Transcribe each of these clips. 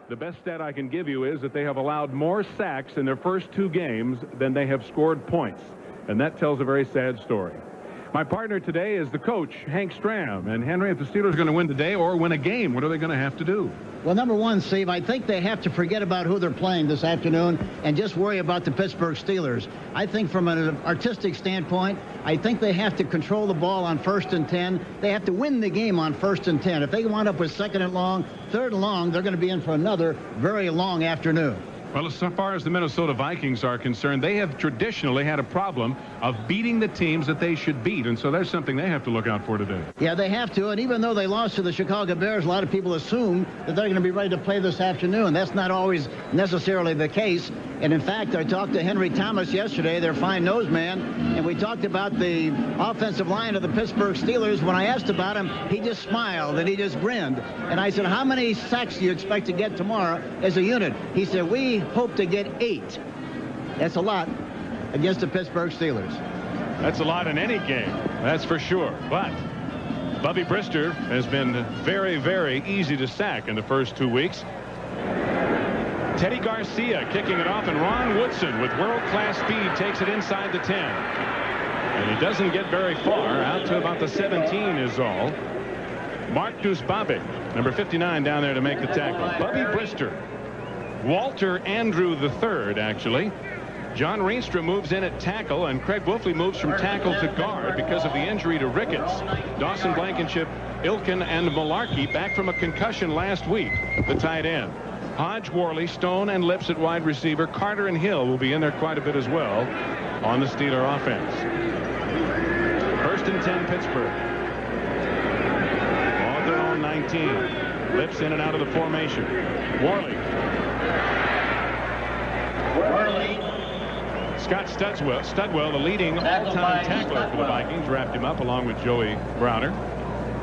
The best stat I can give you is that they have allowed more sacks in their first 2 games than they have scored points. And that tells a very sad story. My partner today is the coach, Hank Stram. And Henry, if the Steelers are going to win today or win a game, what are they going to have to do? Well, number one, Steve, I think they have to forget about who they're playing this afternoon and just worry about the Pittsburgh Steelers. I think from an artistic standpoint, I think they have to control the ball on 1st and 10. They have to win the game on 1st and 10. If they wind up with 2nd and long, 3rd and long, they're going to be in for another very long afternoon. Well, as far as the Minnesota Vikings are concerned, they have traditionally had a problem of beating the teams that they should beat. And so there's something they have to look out for today. Yeah, they have to. And even though they lost to the Chicago Bears, a lot of people assume that they're going to be ready to play this afternoon. That's not always necessarily the case. And in fact, I talked to Henry Thomas yesterday, their fine nose man, and we talked about the offensive line of the Pittsburgh Steelers. When I asked about him, he just smiled and he just grinned. And I said, how many sacks do you expect to get tomorrow as a unit? He said, we hope to get 8. That's a lot against the Pittsburgh Steelers. That's a lot in any game, that's for sure. But Bubby Brister has been very, very easy to sack in the first 2 weeks. Teddy Garcia kicking it off, and Ron Woodson with world-class speed takes it inside the 10. And he doesn't get very far. Out to about the 17 is all. Mark Dusbabic, number 59, down there to make the tackle. Bubby Brister. Walter Andrew III, actually. John Rienstra moves in at tackle, and Craig Wolfley moves from tackle to guard because of the injury to Ricketts. Dawson Blankenship, Ilkin, and Malarkey back from a concussion last week, the tight end. Hodge, Worley, Stone, and Lips at wide receiver. Carter and Hill will be in there quite a bit as well on the Steeler offense. 1st and 10, Pittsburgh. On their own 19. Lips in and out of the formation. Worley. Scott Studwell, the leading all-time tackler for the Vikings, wrapped him up along with Joey Browner.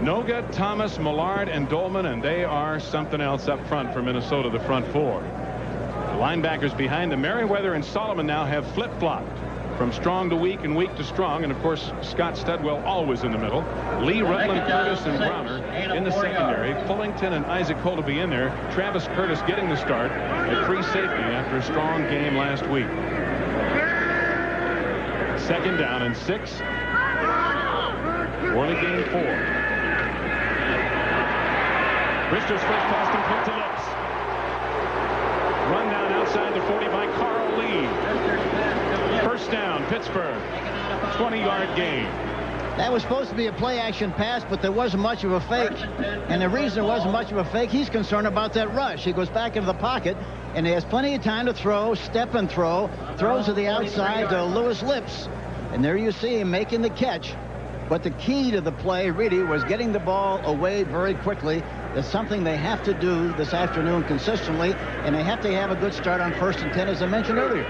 Noga, Thomas, Millard, and Dolman, and they are something else up front for Minnesota, the front 4. The linebackers behind them, Merriweather and Solomon, now have flip-flopped from strong to weak and weak to strong, and of course Scott Studwell always in the middle. Lee, Rutland, Curtis, and Browner in the secondary. Fullington and Isaac Cole to be in there. Travis Curtis getting the start at free safety after a strong game last week. 2nd down and 6. Worley gained 4. Brister's first pass complete to Lips. Run down outside the 40 by Carl Lee. 1st down, Pittsburgh. 20-yard gain. That was supposed to be a play-action pass, but there wasn't much of a fake. And the reason there wasn't much of a fake, he's concerned about that rush. He goes back into the pocket, and he has plenty of time to throw, step and throw. Throws to the outside to Lewis Lips. And there you see him making the catch. But the key to the play really was getting the ball away very quickly. That's something they have to do this afternoon consistently, and they have to have a good start on 1st and 10, as I mentioned earlier.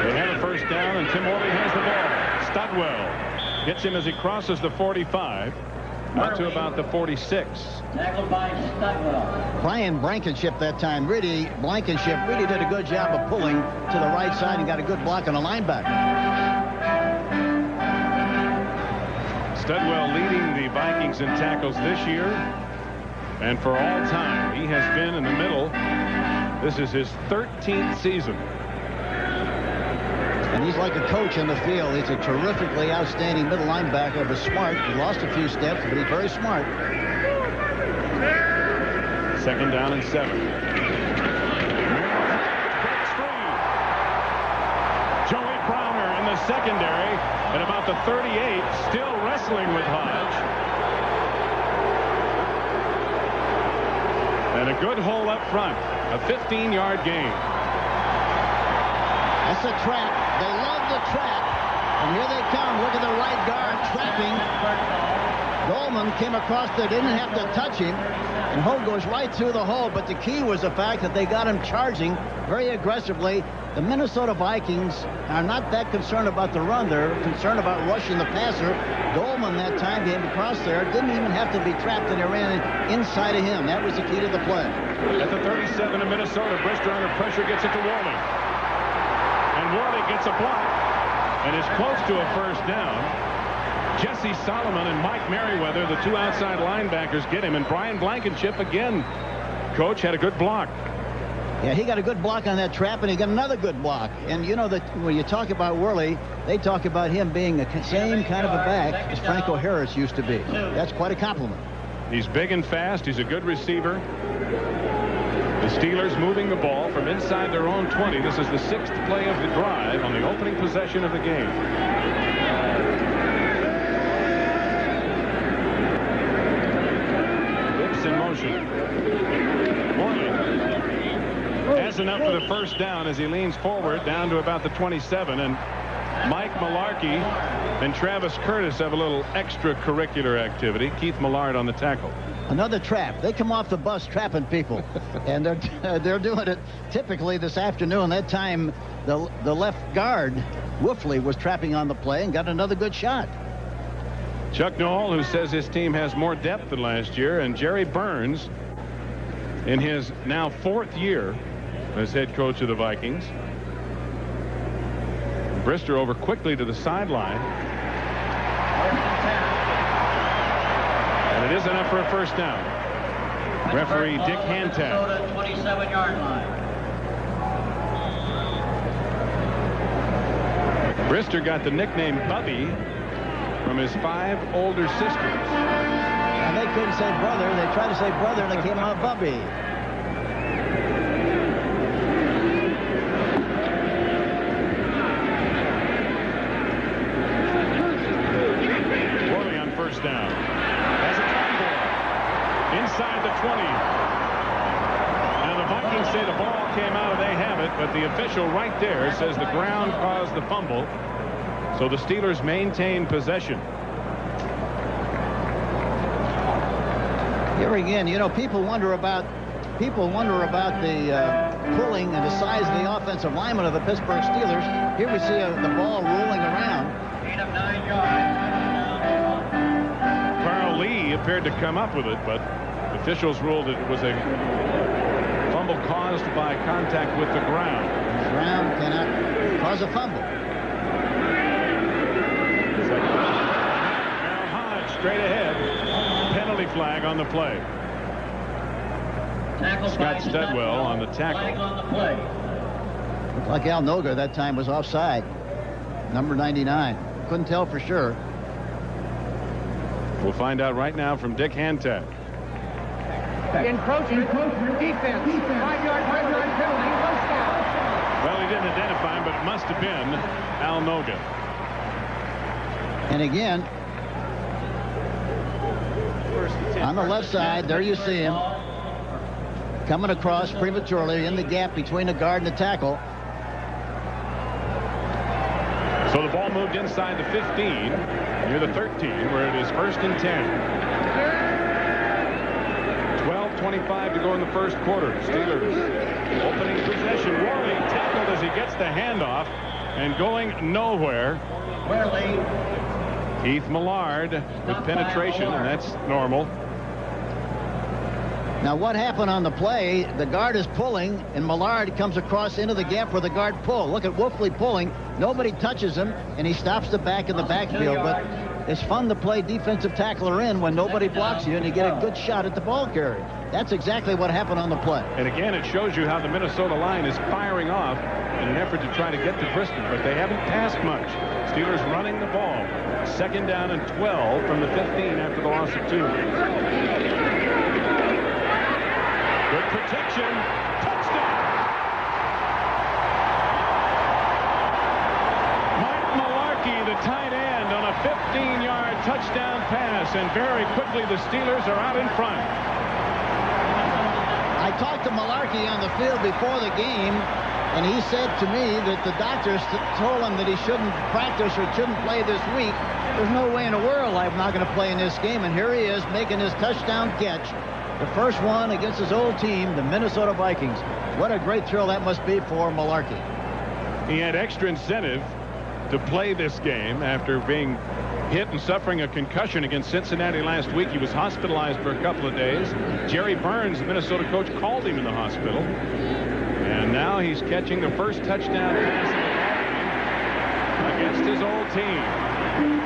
They have a 1st down, and Tim Worley has the ball. Studwell gets him as he crosses the 45, out to about the 46. Tackled by Studwell. Brian Blankenship that time, Blankenship really did a good job of pulling to the right side and got a good block on a linebacker. Studwell leading the Vikings in tackles this year, and for all time he has been in the middle. This is his 13th season. And he's like a coach in the field. He's a terrifically outstanding middle linebacker, but smart. He lost a few steps, but he's very smart. 2nd down and 7. Joey Browner in the secondary at about the 38, still wrestling with Hodge. And a good hole up front, a 15-yard gain. That's a trap. They love the trap. And here they come. Look at the right guard trapping. Dolman came across there, didn't have to touch him. And Ho goes right through the hole. But the key was the fact that they got him charging very aggressively. The Minnesota Vikings are not that concerned about the run. They're concerned about rushing the passer. Dolman that time came across there. Didn't even have to be trapped, and they ran inside of him. That was the key to the play. At the 37 of Minnesota, Brister under pressure gets it to Worley. And Worley gets a block and is close to a 1st down. Jesse Solomon and Mike Merriweather, the 2 outside linebackers, get him. And Brian Blankenship again Coach had a good block. Yeah, he got a good block on that trap, and he got another good block. And you know that when you talk about Worley, they talk about him being the same kind of a back as Franco Harris used to be. That's quite a compliment. He's big and fast. He's a good receiver. The Steelers moving the ball from inside their own 20. This is the 6th play of the drive on the opening possession of the game. Whips in motion. Worley has enough for the first down as he leans forward down to about the 27. And Mike Malarkey and Travis Curtis have a little extracurricular activity. Keith Millard on the tackle. Another trap. They come off the bus trapping people, and they're doing it typically this afternoon. That time, the left guard Wolfley was trapping on the play and got another good shot. Chuck Noll, who says his team has more depth than last year, and Jerry Burns, in his now 4th year as head coach of the Vikings. Brister over quickly to the sideline. And it is enough for a first down. Referee Dick Hantak. 27-yard line. Brister got the nickname Bubby from his 5 older sisters. And they couldn't say brother. They tried to say brother, and they came out Bubby. Worley on first down. Has a fumble inside the 20. Now the Vikings say the ball came out and they have it, but the official right there says the ground caused the fumble. So the Steelers maintain possession. Here again, you know, people wonder about the pulling and the size of the offensive lineman of the Pittsburgh Steelers. Here we see the ball rolling around. 8 of 9 yards. Carl Lee appeared to come up with it, but officials ruled that it was a fumble caused by contact with the ground. The ground cannot cause a fumble. Now Hodge straight ahead. Penalty flag on the play. Scott Studwell on the tackle. Looked like Al Noga that time was offside. Number 99. Couldn't tell for sure. We'll find out right now from Dick Hantak. Encroachment, defense, 5-yard penalty, first down. Well, he didn't identify him, but it must have been Al Noga. And again, on the left side, there you see him coming across prematurely in the gap between the guard and the tackle. So the ball moved inside the 15, near the 13, where it is 1st and 10. 12:25 to go in the first quarter. Steelers opening possession. Worley tackled as he gets the handoff and going nowhere. Worley. Keith Millard with penetration, and that's normal. Now what happened on the play? The guard is pulling, and Millard comes across into the gap where the guard pulled. Look at Wolfley pulling. Nobody touches him, and he stops the back in the backfield. But it's fun to play defensive tackler in when nobody blocks you, and you get a good shot at the ball carrier. That's exactly what happened on the play. And again, it shows you how the Minnesota line is firing off in an effort to try to get to Brister, but they haven't passed much. Steelers running the ball. 2nd down and 12 from the 15 after the loss of 2. Good protection. Touchdown. Mike Malarkey, the tight end, on a 15-yard touchdown pass, and very quickly the Steelers are out in front. I talked to Malarkey on the field before the game, and he said to me that the doctors told him that he shouldn't practice or shouldn't play this week. There's no way in the world I'm not going to play in this game, and here he is making his touchdown catch. The first one against his old team, the Minnesota Vikings. What a great thrill that must be for Malarkey. He had extra incentive to play this game after being hit and suffering a concussion against Cincinnati last week. He was hospitalized for a couple of days. Jerry Burns, the Minnesota coach, called him in the hospital. And now he's catching the first touchdown pass of the ball game against his old team.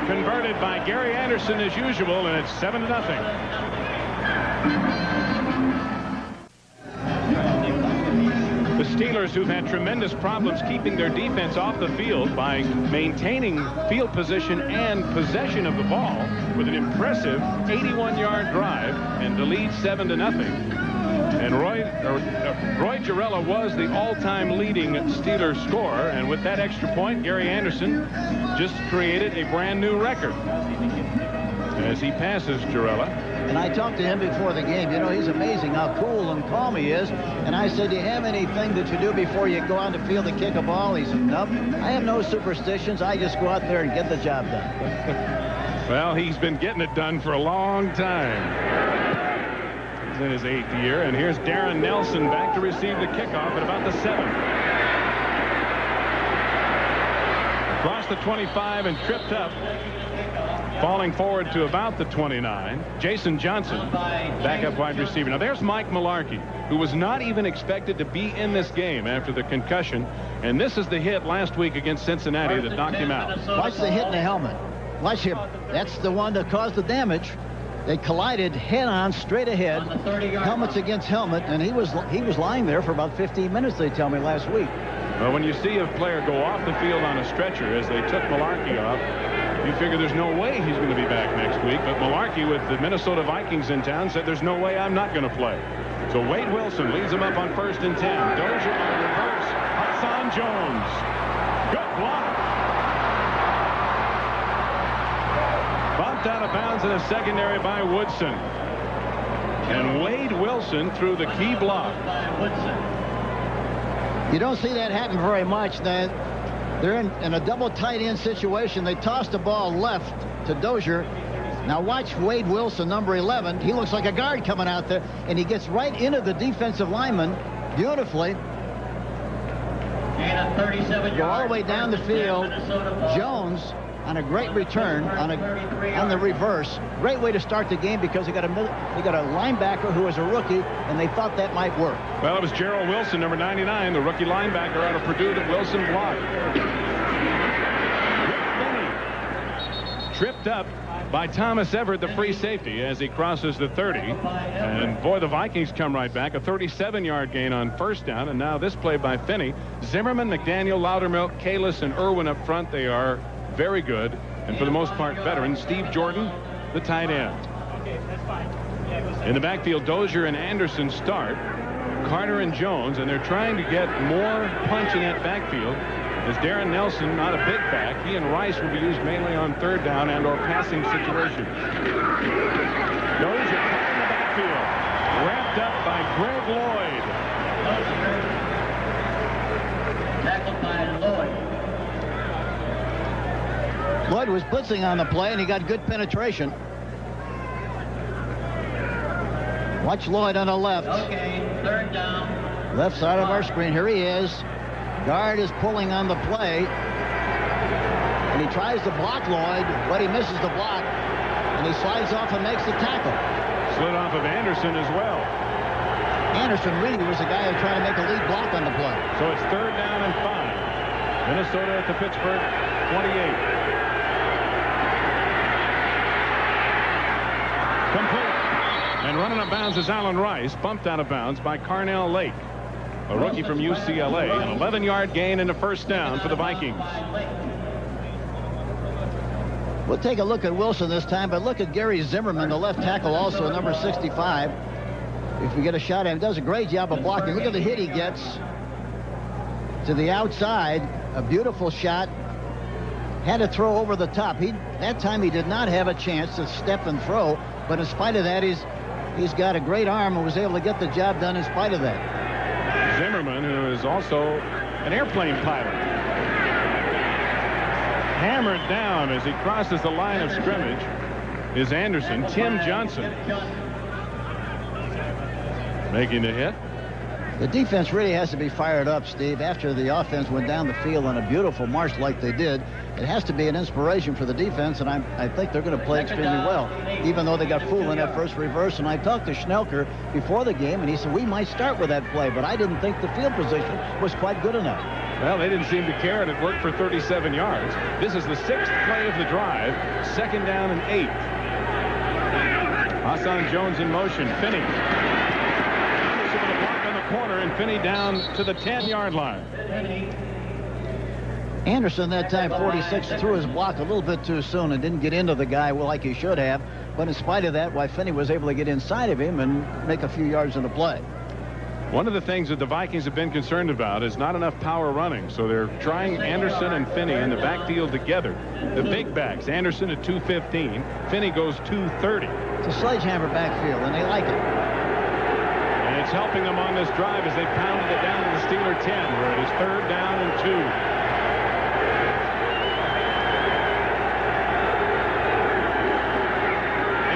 Converted by Gary Anderson as usual, and it's 7-0. The Steelers, who've had tremendous problems keeping their defense off the field by maintaining field position and possession of the ball with an impressive 81-yard drive and the lead 7-0. And Roy Gerela was the all-time leading Steelers scorer, and with that extra point, Gary Anderson just created a brand new record as he passes Gerela. And I talked to him before the game. You know, he's amazing how cool and calm he is. And I said, do you have anything that you do before you go on the field to kick a ball? He said, nope. I have no superstitions. I just go out there and get the job done. Well, he's been getting it done for a long time. He's in his 8th year. And here's Darren Nelson back to receive the kickoff at about the 7. Across the 25 and tripped up. Falling forward to about the 29. Jason Johnson, backup wide receiver. Now there's Mike Mularkey, who was not even expected to be in this game after the concussion. And this is the hit last week against Cincinnati that knocked him out. Watch the hit in the helmet. Watch him. That's the one that caused the damage. They collided head-on, straight ahead. Helmets against helmet, and he was lying there for about 15 minutes, they tell me, last week. Well, when you see a player go off the field on a stretcher, as they took Mularkey off, you figure there's no way he's going to be back next week. But Mularkey, with the Minnesota Vikings in town, said there's no way I'm not going to play. So Wade Wilson leads him up on 1st and 10. Dozier on reverse. Hassan Jones. Good block. Bumped out of bounds in the secondary by Woodson. And Wade Wilson threw the key block. You don't see that happen very much. They're in a double tight end situation. They toss the ball left to Dozier. Now watch Wade Wilson, number 11. He looks like a guard coming out there, and he gets right into the defensive lineman beautifully. And a 37-yard. Go all the way down the field. Jones on a great return on the reverse. Great way to start the game because they got a linebacker who is a rookie, and they thought that might work. Well, it was Gerald Wilson, number 99, the rookie linebacker out of Purdue, that Wilson blocked. Tripped up by Thomas Everett, the free safety, as he crosses the 30. And boy, the Vikings come right back. A 37-yard gain on 1st down. And now this play by Finney. Zimmerman, McDaniel, Loudermilk, Kalis, and Irwin up front. They are very good, and for the most part veteran. Steve Jordan, the tight end. In the backfield, Dozier and Anderson start. Carter and Jones, and they're trying to get more punch in that backfield. As Darren Nelson, not a big back, he and Rice will be used mainly on 3rd down and or passing situations. Dozier caught in the backfield, wrapped up by Greg Lloyd. Tackled by Lloyd. Lloyd was blitzing on the play, and he got good penetration. Watch Lloyd on the left. Okay, 3rd down. Left side of our screen. Here he is. Guard is pulling on the play. And he tries to block Lloyd, but he misses the block. And he slides off and makes the tackle. Slid off of Anderson as well. Anderson really was the guy who tried to make a lead block on the play. So it's 3rd down and 5. Minnesota at the Pittsburgh 28. Complete. And running out of bounds is Allen Rice, bumped out of bounds by Carnell Lake, a rookie from UCLA. An 11-yard gain and a 1st down for the Vikings. We'll take a look at Wilson this time, but look at Gary Zimmerman, the left tackle, also number 65. If we get a shot at him, does a great job of blocking. Look at the hit he gets to the outside. A beautiful shot. Had to throw over the top. That time he did not have a chance to step and throw, but in spite of that, he's got a great arm and was able to get the job done in spite of that. Zimmerman, who is also an airplane pilot, hammered down as he crosses the line of scrimmage, is Anderson. Tim Johnson making the hit. The defense really has to be fired up, Steve. After the offense went down the field on a beautiful march like they did, it has to be an inspiration for the defense, and I think they're going to play extremely well, even though they got fooled in that first reverse. And I talked to Schnelker before the game, and he said, we might start with that play, but I didn't think the field position was quite good enough. Well, they didn't seem to care, and it worked for 37 yards. This is the 6th play of the drive, 2nd down and 8. Hassan Jones in motion. Finney. Anderson with a block on the corner and Finney down to the 10-yard line. Anderson that time, 46, threw his block a little bit too soon and didn't get into the guy like he should have. But in spite of that, Finney was able to get inside of him and make a few yards in the play. One of the things that the Vikings have been concerned about is not enough power running, so they're trying Anderson and Finney in the backfield together. The big backs, Anderson at 215, Finney goes 230. It's a sledgehammer backfield, and they like it. And it's helping them on this drive as they pounded it down to the Steeler 10, where it is 3rd down and 2.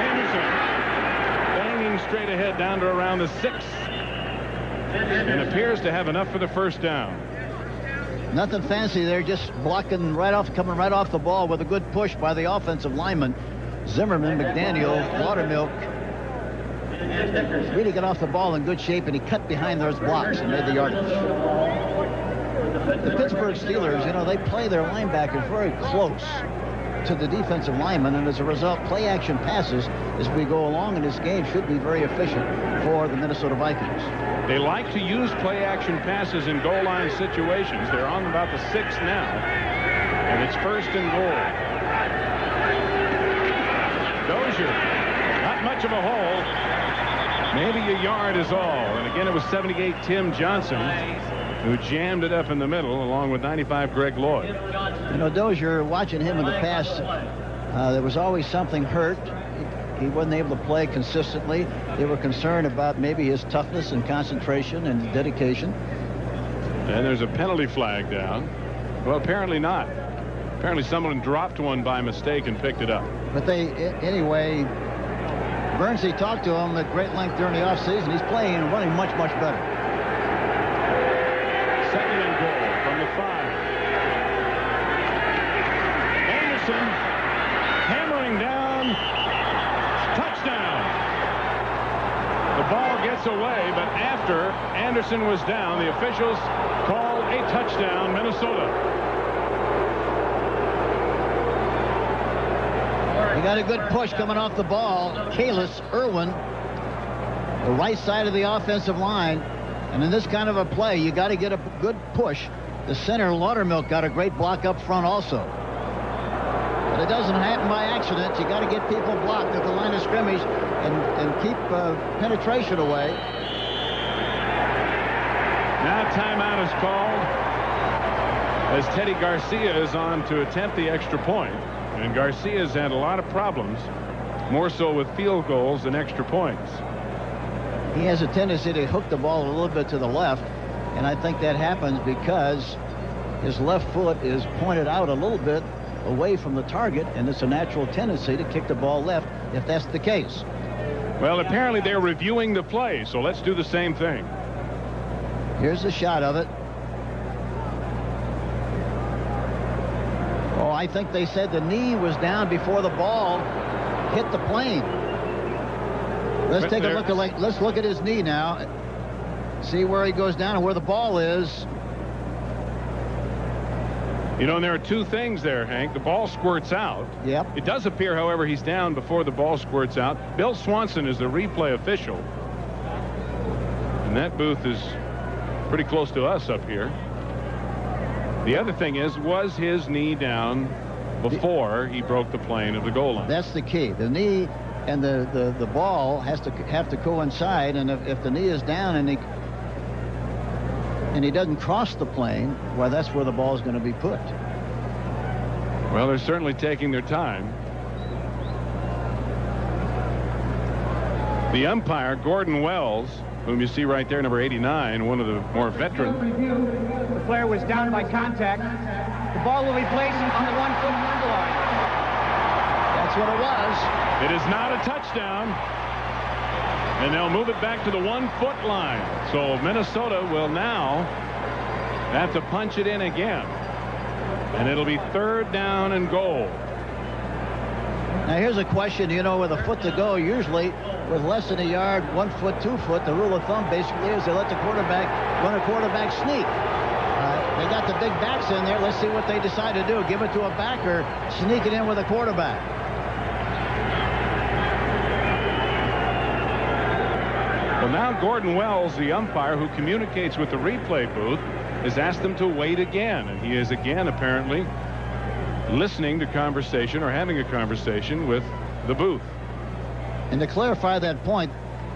Anderson banging straight ahead down to around the 6. And appears to have enough for the 1st down. Nothing fancy there, just blocking right off, coming right off the ball with a good push by the offensive lineman. Zimmerman, McDaniel, Laudermilk really got off the ball in good shape, and he cut behind those blocks and made the yardage. The Pittsburgh Steelers, they play their linebackers very close to the defensive lineman, and as a result, play-action passes as we go along in this game should be very efficient for the Minnesota Vikings. They like to use play-action passes in goal line situations. They're on about the 6 now, and it's 1st and goal. Dozier, not much of a hole. Maybe a yard is all. And again, it was 78 Tim Johnson who jammed it up in the middle, along with 95 Greg Lloyd. Dozier, watching him in the past, there was always something hurt. He wasn't able to play consistently. They were concerned about maybe his toughness and concentration and dedication. And there's a penalty flag down. Well, apparently not. Apparently someone dropped one by mistake and picked it up. But anyway, Bernsey talked to him at great length during the offseason. He's playing and running much, much better. 2nd and goal from the 5. Anderson hammering down. Touchdown. The ball gets away, but after Anderson was down, the officials called a touchdown, Minnesota. He got a good push coming off the ball. Kalis Irwin, the right side of the offensive line. And in this kind of a play, you got to get a good push. The center, Laudermilk, got a great block up front also. But it doesn't happen by accident. You got to get people blocked at the line of scrimmage and keep penetration away. Now timeout is called as Teddy Garcia is on to attempt the extra point. And Garcia's had a lot of problems, more so with field goals than extra points. He has a tendency to hook the ball a little bit to the left, and I think that happens because his left foot is pointed out a little bit away from the target, and it's a natural tendency to kick the ball left if that's the case. Well, apparently they're reviewing the play, so let's do the same thing. Here's a shot of it. Oh, I think they said the knee was down before the ball hit the plane. Let's take a look at let's look at his knee now. See where he goes down and where the ball is. And there are two things there, Hank. The ball squirts out. Yep. It does appear, however, he's down before the ball squirts out. Bill Swanson is the replay official. And that booth is pretty close to us up here. The other thing is, was his knee down before he broke the plane of the goal line? That's the key. The knee and the ball have to coincide, and if the knee is down and he doesn't cross the plane, well, that's where the ball is going to be put. Well, they're certainly taking their time. The umpire, Gordon Wells, whom you see right there, number 89, one of the more veteran. The player was down by contact. The ball will be placed on the 1-foot line. That's what it was. It is not a touchdown. And they'll move it back to the 1-foot line. So Minnesota will now have to punch it in again. And it'll be 3rd down and goal. Now here's a question, with a foot to go, usually with less than a yard, 1 foot, 2 foot, the rule of thumb basically is they let the quarterback run a quarterback sneak. They got the big backs in there. Let's see what they decide to do. Give it to a back or sneak it in with a quarterback. now Gordon Wells, the umpire who communicates with the replay booth, has asked them to wait again, and he is again apparently listening to conversation or having a conversation with the booth. And to clarify that point,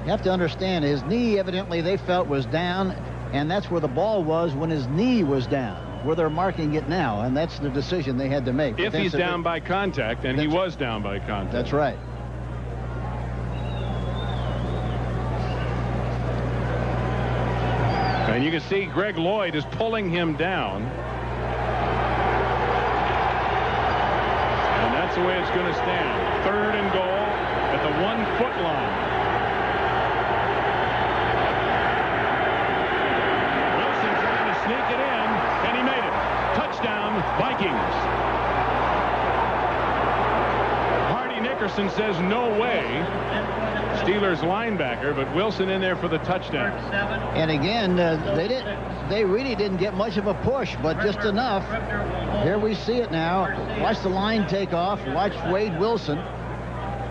you have to understand his knee evidently they felt was down, and that's where the ball was when his knee was down, where they're marking it now, and that's the decision they had to make. If he's down by contact, and he was down by contact. That's right. And you can see Greg Lloyd is pulling him down. And that's the way it's going to stand. 3rd and goal at the 1-foot line. Wilson trying to sneak it in, and he made it. Touchdown, Vikings. Hardy Nickerson says no way. Steelers linebacker, but Wilson in there for the touchdown. And again, they really didn't get much of a push, but just enough. Here we see it now. Watch the line take off. Watch Wade Wilson.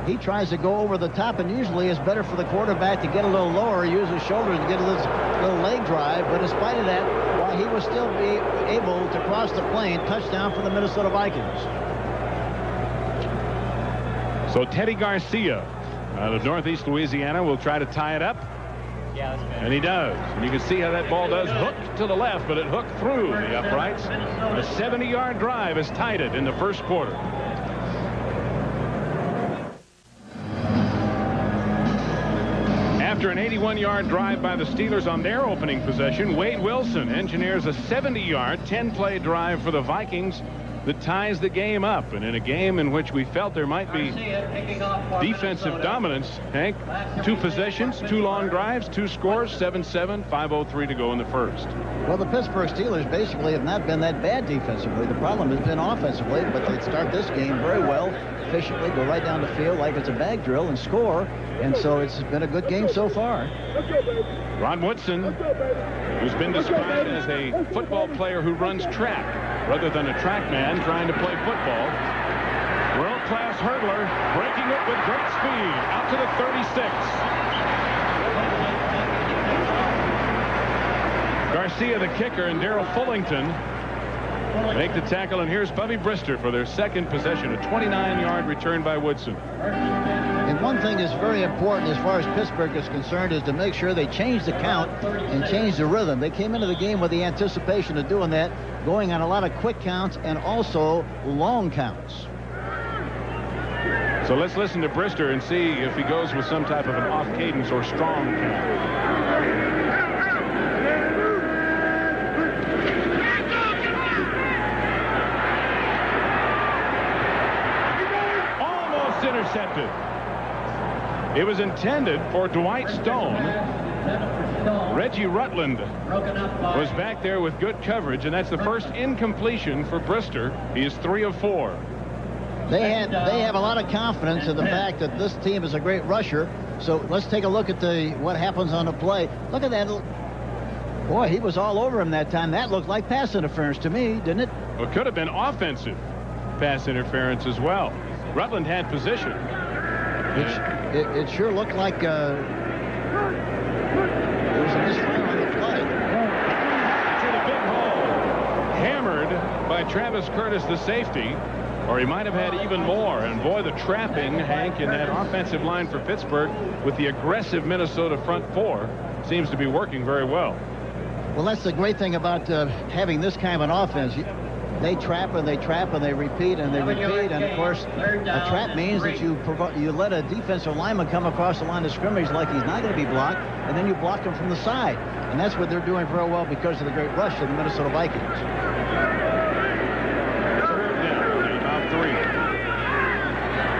He tries to go over the top, and usually it's better for the quarterback to get a little lower, use his shoulders to get a little leg drive. But in spite of that, while he will still be able to cross the plane, touchdown for the Minnesota Vikings. So Teddy Garcia out of Northeast Louisiana will try to tie it up. And he does. And you can see how that ball does hook to the left, but it hooked through the uprights. A 70-yard drive has tied it in the first quarter. After an 81-yard drive by the Steelers on their opening possession, Wade Wilson engineers a 70-yard, 10-play drive for the Vikings that ties the game up. And in a game in which we felt there might be defensive dominance, Hank, 2 possessions, 2 long drives, 2 scores, 7-7, 5:03 to go in the first. Well, the Pittsburgh Steelers basically have not been that bad defensively. The problem has been offensively, but they start this game very well, efficiently, go right down the field like it's a bag drill and score. And so it's been a good game so far. Ron Woodson, who's been described as a football player who runs track rather than a track man trying to play football. World-class hurdler, breaking it with great speed out to the 36. Garcia, the kicker, and Darrell Fullington make the tackle, and here's Bubby Brister for their second possession, a 29-yard return by Woodson. And one thing that's very important as far as Pittsburgh is concerned is to make sure they change the count and change the rhythm. They came into the game with the anticipation of doing that, going on a lot of quick counts and also long counts. So let's listen to Brister and see if he goes with some type of an off cadence or strong count. Intercepted. It was intended for Dwight Stone. Reggie Rutland was back there with good coverage, and that's the first incompletion for Brister. He is 3 of 4. They have a lot of confidence in the fact that this team is a great rusher. So let's take a look at what happens on the play. Look at that. Boy, he was all over him that time. That looked like pass interference to me, didn't it? Well, it could have been offensive pass interference as well. Rutland had position. It sure looked like there was a misfire on the play. To the big hole. Hammered by Travis Curtis, the safety, or he might have had even more. And boy, the trapping, Hank, in that offensive line for Pittsburgh with the aggressive Minnesota front 4 seems to be working very well. Well, that's the great thing about having this kind of an offense. They trap and they trap and they repeat and they repeat, and of course a trap means that you let a defensive lineman come across the line of scrimmage like he's not going to be blocked, and then you block him from the side, and that's what they're doing very well because of the great rush of the Minnesota Vikings. Third down, about 3.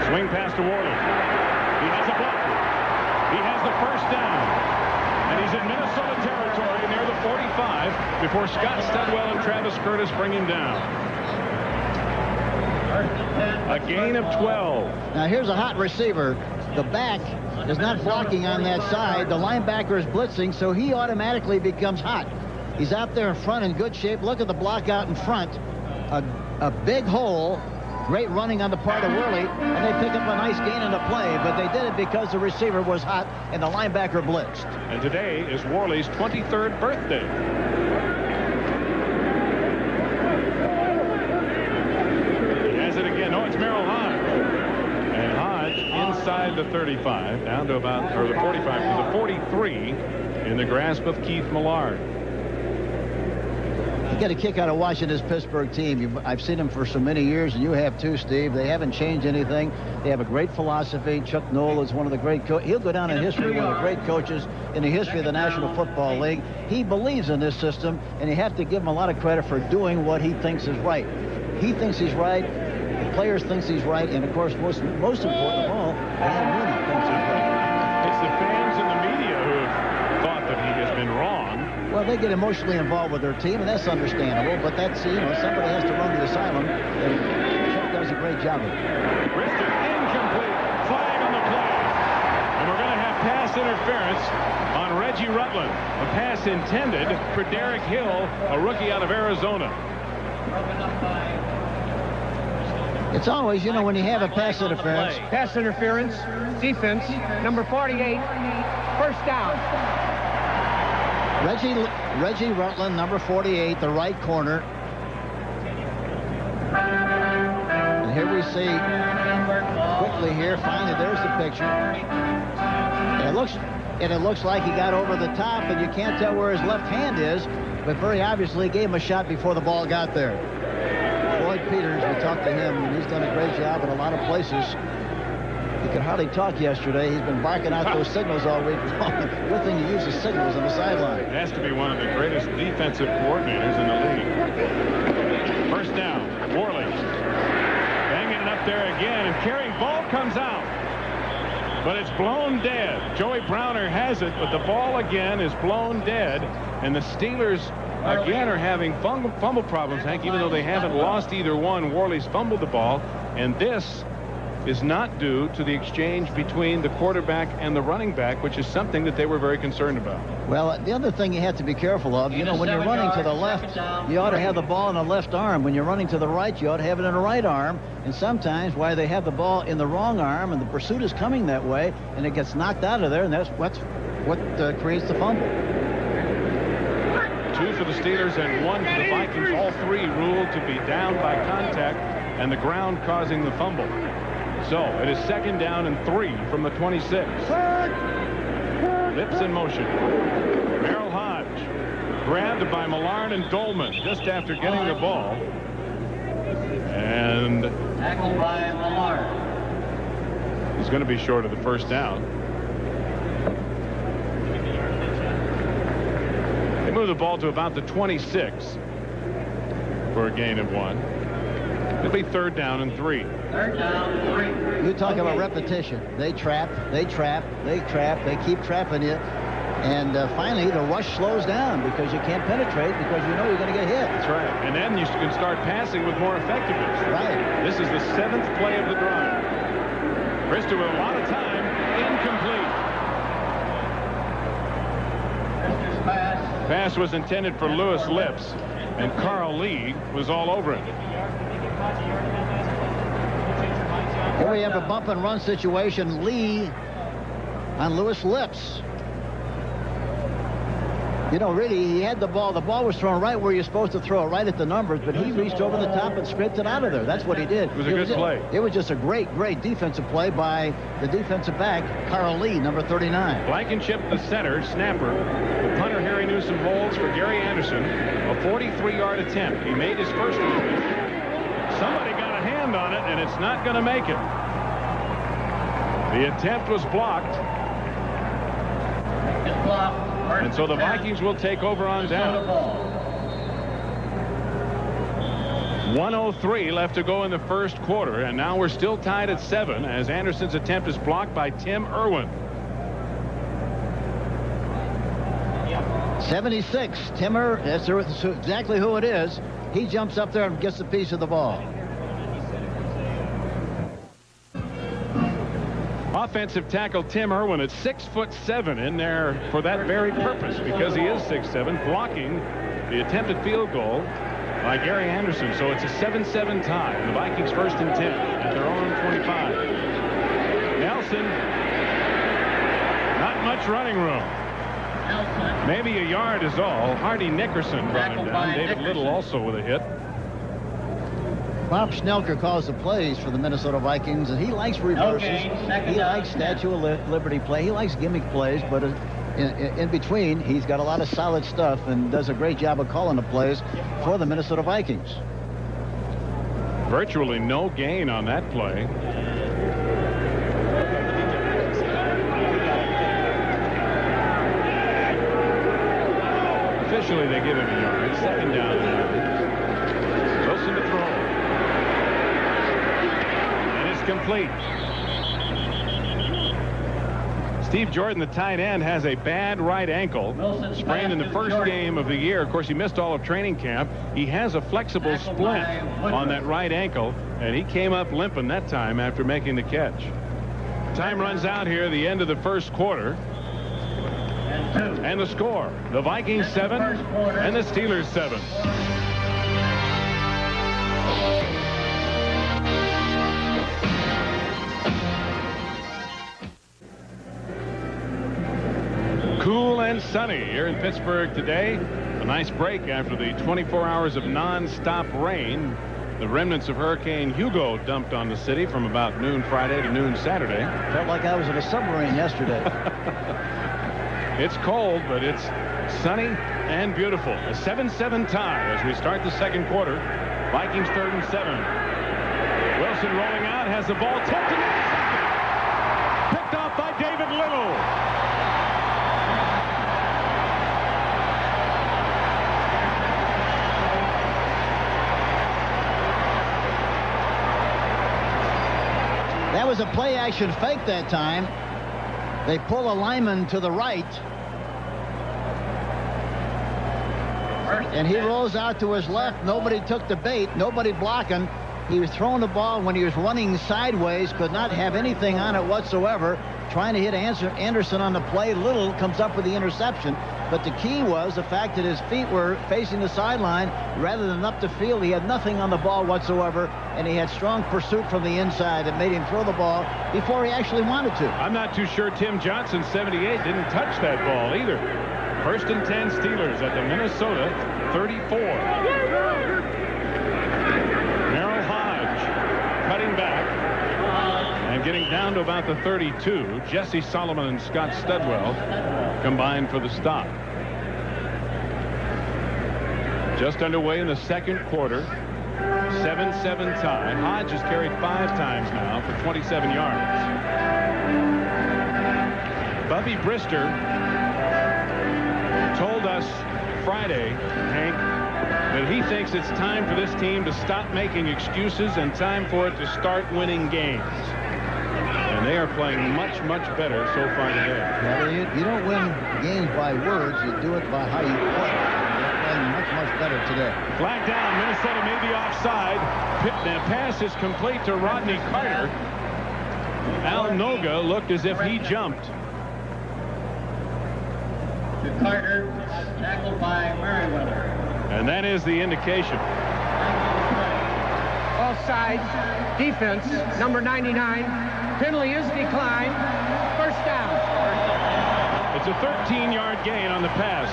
Swing pass to Warley. He has a blocker. He has the first down, and he's in Minnesota territory near the 45 before Scott Studwell and Travis Curtis bring him down. A gain of 12. Now here's a hot receiver. The back is not blocking on that side. The linebacker is blitzing, so he automatically becomes hot. He's out there in front in good shape. Look at the block out in front. A big hole Great running on the part of Worley, and they pick up a nice gain in the play, but they did it because the receiver was hot and the linebacker blitzed. And today is Worley's 23rd birthday. He has it again. No, it's Merrill Hodge. And Hodge inside the 35, down to about, or the 45 to the 43, in the grasp of Keith Millard. You get a kick out of watching this Pittsburgh team. I've seen them for so many years, and you have too, Steve. They haven't changed anything. They have a great philosophy. Chuck Noll is one of the great coaches. He'll go down in history, one of the great coaches in the history of the National Football League. He believes in this system, and you have to give him a lot of credit for doing what he thinks is right. He thinks he's right. The players thinks he's right, and of course, most important of all, Dan Mooney thinks he's right. It's the fans and the media who have thought that he has been wrong. Well, they get emotionally involved with their team, and that's understandable, but that's, somebody has to run the asylum, and Chuck does a great job of it. Brister incomplete. Flag on the play. And we're going to have pass interference on Reggie Rutland. A pass intended for Derek Hill, a rookie out of Arizona. It's always, when you have a pass interference. Pass interference, defense, number 48, first down. Reggie Rutland, number 48, the right corner. And here we see quickly here, finally there's the picture. And it looks like he got over the top, and you can't tell where his left hand is, but very obviously gave him a shot before the ball got there. Floyd Peters, we talked to him, and he's done a great job in a lot of places. He could hardly talk yesterday. He's been barking out those signals all week long. Good thing he uses signals on the sideline. It has to be one of the greatest defensive coordinators in the league. First down, Worley. Banging it up there again, and carrying ball comes out. But it's blown dead. Joey Browner has it, but the ball again is blown dead. And the Steelers again are having fumble problems, Hank, even though they haven't lost either one. Worley's fumbled the ball, and this is not due to the exchange between the quarterback and the running back, which is something that they were very concerned about. Well, the other thing you have to be careful of, when you're running to the left, you ought to have the ball in the left arm. When you're running to the right, you ought to have it in the right arm. And sometimes why they have the ball in the wrong arm, and the pursuit is coming that way, and it gets knocked out of there, and that's what creates the fumble. 2 for the Steelers and 1 for the Vikings. All three ruled to be down by contact and the ground causing the fumble. So it is second down and 3 from the 26. Lips in motion. Merrill Hodge grabbed by Millard and Dolman just after getting the ball. And Tackled by Millard. he's going to be short of the first down. They move the ball to about the 26 for a gain of 1. It'll be third down and 3. Third down, 3. You talk about repetition. They trap, they keep trapping you. And finally, the rush slows down because you can't penetrate because you know you're going to get hit. That's right. And then you can start passing with more effectiveness. Right. This is the 7th play of the drive. Brister with a lot of time. Incomplete. Pass was intended for Lewis Lips, and Carl Lee was all over it. Here we have a bump and run situation. Lee on Lewis Lips. Really, he had the ball. The ball was thrown right where you're supposed to throw it, right at the numbers, but he reached over the top and scraped it out of there. That's what he did. It was a good play. It was just a great defensive play by the defensive back, Carl Lee, number 39. Blankenship, the center, snapper. The punter, Harry Newsom, holds for Gary Anderson. A 43-yard attempt. He made his first one. Somebody got a hand on it, and it's not going to make it. The attempt was blocked. It's blocked. And so the Vikings will take over on down. 1:03 left to go in the first quarter, and now we're still tied at 7 as Anderson's attempt is blocked by Tim Irwin. 76, Timmer, that's exactly who it is. He jumps up there and gets a piece of the ball. Offensive tackle Tim Irwin at 6'7" in there for that very purpose, because he is 6'7", blocking the attempted field goal. by Gary Anderson. So it's a 7-7 tie. The Vikings first and 10 at their own 25. Nelson. Not much running room. Maybe a yard is all. Hardy Nickerson brought him down. David Little also with a hit. Bob Schnelker calls the plays for the Minnesota Vikings, and he likes reverses. He likes Statue of Liberty play. He likes gimmick plays, but in between, he's got a lot of solid stuff and does a great job of calling the plays for the Minnesota Vikings. Virtually no gain on that play. Officially, they give him a yard. Second down. Wilson to throw. And it's complete. Steve Jordan, the tight end, has a bad right ankle. Sprained in the first game of the year. Of course, he missed all of training camp. He has a flexible splint on that right ankle, and he came up limping that time after making the catch. Time runs out here, the end of the first quarter. And the score, the Vikings 7 and the Steelers 7. Cool and sunny here in Pittsburgh today. A nice break after the 24 hours of non-stop rain. The remnants of Hurricane Hugo dumped on the city from about noon Friday to noon Saturday. Felt like I was in a submarine yesterday. It's cold, but it's sunny and beautiful. A 7-7 tie as we start the second quarter. Vikings 3rd and 7. Wilson rolling out, has the ball tipped and intercepted. Picked off by David Little. That was a play action fake that time. They pull a lineman to the right. And he rolls out to his left. Nobody took the bait. Nobody blocking. He was throwing the ball when he was running sideways. Could not have anything on it whatsoever. Trying to hit Anderson on the play. Little comes up with the interception. But the key was the fact that his feet were facing the sideline rather than up the field. He had nothing on the ball whatsoever, and he had strong pursuit from the inside that made him throw the ball before he actually wanted to. I'm not too sure Tim Johnson, 78, didn't touch that ball either. First and 10 Steelers at the Minnesota 34. Merrill Hodge cutting back and getting down to about the 32. Jesse Solomon and Scott Studwell combined for the stop. Just underway in the second quarter. 7-7 tie. Hodge has carried 5 times now for 27 yards. Bubby Brister told us Friday, Hank, that he thinks it's time for this team to stop making excuses and time for it to start winning games. And they are playing much, much better so far today. Well, you don't win games by words. You do it by how you play. They're playing much, much better today. Flag down. Minnesota may be offside. The pass is complete to Rodney Carter. Al Noga looked as if he jumped. To Carter, tackled by Merriweather. And that is the indication. Offside. Defense. Number 99. Penalty is declined. First down. It's a 13-yard gain on the pass.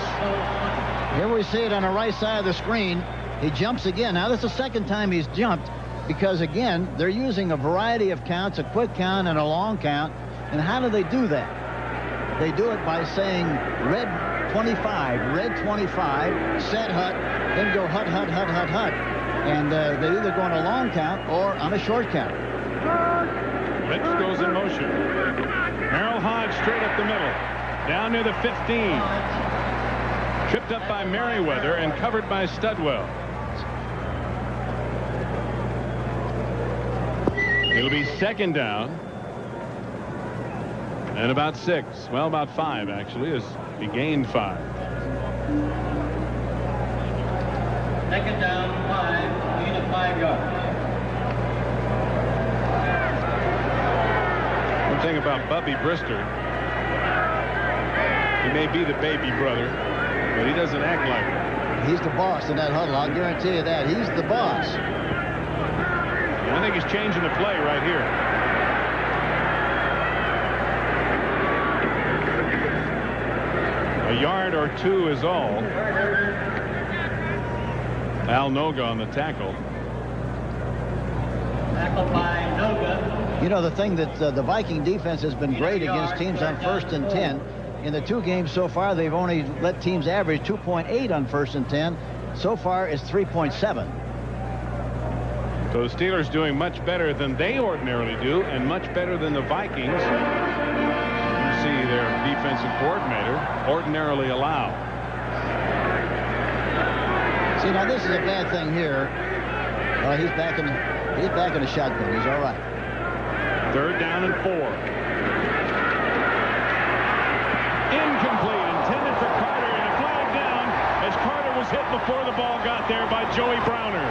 Here we see it on the right side of the screen. He jumps again. Now, this is the second time he's jumped because, again, they're using a variety of counts, a quick count and a long count. And how do they do that? They do it by saying red 25, red 25, set hut, then go hut, hut, hut, hut, hut. And they either go on a long count or on a short count. Lips goes in motion. Merrill Hodge straight up the middle. Down near the 15. Tripped up by Merriweather and covered by Studwell. It'll be second down. And about 6. Well, about 5, actually, as he gained 5. Second down, 5. Gain of 5 yards. One thing about Bubby Brister, he may be the baby brother, but he doesn't act like it. He's the boss in that huddle. I'll guarantee you that. He's the boss. And I think he's changing the play right here. A yard or two is all. Al Noga on the tackle. Tackle by Noga. You know, the thing that the Viking defense has been great against teams on 1st and 10. In the 2 games so far, they've only let teams average 2.8 on 1st and 10. So far, it's 3.7. So the Steelers doing much better than they ordinarily do, and much better than the Vikings. You see their defensive coordinator ordinarily allow. See, now this is a bad thing here. He's back in the shotgun. He's all right. 3rd down and 4. Incomplete, intended for Carter, and a flag down as Carter was hit before the ball got there by Joey Browner.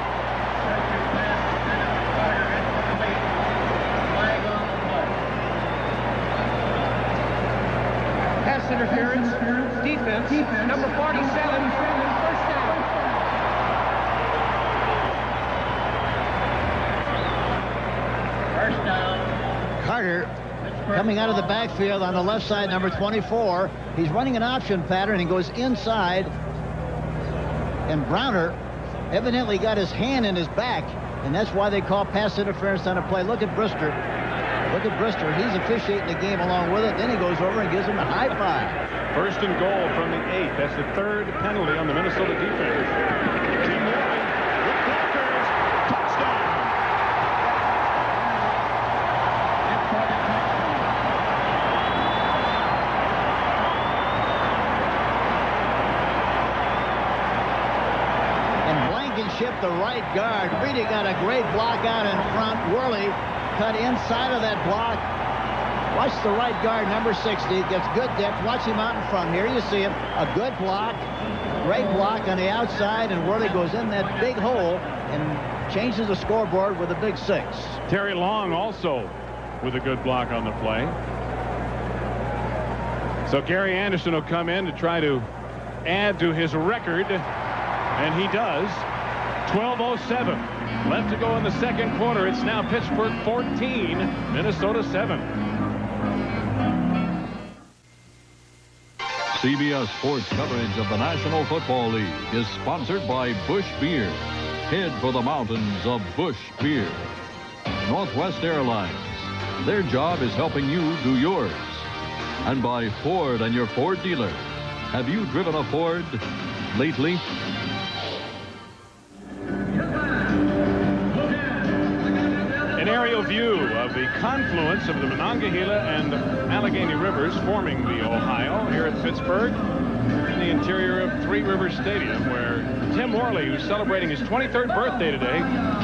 Pass interference. Defense. Number 47. First down. First down. Carter coming out of the backfield on the left side, number 24. He's running an option pattern. He goes inside. And Browner evidently got his hand in his back, and that's why they call pass interference on a play. Look at Brister. Look at Brister. He's officiating the game along with it. Then he goes over and gives him a high five. 1st and goal from the 8. That's the 3rd penalty on the Minnesota defense. Team Warren with blockers. Touchdown. And Blankenship, the right guard, really got a great block out in front. Worley cut inside of that block. Watch the right guard, number 60, gets good depth. Watch him out in front. Here you see him. A good block. Great block on the outside, and Worley goes in that big hole and changes the scoreboard with a big 6. Terry Long also with a good block on the play. So Gary Anderson will come in to try to add to his record, and he does. 12:07 left to go in the 2nd quarter. It's now Pittsburgh 14, Minnesota 7. CBS Sports coverage of the National Football League is sponsored by Busch Beer. Head for the mountains of Busch Beer. Northwest Airlines. Their job is helping you do yours. And by Ford and your Ford dealer. Have you driven a Ford lately? An aerial view of the confluence of the Monongahela and Allegheny Rivers forming the Ohio here at Pittsburgh in the interior of Three Rivers Stadium, where Tim Worley, who's celebrating his 23rd birthday today,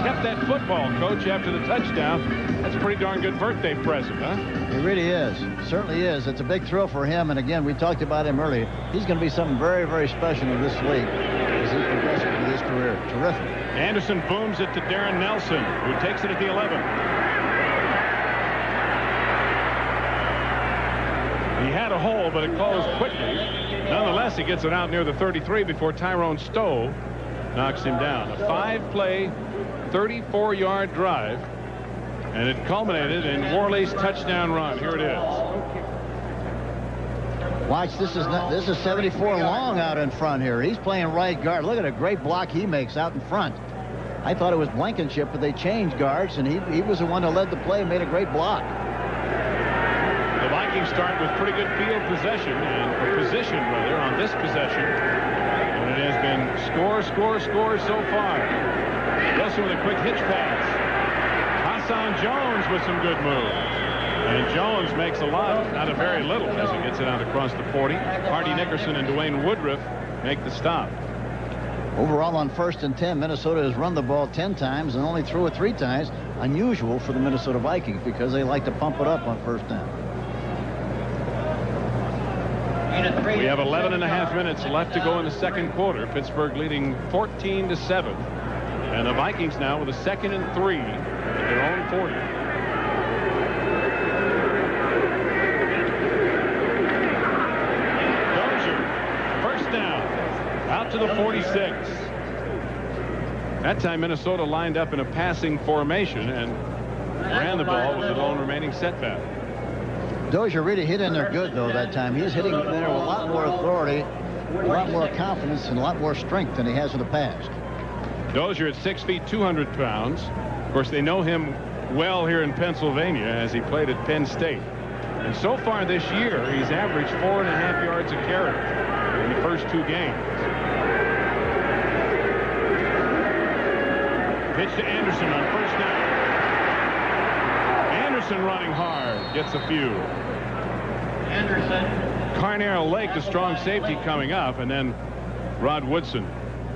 kept that football coach after the touchdown. That's a pretty darn good birthday present, huh? It really is. It certainly is. It's a big thrill for him. And again, we talked about him earlier. He's going to be something very, very special in this league as he progresses with his career. Terrific. Anderson booms it to Darren Nelson, who takes it at the 11. He had a hole, but it closed quickly. Nonetheless, he gets it out near the 33 before Tyrone Stowe knocks him down. A 5-play, 34-yard drive, and it culminated in Worley's touchdown run. Here it is. Watch, this is 74 Long out in front here. He's playing right guard. Look at a great block he makes out in front. I thought it was Blankenship, but they changed guards, and he was the one that led the play and made a great block. The Vikings start with pretty good field possession, or position rather, on this possession. And it has been score, score, score so far. Wilson with a quick hitch pass. Hassan Jones with some good moves. And Jones makes a lot out of very little as he gets it out across the 40. Hardy Nickerson and Dwayne Woodruff make the stop. Overall on 1st and 10, Minnesota has run the ball 10 times and only threw it 3 times. Unusual for the Minnesota Vikings because they like to pump it up on 1st down. We have 11.5 minutes left to go in the 2nd quarter. Pittsburgh leading 14-7. And the Vikings now with a 2nd and 3 at their own 40. Dozier, first down. Out to to the 46. That time Minnesota lined up in a passing formation and ran the ball with the lone remaining setback. Dozier really hit in there good, though, that time. He's hitting in there with a lot more authority, a lot more confidence, and a lot more strength than he has in the past. Dozier at 6 feet, 200 pounds. Of course, they know him well here in Pennsylvania as he played at Penn State. And so far this year, he's averaged 4.5 yards a carry in the first 2 games. Pitch to Anderson on first down. Anderson running hard, gets a few. Anderson. Carnell Lake, the strong safety, coming up, and then Rod Woodson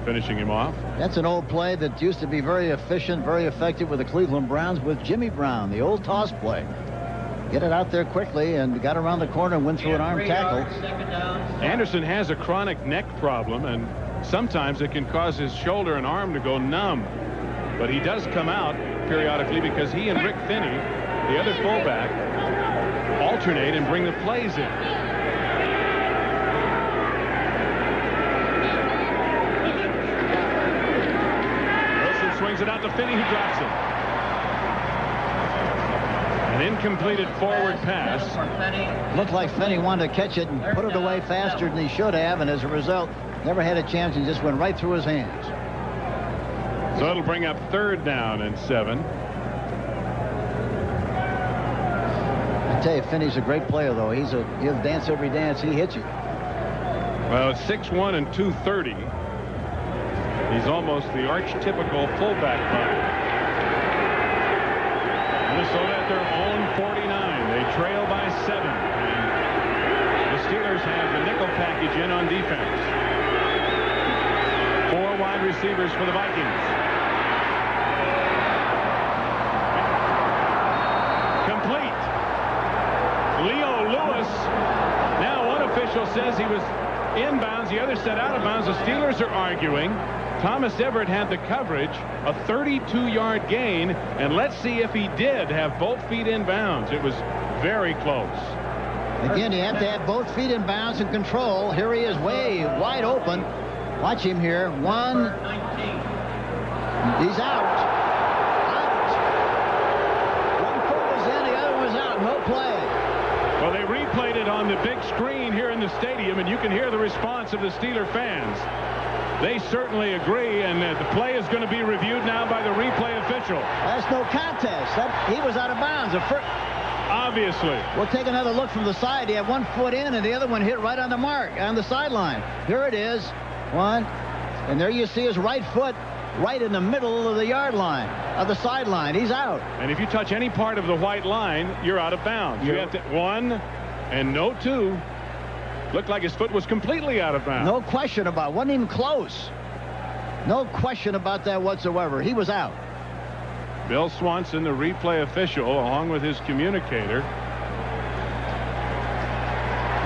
finishing him off. That's an old play that used to be very efficient, very effective with the Cleveland Browns with Jimmy Brown, the old toss play. Get it out there quickly and got around the corner and went through an arm tackle. Anderson has a chronic neck problem, and sometimes it can cause his shoulder and arm to go numb. But he does come out periodically because he and Rick Finney, the other fullback, alternate and bring the plays in. Wilson swings it out to Finney, who drops it. An incompleted forward pass. Looked like Finney wanted to catch it and put it away faster than he should have, and as a result, never had a chance and just went right through his hands. So it'll bring up 3rd down and 7. I tell you, Finney's a great player, though. He'll dance every dance. He hits you. Well, it's 6'1" and 230. He's almost the archetypical fullback body. Minnesota at their own 49. They trail by 7. And the Steelers have the nickel package in on defense. 4 wide receivers for the Vikings. Complete. Leo Lewis. Now one official says he was inbounds. The other said out of bounds. The Steelers are arguing. Thomas Everett had the coverage, a 32-yard gain, and let's see if he did have both feet in bounds. It was very close. Again, you have to have both feet in bounds and control. Here he is, way wide open. Watch him here. 1. He's out. One foot was in, the other was out. No play. Well, they replayed it on the big screen here in the stadium, and you can hear the response of the Steeler fans. They certainly agree, and the play is going to be reviewed now by the replay official. That's no contest. He was out of bounds. Obviously. We'll take another look from the side. He had 1 foot in, and the other one hit right on the mark, on the sideline. Here it is. 1. And there you see his right foot right in the middle of the yard line, of the sideline. He's out. And if you touch any part of the white line, you're out of bounds. You have to 1 and no 2. Looked like his foot was completely out of bounds. No question about it. Wasn't even close. No question about that whatsoever. He was out. Bill Swanson, the replay official, along with his communicator.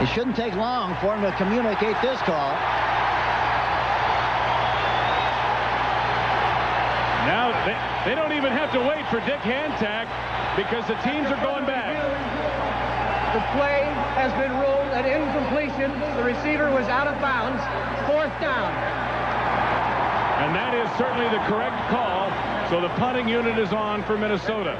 It shouldn't take long for him to communicate this call. Now they don't even have to wait for Dick Hantack because the teams are going back. The play has been ruled an incompletion. The receiver was out of bounds. 4th down. And that is certainly the correct call. So the punting unit is on for Minnesota.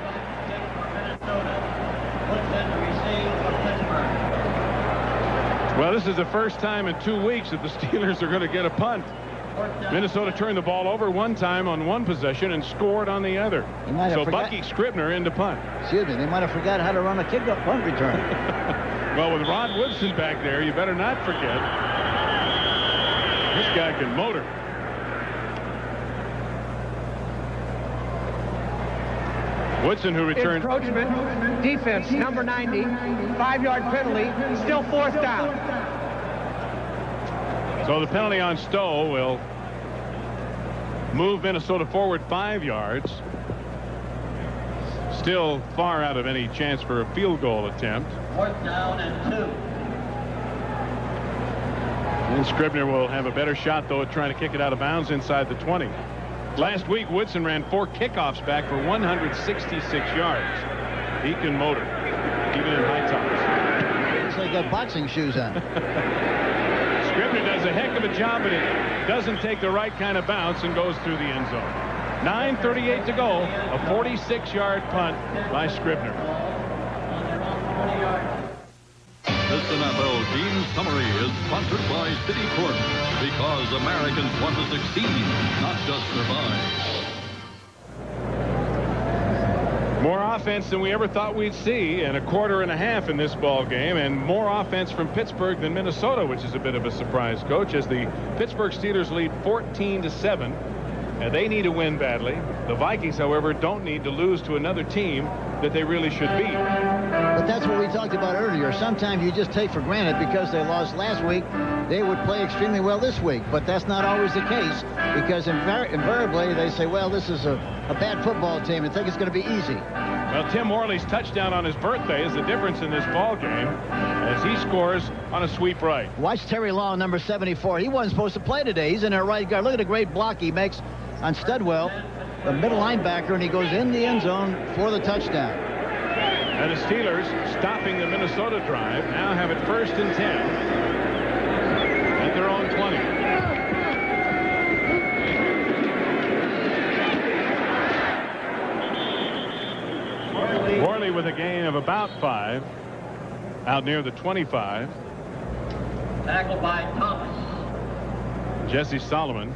Well, this is the first time in 2 weeks that the Steelers are going to get a punt. Minnesota turned the ball over one time on one possession and scored on the other. So Bucky Scribner into punt. Excuse me, they might have forgot how to run a kickoff punt return. Well, with Rod Woodson back there, you better not forget. This guy can motor. Woodson, who returned. Encroachment, defense, number 90, 5-yard penalty, still 4th down. So the penalty on Stowe will move Minnesota forward 5 yards. Still far out of any chance for a field goal attempt. 4th down and 2. And Scribner will have a better shot, though, at trying to kick it out of bounds inside the 20. Last week, Woodson ran 4 kickoffs back for 166 yards. He can motor, even in high tops. Looks like he got boxing shoes on. Scribner does a heck of a job, but it doesn't take the right kind of bounce and goes through the end zone. 9:38 to go. A 46-yard punt by Scribner. This NFL Team Summary is sponsored by City Corp, because Americans want to succeed, not just survive. More offense than we ever thought we'd see in a quarter and a half in this ball game, and more offense from Pittsburgh than Minnesota, which is a bit of a surprise, Coach, as the Pittsburgh Steelers lead 14-7. And they need to win badly. The Vikings, however, don't need to lose to another team that they really should beat. But that's what we talked about earlier. Sometimes you just take for granted because they lost last week, they would play extremely well this week. But that's not always the case, because invariably they say, well, this is a bad football team and think it's going to be easy. Well, Tim Worley's touchdown on his birthday is the difference in this ball game as he scores on a sweep right. Watch Terry Long, number 74. He wasn't supposed to play today. He's in their right guard. Look at the great block he makes on Studwell, the middle linebacker, and he goes in the end zone for the touchdown. And the Steelers, stopping the Minnesota drive, now have it 1st and 10 at their own 20. Worley with a gain of about 5 out near the 25. Tackled by Thomas. Jesse Solomon.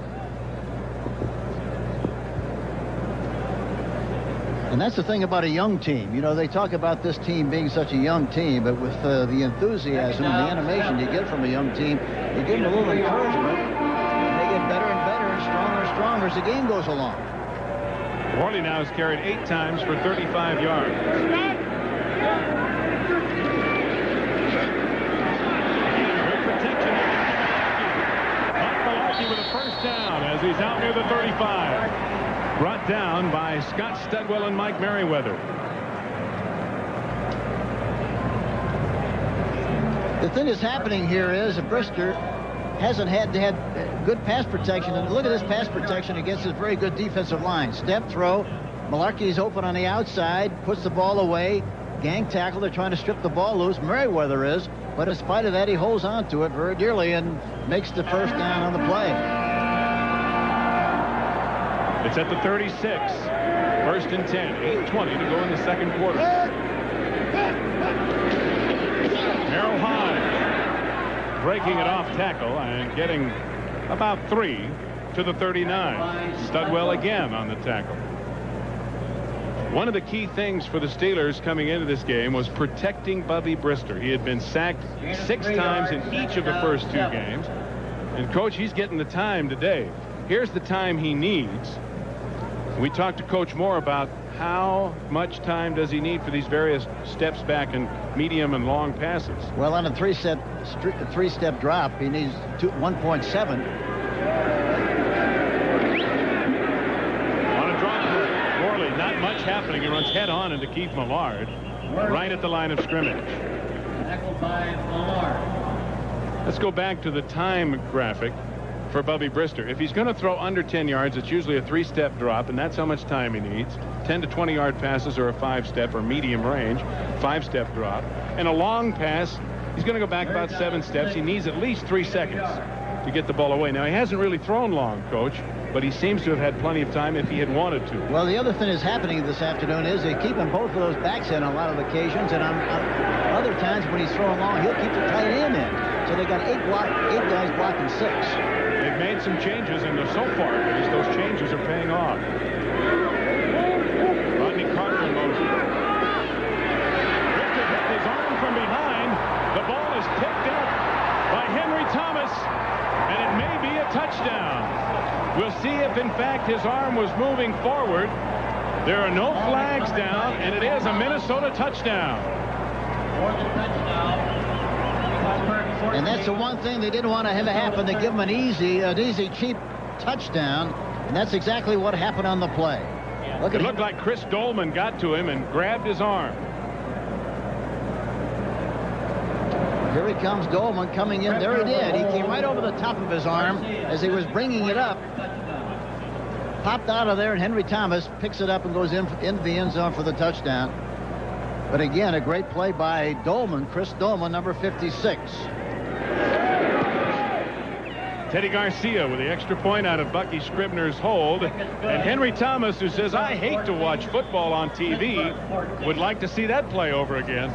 And that's the thing about a young team. You know, they talk about this team being such a young team, but with the enthusiasm and the animation you get from a young team, you give them a little encouragement, and they get better and better and stronger as the game goes along. Worley now has carried 8 times for 35 yards. Good protection. Malarkey with a first down as he's out near the 35. Brought down by Scott Studwell and Mike Merriweather. The thing that's happening here is that Brister hasn't had good pass protection. And look at this pass protection against this very good defensive line. Step throw. Malarkey's open on the outside, puts the ball away. Gang tackle. They're trying to strip the ball loose. Merriweather is. But in spite of that, he holds on to it very dearly and makes the first down on the play. It's at the 36. 1st and 10. 8:20 to go in the second quarter. Merrill High breaking it off tackle and getting about 3 to the 39. Studwell again on the tackle. One of the key things for the Steelers coming into this game was protecting Bubby Brister. He had been sacked 6 times in each of the first 2 games. And, Coach, he's getting the time today. Here's the time he needs. We talked to Coach Moore about how much time does he need for these various steps back and medium and long passes. Well, on a three-step drop, he needs 1.7. On a drop, Worley, not much happening. He runs head-on into Keith Millard right at the line of scrimmage. Tackled by Millard. Let's go back to the time graphic for Bubby Brister. If he's going to throw under 10 yards, it's usually a 3-step drop, and that's how much time he needs. 10 to 20-yard passes are a 5-step or medium range, 5-step drop. And a long pass, he's going to go back about 7 steps. He needs at least 3 seconds to get the ball away. Now, he hasn't really thrown long, Coach, but he seems to have had plenty of time if he had wanted to. Well, the other thing that's happening this afternoon is they're keeping both of those backs in on a lot of occasions, and on other times when he's throwing long, he'll keep the tight end in. So they got 8 guys blocking 6. They've made some changes, and so far, at least, those changes are paying off. Rodney Carter in motion. Brister hit his arm from behind. The ball is picked up by Henry Thomas, and it may be a touchdown. We'll see if, in fact, his arm was moving forward. There are no flags down, and it is a Minnesota touchdown. And that's the one thing they didn't want to have happen, to give him an easy, cheap touchdown. And that's exactly what happened on the play. It looked like Chris Dolman got to him and grabbed his arm. Here he comes, Dolman coming in. There he did. He came right over the top of his arm as he was bringing it up. Popped out of there, and Henry Thomas picks it up and goes into the end zone for the touchdown. But again, a great play by Dolman, Chris Dolman, number 56. Teddy Garcia with the extra point out of Bucky Scribner's hold. And Henry Thomas, who says, I hate to watch football on TV, would like to see that play over again.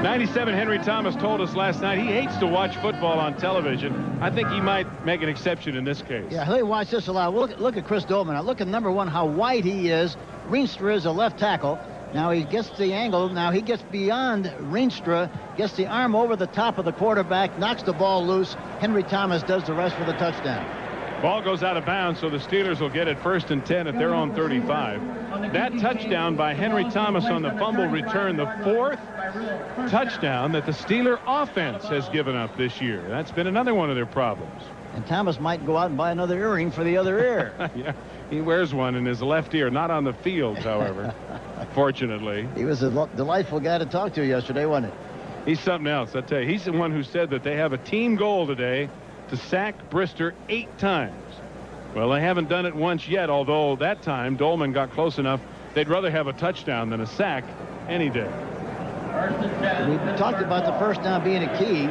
'97 Henry Thomas told us last night he hates to watch football on television. I think he might make an exception in this case. Yeah, they watch this a lot. Look at Chris Dolman. Now look at number 1, how wide he is. Rienstra is a left tackle. Now he gets the angle. Now he gets beyond Rienstra, gets the arm over the top of the quarterback, knocks the ball loose. Henry Thomas does the rest for the touchdown. Ball goes out of bounds, so the Steelers will get it 1st and 10 at their own 35. That touchdown by Henry Thomas on the fumble return, the 4th touchdown that the Steeler offense has given up this year. That's been another one of their problems. And Thomas might go out and buy another earring for the other ear. Yeah, he wears one in his left ear, not on the field, however, fortunately. He was a delightful guy to talk to yesterday, wasn't he? He's something else, I tell you. He's the one who said that they have a team goal today to sack Brister 8 times. Well, they haven't done it once yet, although that time Dolman got close enough. They'd rather have a touchdown than a sack any day. We talked about the first down being a key.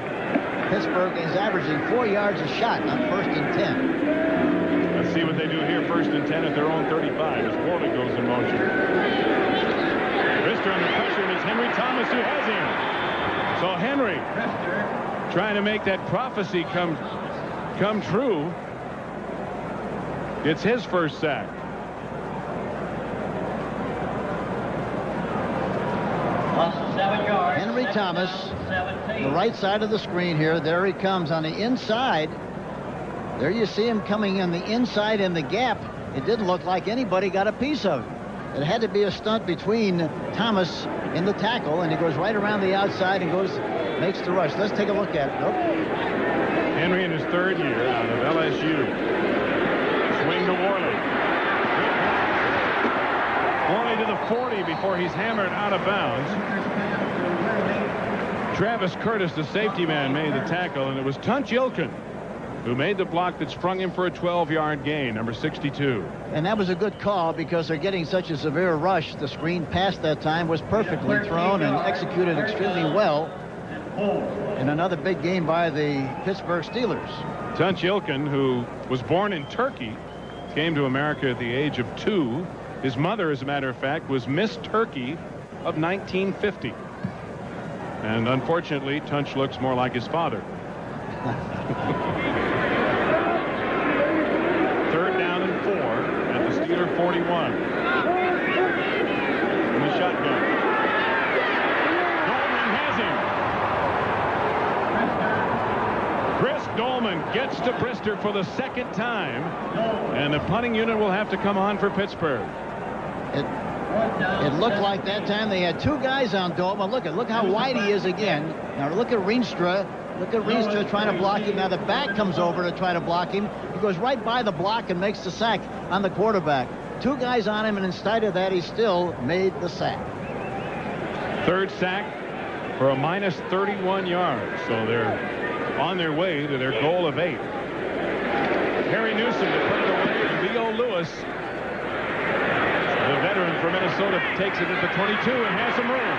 Pittsburgh is averaging 4 yards a shot on 1st and 10. Let's see what they do here. 1st and 10 at their own 35 as Worley goes in motion. Brister under pressure, and it's Henry Thomas who has him. So Henry trying to make that prophecy come true. It's his first sack. Henry Thomas, the right side of the screen here. There he comes on the inside. There you see him coming in the inside in the gap. It didn't look like anybody got a piece of it. It had to be a stunt between Thomas and the tackle, and he goes right around the outside and makes the rush. Let's take a look at it. Nope. Henry in his 3rd year out of LSU. Swing to Worley. Worley to the 40 before he's hammered out of bounds. Travis Curtis, the safety man, made the tackle, and it was Tunch Ilkin who made the block that sprung him for a 12-yard gain, number 62. And that was a good call because they're getting such a severe rush. The screen pass that time was perfectly thrown and executed extremely well. And another big game by the Pittsburgh Steelers. Tunch Ilkin, who was born in Turkey, came to America at the age of 2. His mother, as a matter of fact, was Miss Turkey of 1950. And unfortunately, Tunch looks more like his father. 3rd down and 4 at the Steeler 41. In the shotgun. Dolman has him. Chris Dolman gets to Brister for the 2nd time. And the punting unit will have to come on for Pittsburgh. It looked like that time they had 2 guys on Dolman. Look how wide he is again. Now look at Rienstra. Look at Rienstra trying to block him. Now the back comes over to try to block him. He goes right by the block and makes the sack on the quarterback. 2 guys on him, and in spite of that, he still made the sack. 3rd sack for a minus 31 yards. So they're on their way to their goal of 8. Harry Newsom to put it away, and Leo Lewis, the veteran for Minnesota, takes it at the 22 and has some room.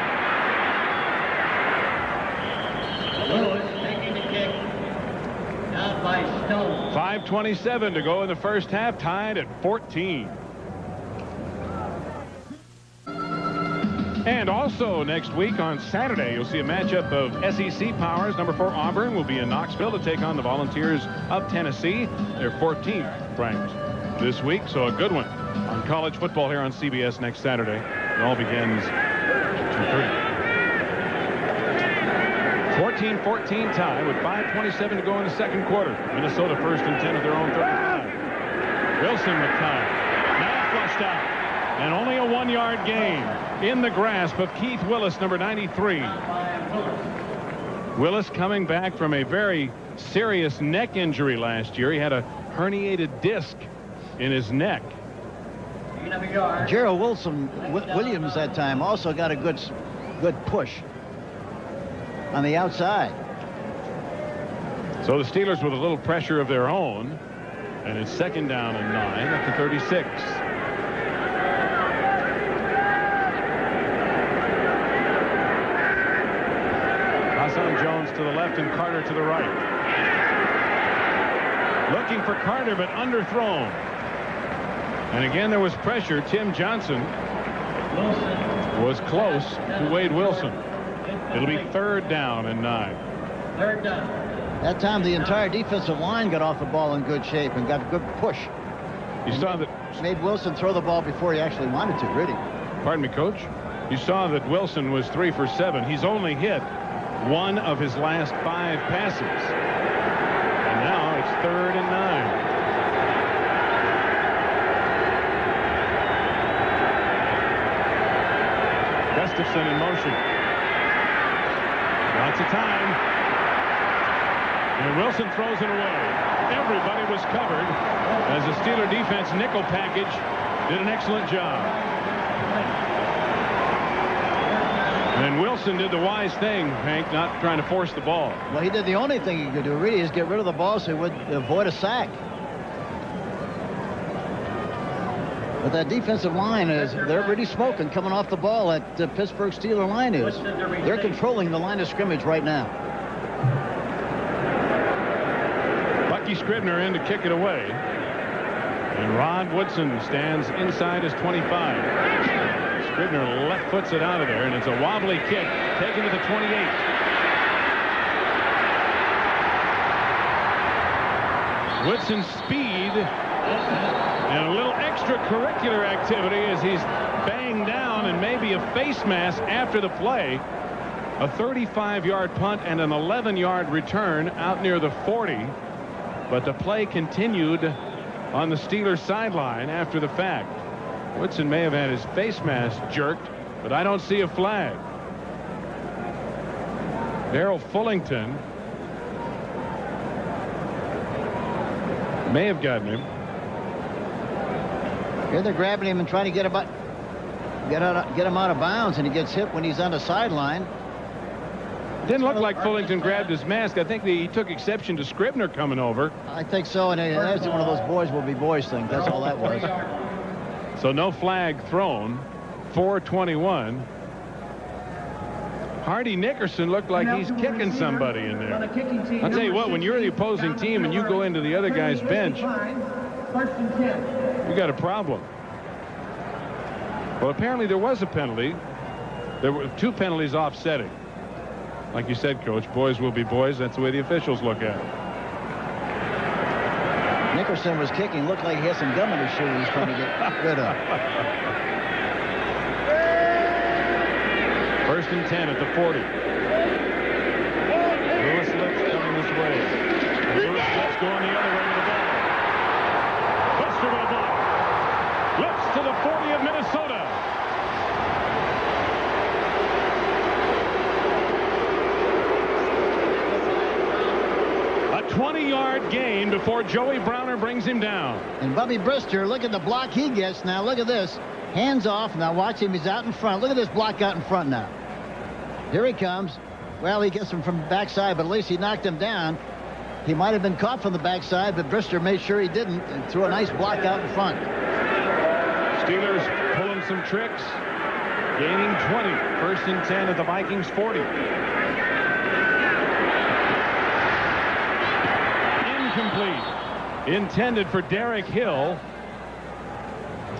Lewis taking the kick. Down by Stone. 5:27 to go in the first half, tied at 14. And also next week on Saturday, you'll see a matchup of SEC powers. Number 4 Auburn will be in Knoxville to take on the Volunteers of Tennessee. They're 14th ranked this week, so a good one on college football here on CBS next Saturday. It all begins at 2:30. 14-14 tie with 5:27 to go in the second quarter. Minnesota 1st and 10 at their own 35. Wilson with time. Now flushed out. And only a 1-yard gain in the grasp of Keith Willis, number 93. Willis coming back from a very serious neck injury last year. He had a herniated disc in his neck. Gerald Williams that time also got a good push on the outside. So the Steelers with a little pressure of their own, and it's 2nd down and 9 at the 36. to the left and Carter to the right. Looking for Carter, but underthrown. And again, there was pressure. Tim Johnson was close to Wade Wilson. It'll be 3rd down and 9. 3rd down. That time, the entire defensive line got off the ball in good shape and got a good push. You saw that. Made Wilson throw the ball before he actually wanted to, really. Pardon me, Coach. You saw that Wilson was 3 for 7. He's only hit 1 of his last 5 passes. And now it's 3rd and 9. Gustafson in motion. Lots of time. And Wilson throws it away. Everybody was covered as the Steeler defense nickel package did an excellent job. And Wilson did the wise thing, Hank, not trying to force the ball. Well, he did the only thing he could do, really, is get rid of the ball so he would avoid a sack. But that defensive line they're really smoking coming off the ball. That Pittsburgh Steeler line is. They're controlling the line of scrimmage right now. Bucky Scribner in to kick it away. And Rod Woodson stands inside his 25. Scribner left foots it out of there, and it's a wobbly kick taken to the 28. Woodson's speed and a little extracurricular activity as he's banged down and maybe a face mask after the play. A 35-yard punt and an 11-yard return out near the 40. But the play continued on the Steelers sideline after the fact. Woodson may have had his face mask jerked, but I don't see a flag. Darrell Fullington may have gotten him. Here they're grabbing him and trying to get him out of bounds, and he gets hit when he's on the sideline. Didn't look like Fullington grabbed his mask. I think he took exception to Scribner coming over. I think so, and that's one of those boys will be boys things. That's all that was. So no flag thrown. 4:21. Hardy Nickerson looked like he's kicking somebody in there. I'll tell you what, when you're the opposing team and you go into the other guy's bench, you got a problem. Well, apparently there was a penalty. There were 2 penalties offsetting. Like you said, Coach, boys will be boys. That's the way the officials look at it. Nickerson was kicking. Looked like he had some gum in his shoe he's trying to get rid of. 1st and 10 at the 40. Lewis Lips coming this way. Lewis Lips going the other way to the ball. Buster with a block. Lips to the 40 of Minnesota. A 20-yard gain before Joey Browner brings him down. And Bubby Brister, look at the block he gets now. Look at this. Hands off. Now watch him. He's out in front. Look at this block out in front now. Here he comes. Well, he gets him from the backside, but at least he knocked him down. He might have been caught from the backside, but Brister made sure he didn't and threw a nice block out in front. Steelers pulling some tricks. Gaining 20. 1st and 10 at the Vikings 40. Incomplete. Intended for Derek Hill.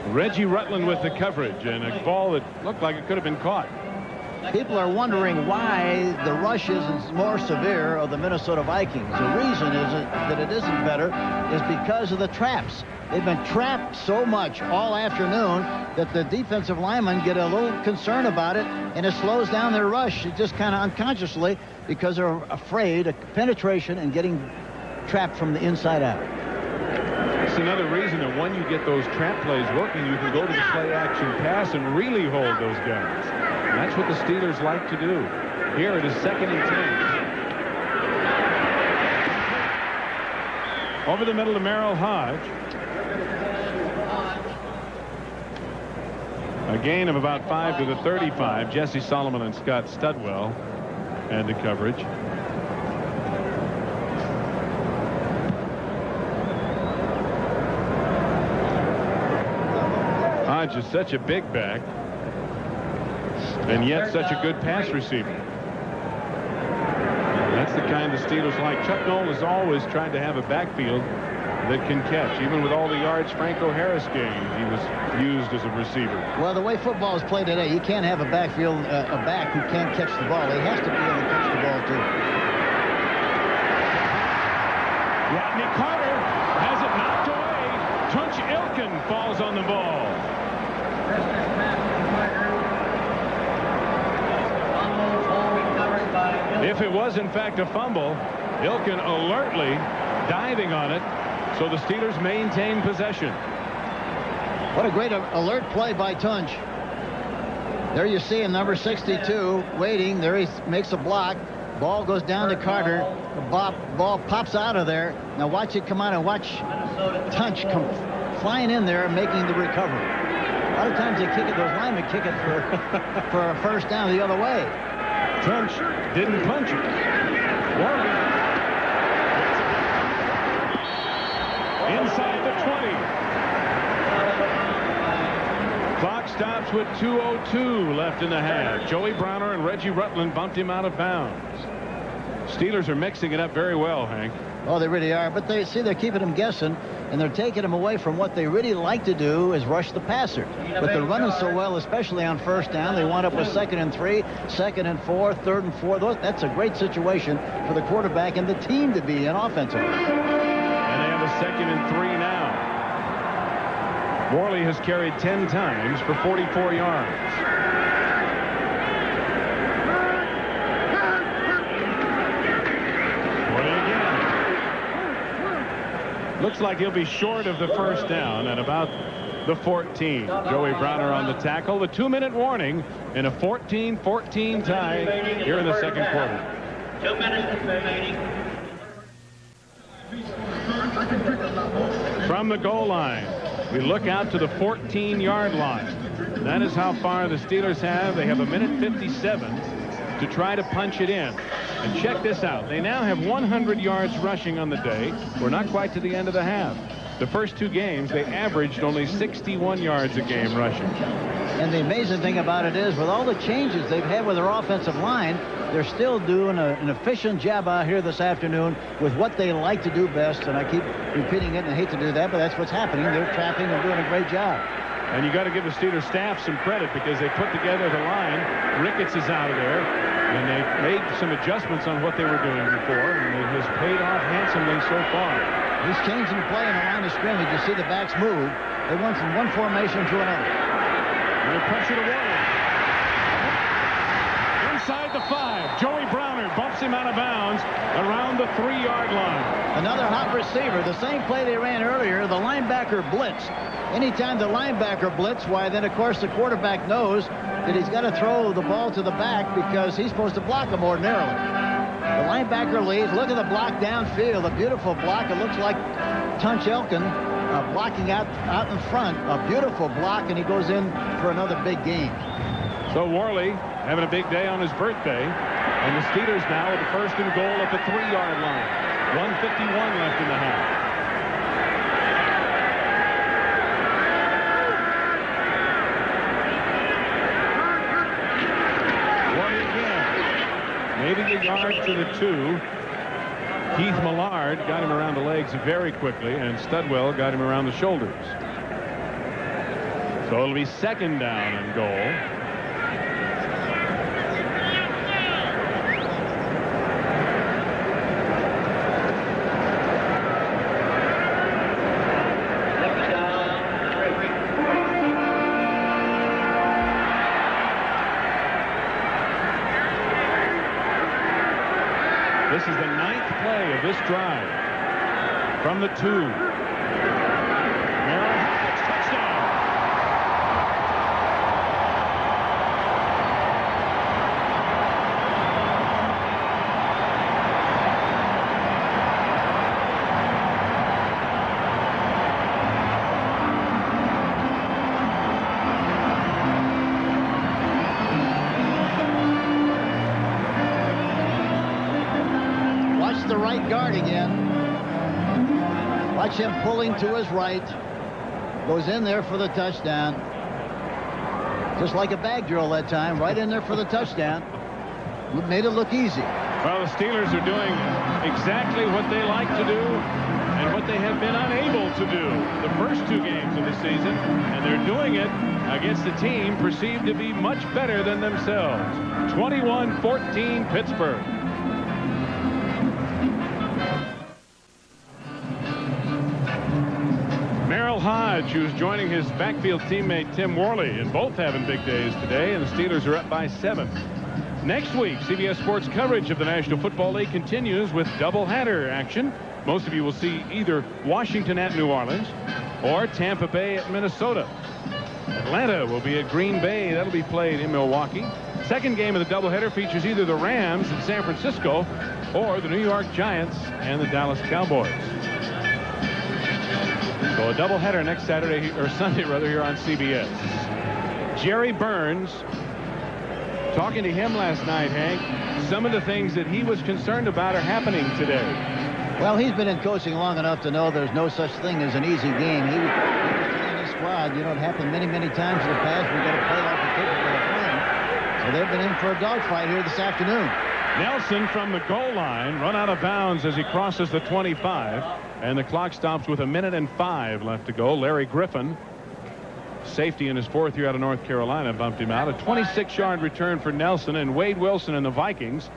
Reggie Rutland with the coverage and a ball that looked like it could have been caught. People are wondering why the rush isn't more severe of the Minnesota Vikings. The reason is that it isn't better is because of the traps. They've been trapped so much all afternoon that the defensive linemen get a little concerned about it, and it slows down their rush just kind of unconsciously because they're afraid of penetration and getting trapped from the inside out. It's another reason that when you get those trap plays working, you can go to the play action pass and really hold those guys. And that's what the Steelers like to do. Here it is 2nd and 10. Over the middle to Merrill Hodge. A gain of about 5 to the 35. Jesse Solomon and Scott Studwell had the coverage. Hodge is such a big back and yet such a good pass receiver. That That's the kind the Steelers like. Chuck Noll has always tried to have a backfield that can catch. Even with all the yards Franco Harris gained, he was used as a receiver. Well, the way football is played today, you can't have a backfield, a back who can't catch the ball. He has to be able to catch the ball, too. Rodney Carter has it knocked away. Tunch Ilkin falls on the ball. If it was, in fact, a fumble, Ilkin alertly diving on it, so the Steelers maintain possession. What a great alert play by Tunch. There you see him, number 62, waiting. There he makes a block. Ball goes down to Carter. The ball pops out of there. Now watch it come out and watch Tunch come flying in there and making the recovery. A lot of times they kick it, those linemen kick it for a first down the other way. Tunch didn't punch it. Warren inside the 20. Clock stops with 2:02 left in the half. Joey Browner and Reggie Rutland bumped him out of bounds. Steelers are mixing it up very well, Hank. Oh, they really are. But they see they're keeping them guessing, and they're taking them away from what they really like to do is rush the passer. But they're running so well, especially on first down. They wind up with 2nd and 3, 2nd and 4, 3rd and 4. That's a great situation for the quarterback and the team to be in offensively. And they have a 2nd and 3 now. Worley has carried 10 times for 44 yards. Looks like he'll be short of the first down at about the 14. Joey Browner on the tackle. The 2-minute warning in a 14-14 tie here in the second quarter. 2 minutes remaining. From the goal line, we look out to the 14-yard line. That is how far the Steelers have. They have 1:57 to try to punch it in. And check this out. They now have 100 yards rushing on the day. We're not quite to the end of the half. The first 2 games, they averaged only 61 yards a game rushing. And the amazing thing about it is, with all the changes they've had with their offensive line, they're still doing an efficient job out here this afternoon with what they like to do best. And I keep repeating it, and I hate to do that, but that's what's happening. They're trapping and doing a great job. And you got to give the Steelers staff some credit because they put together the line. Ricketts is out of there. And they made some adjustments on what they were doing before, and it has paid off handsomely so far. He's changing the play in the line of scrimmage. You see the backs move. They went from one formation to another. And the pressure to Warren. Inside the 5. Joey Browner bumps him out of bounds around the 3-yard line. Another hot receiver. The same play they ran earlier. The linebacker blitz. Anytime the linebacker blitz, why then of course the quarterback knows that he's got to throw the ball to the back because he's supposed to block him ordinarily. The linebacker leads. Look at the block downfield. A beautiful block. It looks like Tunch Ilkin blocking out in front. A beautiful block, and he goes in for another big game. So Worley having a big day on his birthday. And the Steelers now with the 1st and goal at the 3-yard line. 1:51 left in the half. Maybe a yard to the 2. Keith Millard got him around the legs very quickly, and Studwell got him around the shoulders. So it'll be 2nd down and goal. This is the 9th play of this drive. From the 2. Merrill Hopkins, touchdown. The right guard again. Watch him pulling to his right. Goes in there for the touchdown. Just like a bag drill that time. Right in there for the touchdown. Made it look easy. Well, the Steelers are doing exactly what they like to do and what they have been unable to do the first 2 games of the season, and they're doing it against a team perceived to be much better than themselves. 21-14 Pittsburgh. Merrill Hodge, who's joining his backfield teammate Tim Worley, and both having big days today, and the Steelers are up by 7. Next week, CBS Sports coverage of the National Football League continues with doubleheader action. Most of you will see either Washington at New Orleans or Tampa Bay at Minnesota. Atlanta will be at Green Bay. That'll be played in Milwaukee. Second game of the doubleheader features either the Rams in San Francisco or the New York Giants and the Dallas Cowboys. So a doubleheader next Saturday, or Sunday rather, here on CBS. Jerry Burns, talking to him last night, Hank, some of the things that he was concerned about are happening today. Well, he's been in coaching long enough to know there's no such thing as an easy game. He was telling his squad, it happened many, many times in the past. We've got to play like we're capable of playing. So they've been in for a dogfight here this afternoon. Nelson from the goal line run out of bounds as he crosses the 25, and the clock stops with 1:05 left to go. Larry Griffin, safety in his 4th year out of North Carolina, bumped him out. A 26-yard return for Nelson, and Wade Wilson and the Vikings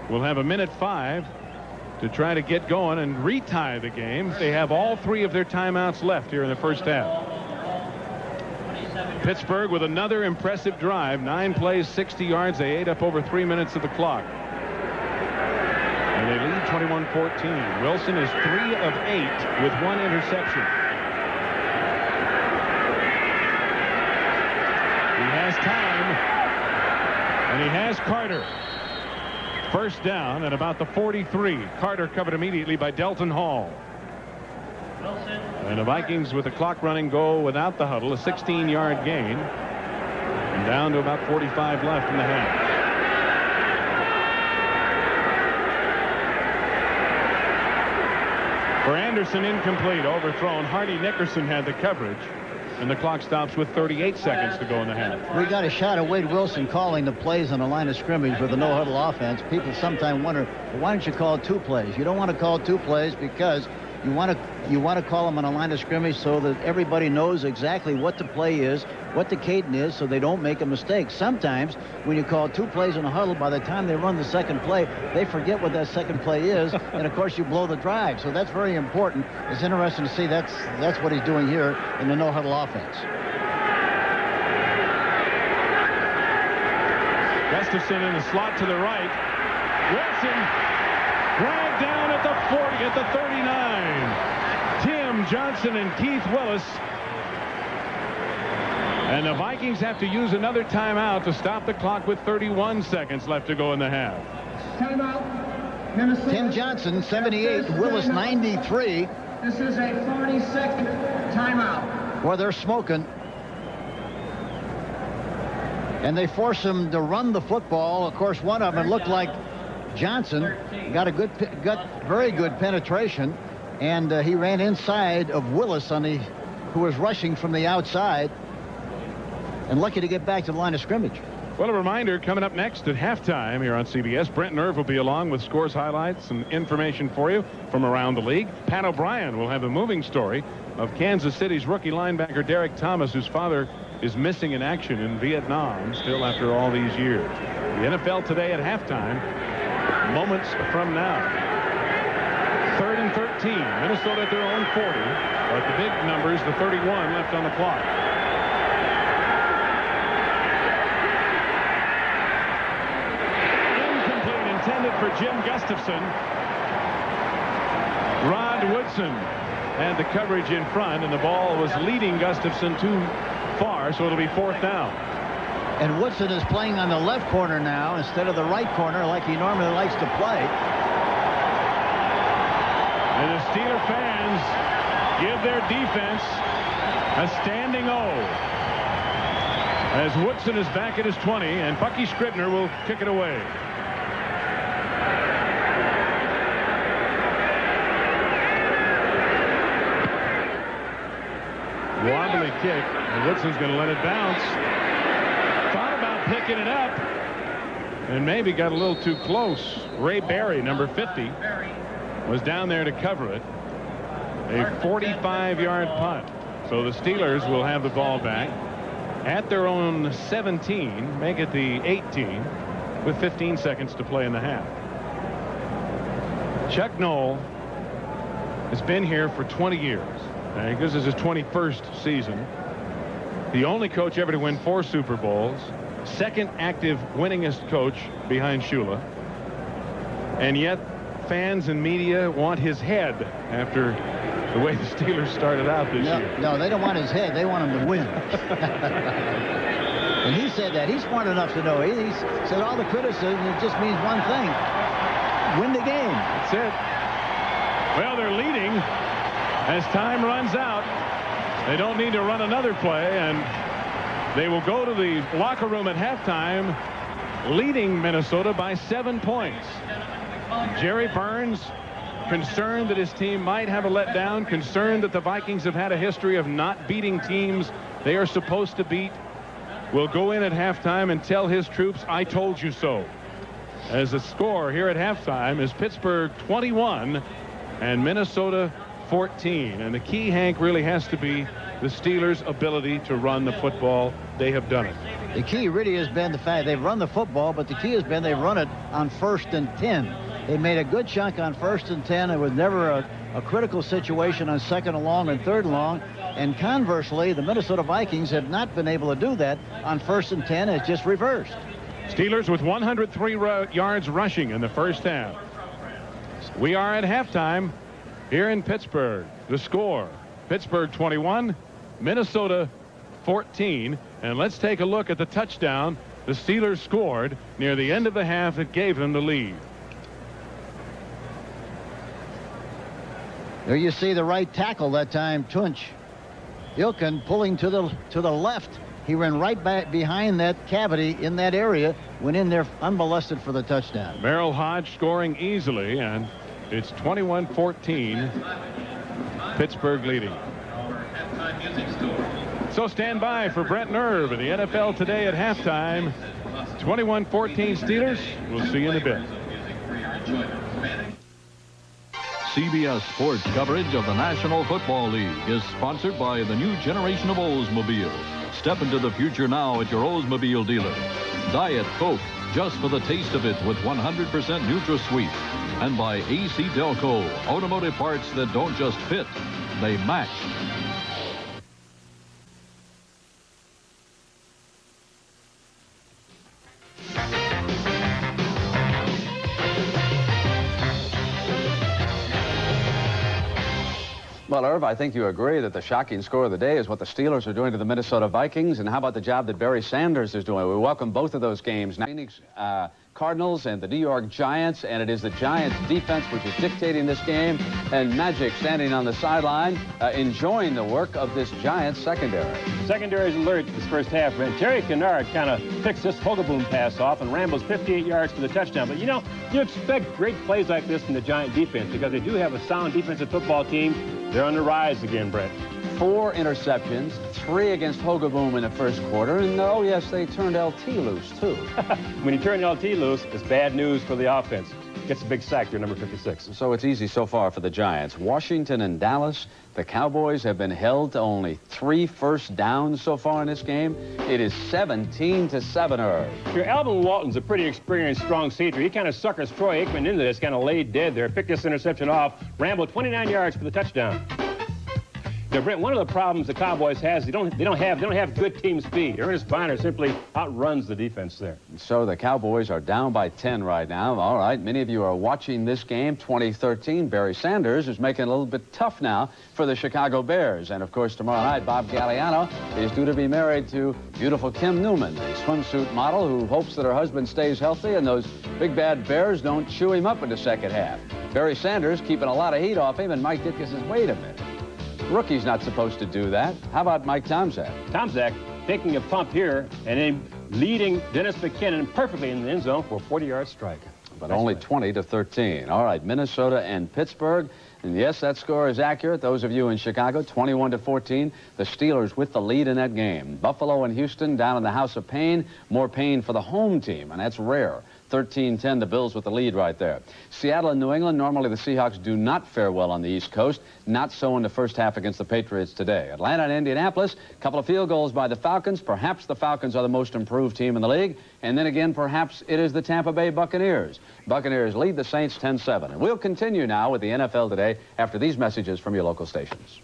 will have 1:05 to try to get going and retie the game. They have all 3 of their timeouts left here in the first half. Pittsburgh with another impressive drive. 9 plays, 60 yards. They ate up over 3 minutes of the clock. And they lead 21-14. Wilson is 3 of 8 with 1 interception. He has time, and he has Carter. First down at about the 43. Carter covered immediately by Delton Hall. And the Vikings, with the clock running, go without the huddle. A 16-yard gain. And down to about 45 left in the half. For Anderson, incomplete, overthrown. Hardy Nickerson had the coverage. And the clock stops with 38 seconds to go in the half. We got a shot of Wade Wilson calling the plays on the line of scrimmage for the no-huddle offense. People sometimes wonder, well, why don't you call 2 plays? You don't want to call 2 plays because you want to call them on a line of scrimmage so that everybody knows exactly what the play is, what the cadence is, so they don't make a mistake. Sometimes when you call 2 plays in a huddle, by the time they run the second play, they forget what that second play is, and of course you blow the drive. So that's very important. It's interesting to see that's what he's doing here in the no-huddle offense. Gustafson in the slot to the right. Wilson dragged down at the 40, at the 39. Tim Johnson and Keith Willis. And the Vikings have to use another timeout to stop the clock with 31 seconds left to go in the half. Timeout. Minnesota. Tim Johnson, 78. Willis, 93. This is a 40-second timeout. Well, they're smoking. And they force him to run the football. Of course, one of them looked like Johnson got very good penetration, and he ran inside of Willis who was rushing from the outside, and lucky to get back to the line of scrimmage. Well, a reminder, coming up next at halftime here on CBS, Brent Nerve will be along with scores, highlights, and information for you from around the league. Pat O'Brien will have a moving story of Kansas City's rookie linebacker Derek Thomas, whose father is missing in action in Vietnam still after all these years. The NFL today at halftime, moments from now. 3rd and 13. Minnesota at their own 40. But the big numbers, the 31 left on the clock. Incomplete, intended for Jim Gustafson. Rod Woodson had the coverage in front, and the ball was leading Gustafson too far, so it'll be 4th down. And Woodson is playing on the left corner now instead of the right corner like he normally likes to play. And the Steeler fans give their defense a standing O. As Woodson is back at his 20, and Bucky Scribner will kick it away. Wobbly kick, and Woodson's going to let it bounce. Thought about picking it up, and maybe got a little too close. Ray Berry, number 50, was down there to cover it. A 45-yard punt. So the Steelers will have the ball back at their own 17, make it the 18, with 15 seconds to play in the half. Chuck Noll has been here for 20 years. I think this is his 21st season. The only coach ever to win 4 Super Bowls. Second active winningest coach behind Shula. And yet fans and media want his head after the way the Steelers started out this year. No, they don't want his head. They want him to win. And he said that. He's smart enough to know. He said all the criticism, it just means one thing. Win the game. That's it. Well, they're leading as time runs out. They don't need to run another play, and they will go to the locker room at halftime leading Minnesota by 7 points. Jerry Burns concerned that his team might have a letdown, concerned that the Vikings have had a history of not beating teams they are supposed to beat, will go in at halftime and tell his troops, I told you so. As the score here at halftime is Pittsburgh 21 and Minnesota 14. And the key, Hank, really has to be the Steelers' ability to run the football. They have done it. The key really has been the fact they've run the football, but the key has been they've run it on 1st and 10. They made a good chunk on 1st and 10. It was never a critical situation on 2nd and long and 3rd and long. And conversely, the Minnesota Vikings have not been able to do that on 1st and 10. It's just reversed. Steelers with 103 yards rushing in the first half. We are at halftime here in Pittsburgh. The score, Pittsburgh 21, Minnesota 14. And let's take a look at the touchdown the Steelers scored near the end of the half that gave them the lead. There you see the right tackle that time, Tunch. Ilkin pulling to the left. He ran right back behind that cavity in that area, went in there unmolested for the touchdown. Merrill Hodge scoring easily, and it's 21-14. Pittsburgh leading. So stand by for Brent Nerve in the NFL Today at halftime. 21-14 Steelers. We'll see you in a bit. CBS Sports coverage of the National Football League is sponsored by the new generation of Oldsmobile. Step into the future now at your Oldsmobile dealer. Diet Coke, just for the taste of it with 100% NutraSweet. And by AC Delco, automotive parts that don't just fit, they match. Well, Irv, I think you agree that the shocking score of the day is what the Steelers are doing to the Minnesota Vikings. And how about the job that Barry Sanders is doing? We welcome both of those games. Phoenix Cardinals and the New York Giants. And it is the Giants defense which is dictating this game. And Magic standing on the sideline, enjoying the work of this Giants secondary. Secondary is alert this first half, Brent. Terry Kennard kind of picks this Hogaboom pass off and rambles 58 yards for the touchdown. But, you know, you expect great plays like this from the Giant defense because they do have a sound defensive football team. They're on the rise again, Brent. 4 interceptions, 3 against Hogaboom in the first quarter. And, oh, yes, they turned LT loose, too. When you turn LT loose, it's bad news for the offense. Gets a big sack there, number 56. So it's easy so far for the Giants. Washington and Dallas, the Cowboys have been held to only 3 first downs so far in this game. It is 17-7, Irv. Your Alvin Walton's a pretty experienced, strong safety. He kind of suckers Troy Aikman into this, kind of laid dead there. Picked this interception off, rambled 29 yards for the touchdown. Now, Brent, one of the problems the Cowboys has, they don't have good team speed. Ernest Biner simply outruns the defense there. So the Cowboys are down by 10 right now. All right, many of you are watching this game, 2013. Barry Sanders is making it a little bit tough now for the Chicago Bears. And, of course, tomorrow night, Bob Galliano is due to be married to beautiful Kim Newman, the swimsuit model who hopes that her husband stays healthy and those big bad Bears don't chew him up in the second half. Barry Sanders keeping a lot of heat off him, and Mike Ditka says, wait a minute. Rookie's not supposed to do that. How about Mike Tomczak? Tomczak taking a pump here and then leading Dennis McKinnon perfectly in the end zone for a 40-yard strike. But only 20-13. All right, Minnesota and Pittsburgh. And yes, that score is accurate. Those of you in Chicago, 21-14. The Steelers with the lead in that game. Buffalo and Houston down in the House of Pain. More pain for the home team, and that's rare. 13-10, the Bills with the lead right there. Seattle and New England, normally the Seahawks do not fare well on the East Coast. Not so in the first half against the Patriots today. Atlanta and Indianapolis, a couple of field goals by the Falcons. Perhaps the Falcons are the most improved team in the league. And then again, perhaps it is the Tampa Bay Buccaneers. Buccaneers lead the Saints 10-7. And we'll continue now with the NFL Today after these messages from your local stations.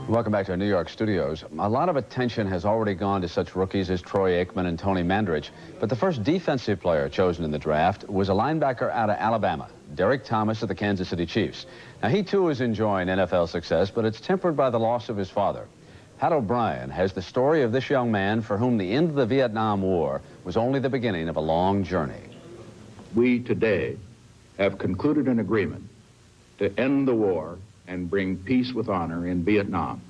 Welcome back to our New York studios. A lot of attention has already gone to such rookies as Troy Aikman and Tony Mandarich, but the first defensive player chosen in the draft was a linebacker out of Alabama, Derek Thomas of the Kansas City Chiefs. Now, he too is enjoying NFL success, but it's tempered by the loss of his father. Pat O'Brien has the story of this young man for whom the end of the Vietnam War was only the beginning of a long journey. We today have concluded an agreement to end the war and bring peace with honor in Vietnam.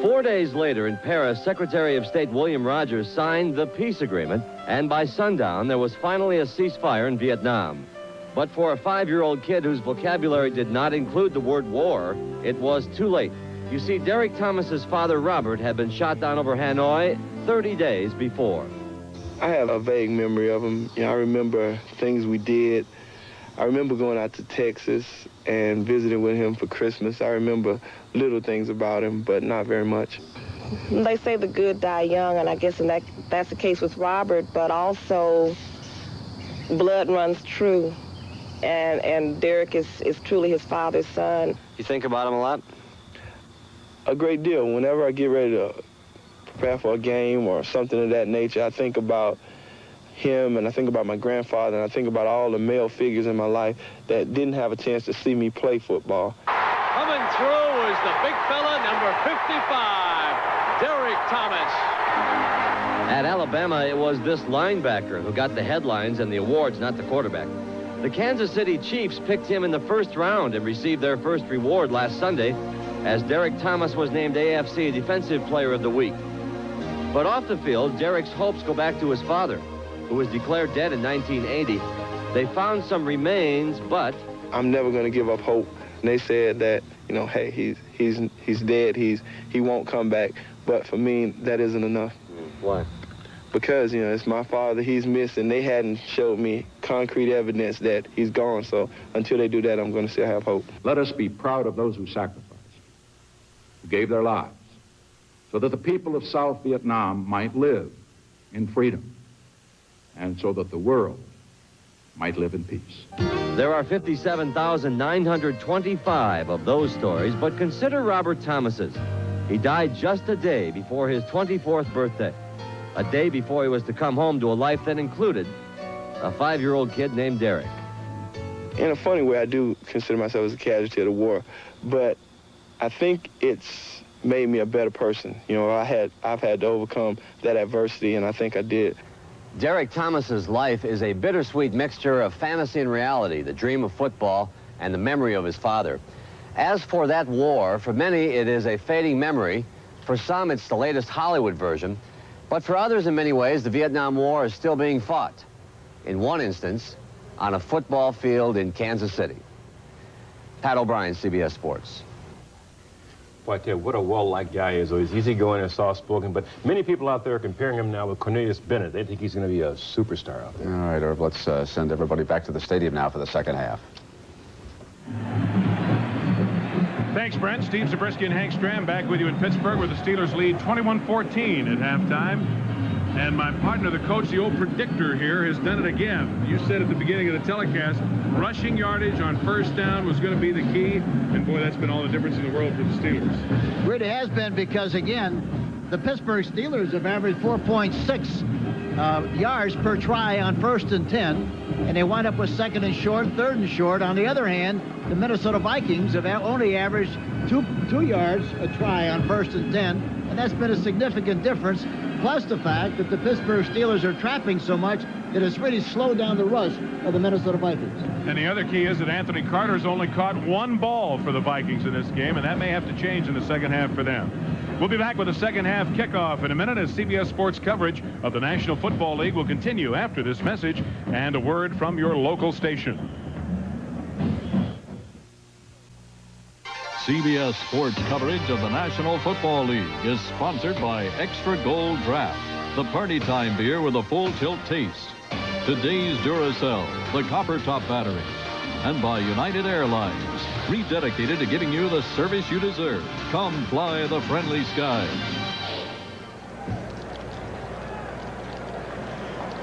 4 days later in Paris, Secretary of State William Rogers signed the peace agreement, and by sundown there was finally a ceasefire in Vietnam. But for a 5-year-old kid whose vocabulary did not include the word war, it was too late. You see, Derek Thomas's father, Robert, had been shot down over Hanoi 30 days before. I have a vague memory of him. I remember things we did. I remember going out to Texas and visiting with him for Christmas. I remember little things about him, but not very much. They say the good die young, and I guess that's the case with Robert, but also blood runs true, and Derek is truly his father's son. You think about him a lot? A great deal. Whenever I get ready to prepare for a game or something of that nature, I think about him, and I think about my grandfather, and I think about all the male figures in my life that didn't have a chance to see me play football. Coming through is the big fella, number 55, Derek Thomas. At Alabama, it was this linebacker who got the headlines and the awards, not the quarterback. The Kansas City Chiefs picked him in the first round and received their first reward last Sunday as Derek Thomas was named AFC Defensive Player of the Week. But off the field, Derek's hopes go back to his father, who was declared dead in 1980. They found some remains, but I'm never going to give up hope. And they said that, hey, he's dead. He won't come back. But for me, that isn't enough. Why? Because, it's my father. He's missing. They hadn't showed me concrete evidence that he's gone. So until they do that, I'm going to still have hope. Let us be proud of those who sacrificed, who gave their lives, so that the people of South Vietnam might live in freedom, and so that the world might live in peace. There are 57,925 of those stories, but consider Robert Thomas's. He died just a day before his 24th birthday, a day before he was to come home to a life that included a 5-year-old kid named Derek. In a funny way, I do consider myself as a casualty of the war, but I think it's made me a better person. I've had to overcome that adversity, and I think I did. Derek Thomas's life is a bittersweet mixture of fantasy and reality, the dream of football and the memory of his father. As for that war, for many it is a fading memory. For some, it's the latest Hollywood version. But for others, in many ways, the Vietnam War is still being fought. In one instance, on a football field in Kansas City. Pat O'Brien, CBS Sports. Boy, I tell you, what a well-liked guy he is. He's easygoing and soft-spoken, but many people out there are comparing him now with Cornelius Bennett. They think he's going to be a superstar out there. All right, Irv, let's send everybody back to the stadium now for the second half. Thanks, Brent. Steve Zabriskie and Hank Stram back with you in Pittsburgh, where the Steelers lead 21-14 at halftime. And my partner, the coach, the old predictor here, has done it again. You said at the beginning of the telecast, rushing yardage on first down was going to be the key. And, boy, that's been all the difference in the world for the Steelers. Really has been, because, again, the Pittsburgh Steelers have averaged 4.6 yards per try on 1st and 10. And they wind up with 2nd and short, 3rd and short. On the other hand, the Minnesota Vikings have only averaged 2 yards a try on 1st and 10. And that's been a significant difference. Plus the fact that the Pittsburgh Steelers are trapping so much that it's really slowed down the rush of the Minnesota Vikings. And the other key is that Anthony Carter's only caught 1 ball for the Vikings in this game, and that may have to change in the second half for them. We'll be back with the second half kickoff in a minute as CBS Sports coverage of the National Football League will continue after this message and a word from your local station. CBS Sports coverage of the National Football League is sponsored by Extra Gold Draft, the party time beer with a full tilt taste. Today's Duracell, the copper top battery. And by United Airlines, rededicated to giving you the service you deserve. Come fly the friendly skies.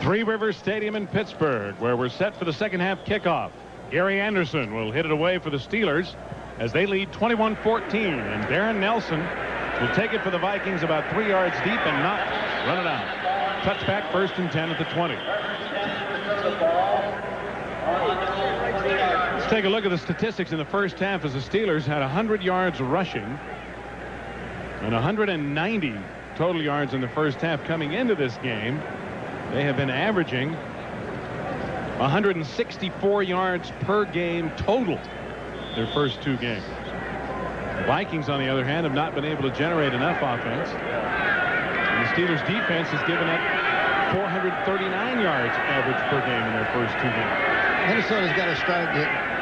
Three Rivers Stadium in Pittsburgh, where we're set for the second half kickoff. Gary Anderson will hit it away for the Steelers as they lead 21-14, and Darren Nelson will take it for the Vikings about 3 yards deep and not run it out. Touchback, 1st and 10 at the 20. Let's take a look at the statistics in the first half as the Steelers had 100 yards rushing and 190 total yards in the first half. Coming into this game, they have been averaging 164 yards per game total their first 2 games. The Vikings, on the other hand, have not been able to generate enough offense. And the Steelers defense has given up 439 yards average per game in their first 2 games. Minnesota's got to start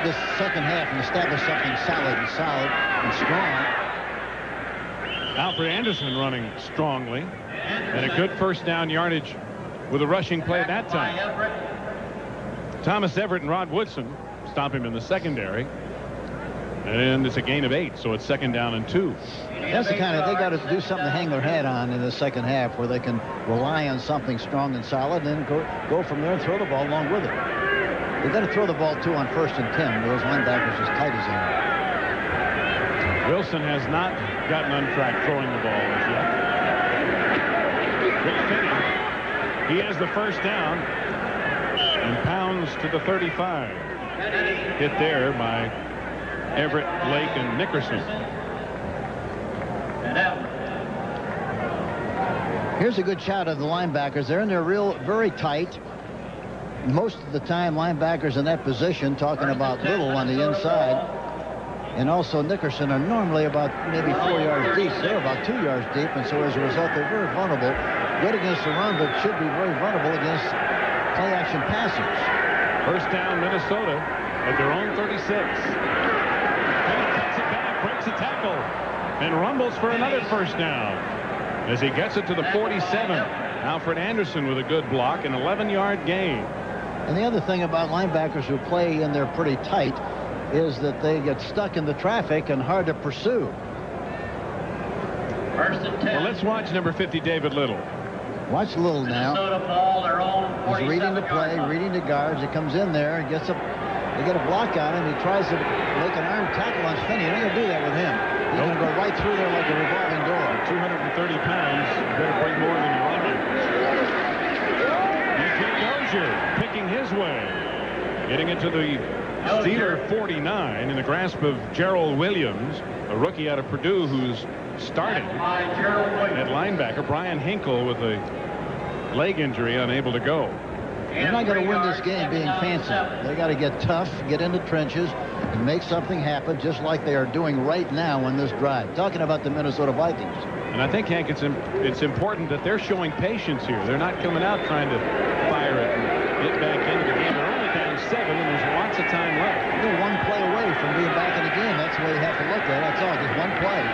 this second half and establish something solid and strong. Alfred Anderson running strongly, and a good first down yardage with a rushing play that time. Thomas Everett and Rod Woodson stop him in the secondary, and it's a gain of 8, so it's 2nd down and 2. That's the kind of, they got to do something to hang their hat on in the second half, where they can rely on something strong and solid, and then go from there and throw the ball along with it. They got to throw the ball too on 1st and 10. Those linebackers as tight as they are. Wilson has not gotten on track throwing the ball as yet. Rick Finney, he has the first down and pounds to the 35. Hit there by Everett, Lake, and Nickerson. Here's a good shot of the linebackers. They're in there very tight. Most of the time, linebackers in that position, talking about Little on the inside, and also Nickerson, are normally about maybe 4 yards deep. They're about 2 yards deep, and so as a result, they're very vulnerable. Good against the run, but should be very vulnerable against play-action passers. First down, Minnesota at their own 36. And he cuts it back, breaks a tackle, and rumbles for another first down as he gets it to the 47. Alfred Anderson with a good block, an 11-yard gain. And the other thing about linebackers who play in there pretty tight is that they get stuck in the traffic and hard to pursue. First and 10. Well, let's watch number 50, David Little. Watch Little now. He's reading the play, reading the guards. He comes in there and gets up. They get a block on him. He tries to make an arm tackle on Finney. They're going to do that with him. He's going to go right through there like a revolving door. 230 pounds. You better bring more than your arm. Picking his way, getting it to the Steeler 49 in the grasp of Gerald Williams, a rookie out of Purdue who's starting at linebacker. Brian Hinkle with a leg injury, unable to go. They're not going to win this game being fancy. They got to get tough, get in the trenches, and make something happen, just like they are doing right now on this drive. Talking about the Minnesota Vikings. And I think, Hank, it's important that they're showing patience here. They're not coming out trying to fire it and get back into the game. They're only down 7, and there's lots of time left. They're 1 play away from being back in the game. That's the way you have to look at it. That's all, just 1 play.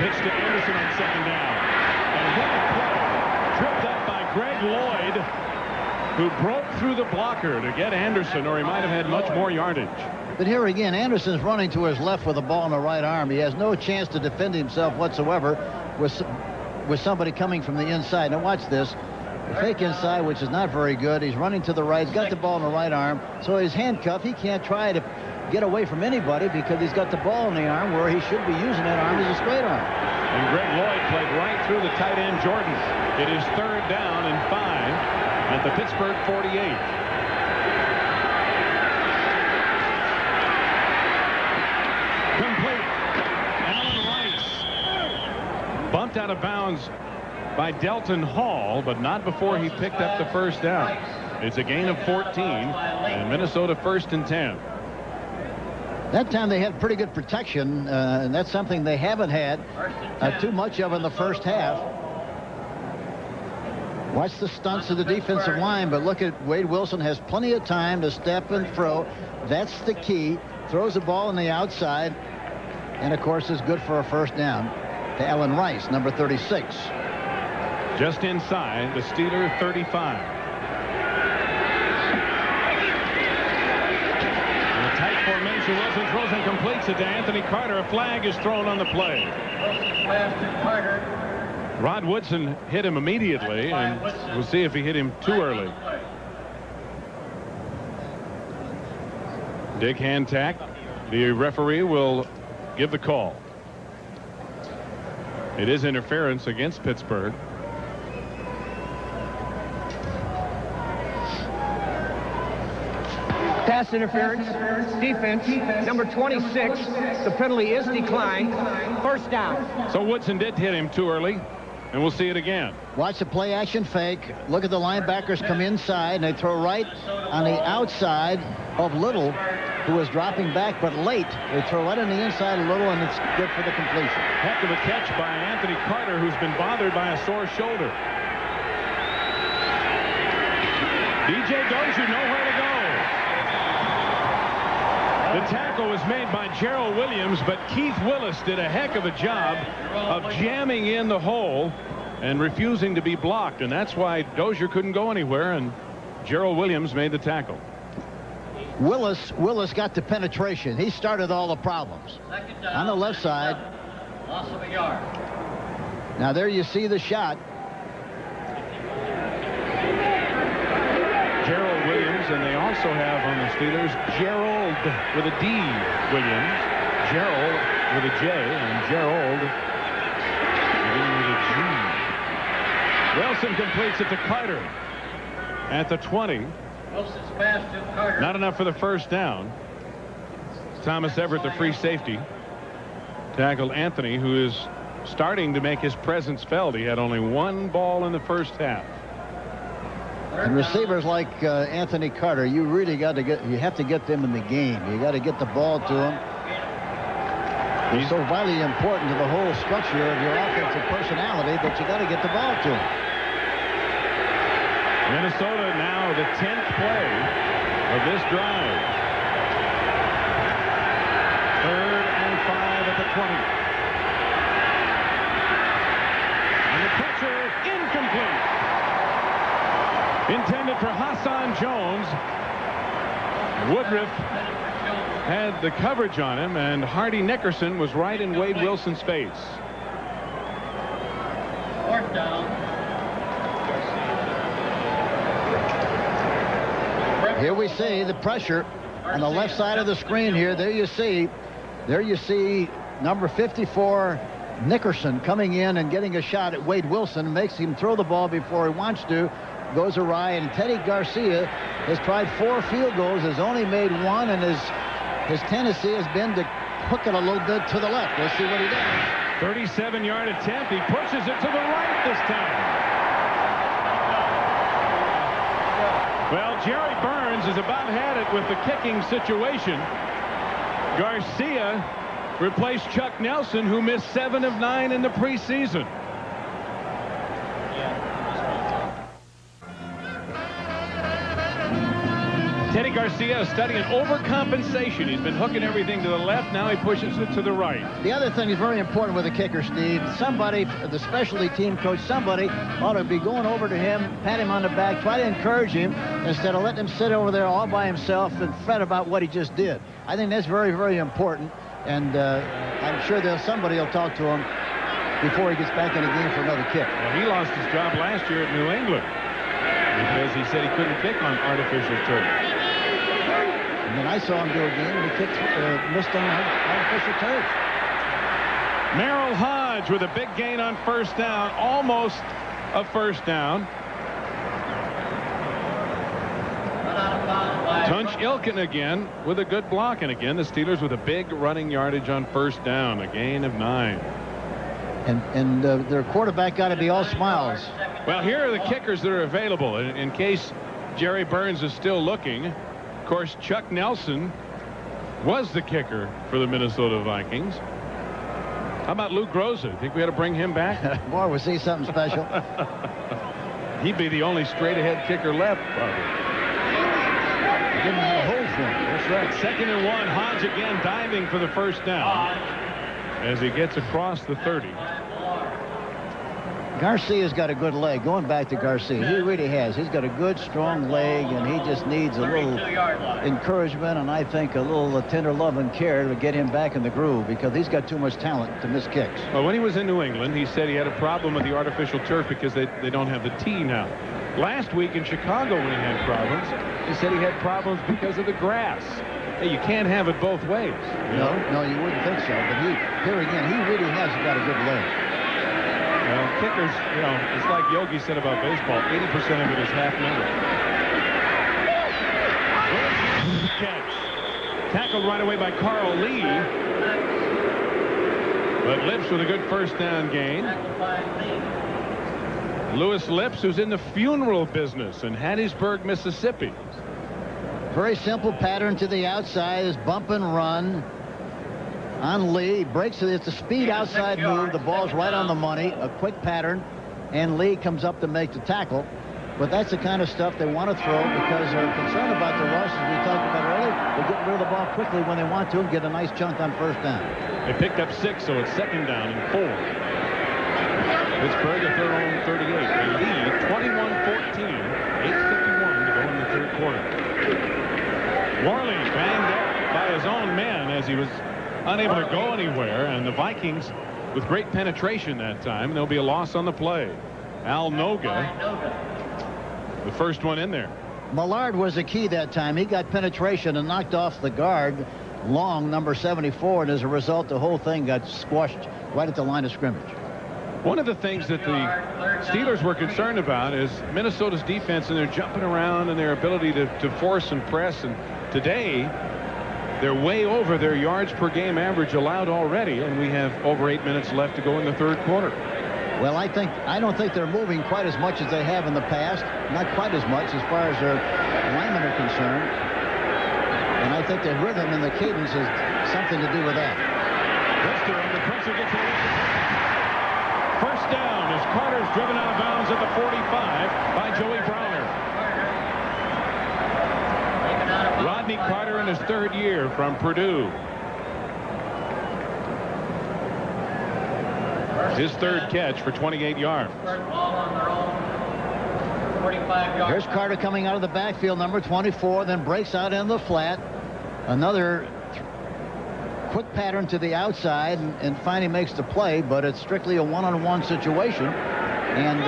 Pitch to Anderson on 2nd down. And what a play. Tripped up by Greg Lloyd, who broke through the blocker to get Anderson, or he might have had much more yardage. But here again, Anderson's running to his left with the ball in the right arm. He has no chance to defend himself whatsoever with somebody coming from the inside. Now watch this. The fake inside, which is not very good. He's running to the right. He's got the ball in the right arm. So he's handcuffed. He can't try to get away from anybody because he's got the ball in the arm where he should be using that arm as a straight arm. And Greg Lloyd played right through the tight end Jordan. It is 3rd down and 5 at the Pittsburgh 48. Complete. Alan Rice bumped out of bounds by Delton Hall, but not before he picked up the first down. It's a gain of 14, and Minnesota 1st and 10. That time they had pretty good protection, and that's something they haven't had too much of in the first half. Watch the stunts of the defensive line, but look at Wade Wilson has plenty of time to step and throw. That's the key. Throws the ball on the outside. And, of course, is good for a first down to Ellen Rice, number 36. Just inside the Steeler 35. In a tight formation, Wilson throws and completes it to Anthony Carter. A flag is thrown on the play. Rod Woodson hit him immediately, and we'll see if he hit him too early. Dick Hantack, the referee, will give the call. It is interference against Pittsburgh. Pass interference, defense, number 26. The penalty is declined. First down. So Woodson did hit him too early, and we'll see it again. Watch the play action fake. Look at the linebackers come inside, and they throw right on the outside of Little, who is dropping back, but late. They throw right on the inside of Little, and it's good for the completion. Heck of a catch by Anthony Carter, who's been bothered by a sore shoulder. DJ Dozier nowhere to go. The tackle was made by Gerald Williams, but Keith Willis did a heck of a job of jamming in the hole and refusing to be blocked, and that's why Dozier couldn't go anywhere, and Gerald Williams made the tackle. Willis got the penetration. He started all the problems. On the left side. Loss of a yard. Now there you see the shot. Gerald Williams, and they also have on the Steelers Gerald with a D Williams, Gerald with a J, and Gerald with a G. Wilson completes it to Carter at the 20. Wilson's pass to Carter. Not enough for the first down. Thomas Everett, the free safety, tackled Anthony, who is starting to make his presence felt. He had only one ball in the first half. And receivers like Anthony Carter, you really got to you have to get them in the game. You got to get the ball to them. He's so vitally important to the whole structure of your offensive personality that you got to get the ball to him. Minnesota now the 10th play of this drive. 3rd and 5 at the 20. And the pressure incomplete. Intended for Hassan Jones. Woodruff had the coverage on him, and Hardy Nickerson was right in Wade Wilson's face. 4th down. Here we see the pressure on the left side of the screen here. There you see number 54 Nickerson coming in and getting a shot at Wade Wilson. Makes him throw the ball before he wants to. Goes awry, and Teddy Garcia has tried 4 field goals, has only made 1, and his tendency has been to hook it a little bit to the left. Let's see what he does. 37-yard attempt. He pushes it to the right this time. Well, Jerry Burns has about had it with the kicking situation. Garcia replaced Chuck Nelson, who missed 7 of 9 in the preseason. Teddy Garcia is studying overcompensation. He's been hooking everything to the left. Now he pushes it to the right. The other thing is very important with the kicker, Steve. Somebody, the specialty team coach, somebody ought to be going over to him, pat him on the back, try to encourage him instead of letting him sit over there all by himself and fret about what he just did. I think that's very, very important, and I'm sure somebody will talk to him before he gets back in the game for another kick. Well, he lost his job last year at New England because he said he couldn't kick on artificial turf. And then I saw him do a game and he missed on artificial turf. Merrill Hodge with a big gain on first down, almost a first down. Tunch Ilkin again with a good block, and again the Steelers with a big running yardage on first down, a gain of 9. And their quarterback got to be all smiles. Well, here are the kickers that are available in case Jerry Burns is still looking. Of course, Chuck Nelson was the kicker for the Minnesota Vikings. How about Lou Groza? Think we ought to bring him back? Boy, was he something special. He'd be the only straight-ahead kicker left, probably. Didn't have a hole for him. That's right. 2nd and 1. Hodge again diving for the first down. as he gets across the 30. Garcia's got a good leg. Going back to Garcia, he really has. He's got a good, strong leg, and he just needs a little encouragement and I think a little tender love and care to get him back in the groove, because he's got too much talent to miss kicks. Well, when he was in New England, he said he had a problem with the artificial turf because they don't have the tee now. Last week in Chicago, when he had problems, he said he had problems because of the grass. Hey, you can't have it both ways. No, you wouldn't think so. But here again, he really has got a good leg. Well, kickers, it's like Yogi said about baseball, 80% of it is half memory. Catch. Tackled right away by Carl Lee. But Lips with a good first down gain. Lewis Lips, who's in the funeral business in Hattiesburg, Mississippi. Very simple pattern to the outside is bump and run on Lee. Breaks it. It's a speed outside move. The ball's right on the money. A quick pattern. And Lee comes up to make the tackle. But that's the kind of stuff they want to throw because they're concerned about the rush, as we talked about earlier. They get rid of the ball quickly when they want to and get a nice chunk on first down. They picked up 6, so it's second down and 4. Pittsburgh at their own 38. They lead 21-14. 8:51 to go in the third quarter. Worley banged up by his own men as he was unable to go anywhere, and the Vikings with great penetration that time. There'll be a loss on the play. Al Noga, the first one in there. Millard was the key that time. He got penetration and knocked off the guard, Long, number 74, and as a result, the whole thing got squashed right at the line of scrimmage. One of the things that the Steelers were concerned about is Minnesota's defense, and they're jumping around and their ability to force and press. And today, they're way over their yards per game average allowed already, and we have over 8 minutes left to go in the third quarter. Well, I don't think they're moving quite as much as they have in the past. Not quite as much as far as their linemen are concerned. And I think the rhythm and the cadence is something to do with that. Brister, and the pressure gets it. First down as Carter's driven out of bounds at the 45 by Joey Browner. Rodney Carter in his third year from Purdue. His third catch for 28 yards. Here's Carter coming out of the backfield, number 24, then breaks out in the flat. Another quick pattern to the outside, and finally makes the play, but it's strictly a one-on-one situation. And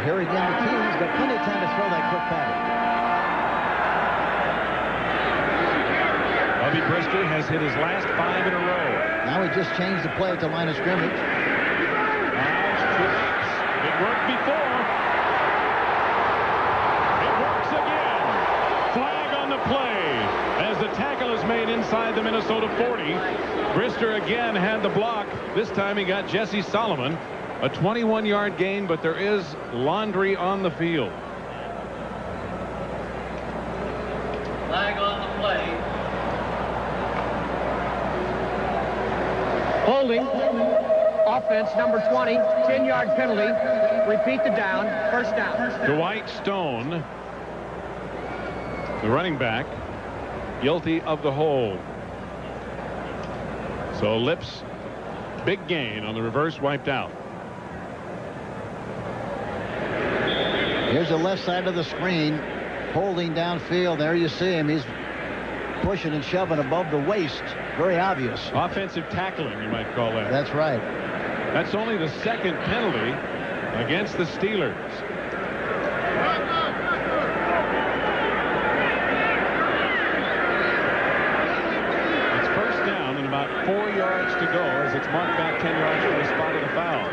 here again, the key, he's got plenty of time to throw that quick pattern. Bubby Brister has hit his last 5 in a row. Now he just changed the play at the line of scrimmage. It worked before. It works again. Flag on the play as the tackle is made inside the Minnesota 40. Brister again had the block. This time he got Jesse Solomon. A 21-yard gain, but there is laundry on the field. Flag on the play. Holding. Offense, number 20, 10-yard penalty. Repeat the down. First down. Dwight Stone, the running back, guilty of the hold. So Lips, big gain on the reverse, wiped out. Here's the left side of the screen, holding downfield. There you see him. He's pushing and shoving above the waist. Very obvious. Offensive tackling, you might call that. That's right. That's only the second penalty against the Steelers. It's first down and about 4 yards to go as it's marked back 10 yards from the spot of the foul.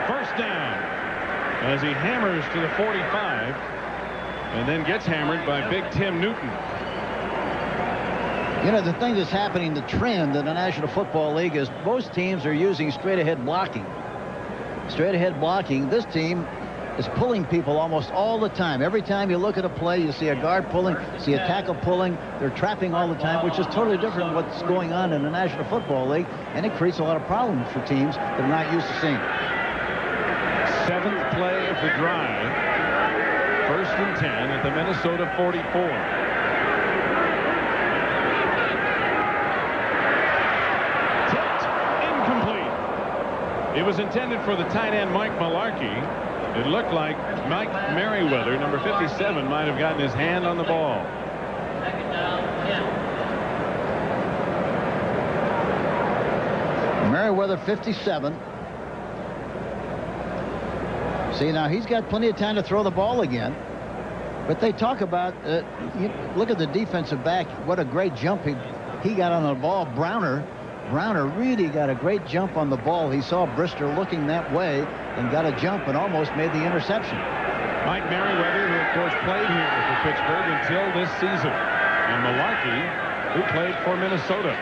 First down as he hammers to the 45 and then gets hammered by Big Tim Newton. You know, the thing that's happening, the trend in the National Football League is most teams are using straight-ahead blocking. Straight-ahead blocking. This team is pulling people almost all the time. Every time you look at a play, you see a guard pulling, see a tackle pulling. They're trapping all the time, which is totally different from what's going on in the National Football League, and it creates a lot of problems for teams that are not used to seeing it. 7th play of the drive. 1st and 10 at the Minnesota 44. It was intended for the tight end Mike Malarkey. It looked like Mike Merriweather, number 57, might have gotten his hand on the ball. Second down, 10. Merriweather, 57. See, now he's got plenty of time to throw the ball again. But they talk about, look at the defensive back. What a great jump he got on the ball. Browner really got a great jump on the ball. He saw Brister looking that way and got a jump and almost made the interception. Mike Merriweather, who of course played here for Pittsburgh until this season. And Malarkey, who played for Minnesota.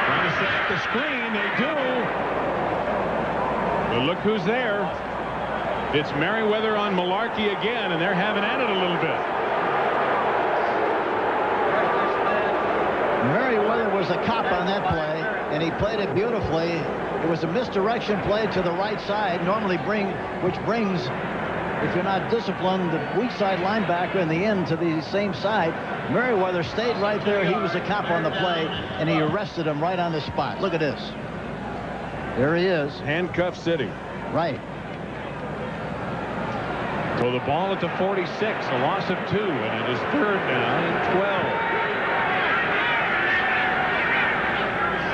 Trying to set up the screen. They do. But look who's there. It's Merriweather on Malarkey again, and they're having at it a little bit. Merriweather was a cop on that play, and he played it beautifully. It was a misdirection play to the right side, which brings, if you're not disciplined, the weak side linebacker in the end to the same side. Merriweather stayed right there. He was a cop on the play, and he arrested him right on the spot. Look at this. There he is. Handcuff City. Right. So the ball at the 46, a loss of 2, and it is third down and 12.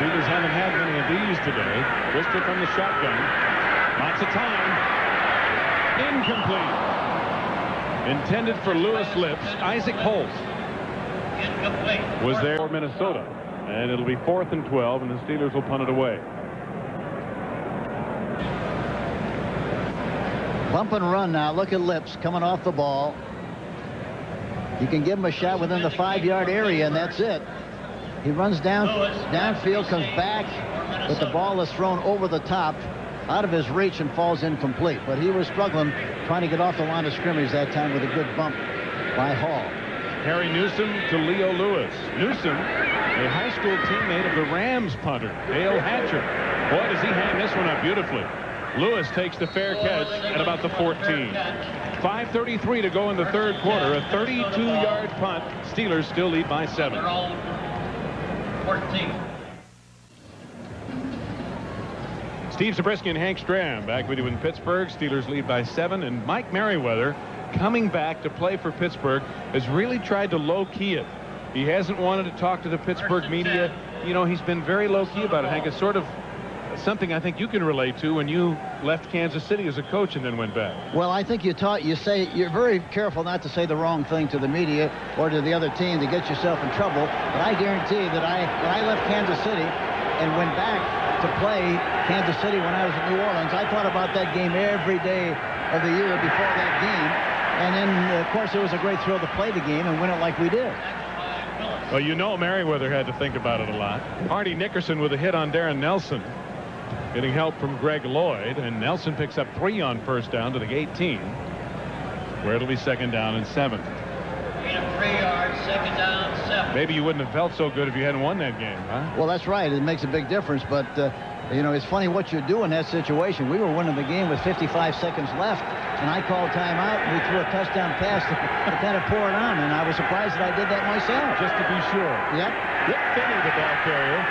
Steelers haven't had many of these today. Brister from the shotgun. Lots of time. Incomplete. Intended for Lewis Lips. Isaac Holt was there for Minnesota. And it'll be 4th and 12, and the Steelers will punt it away. Bump and run now. Look at Lips coming off the ball. You can give him a shot within the 5-yard area, and that's it. He runs downfield, comes back, but the ball is thrown over the top, out of his reach, and falls incomplete. But he was struggling trying to get off the line of scrimmage that time with a good bump by Hall. Harry Newsom to Leo Lewis. Newsom, a high school teammate of the Rams punter, Dale Hatcher. Boy, does he hang this one up beautifully. Lewis takes the fair catch at about the 14. 5:33 to go in the third quarter. A 32-yard punt. Steelers still lead by 7. 14. Steve Zabriskie and Hank Stram back with you in Pittsburgh. Steelers lead by 7. And Mike Merriweather, coming back to play for Pittsburgh, has really tried to low-key it. He hasn't wanted to talk to the Pittsburgh media. You know, he's been very low-key about it, Hank. It's sort of something I think you can relate to when you left Kansas City as a coach and then went back. Well, I think you're very careful not to say the wrong thing to the media or to the other team to get yourself in trouble. But I guarantee that when I left Kansas City and went back to play Kansas City when I was in New Orleans, I thought about that game every day of the year before that game. And then, of course, it was a great thrill to play the game and win it like we did. Well, you know Merriweather had to think about it a lot. Hardy Nickerson with a hit on Darren Nelson, getting help from Greg Lloyd, and Nelson picks up 3 on first down to the 18, where it'll be 2nd down and 7. 3 yards, 2nd down, 7. Maybe you wouldn't have felt so good if you hadn't won that game, huh? Well, that's right. It makes a big difference, but you know, it's funny what you do in that situation. We were winning the game with 55 seconds left, and I called timeout, and we threw a touchdown pass to kind of pour it on, and I was surprised that I did that myself. Just to be sure. Yep. Rick Finney, the ball carrier,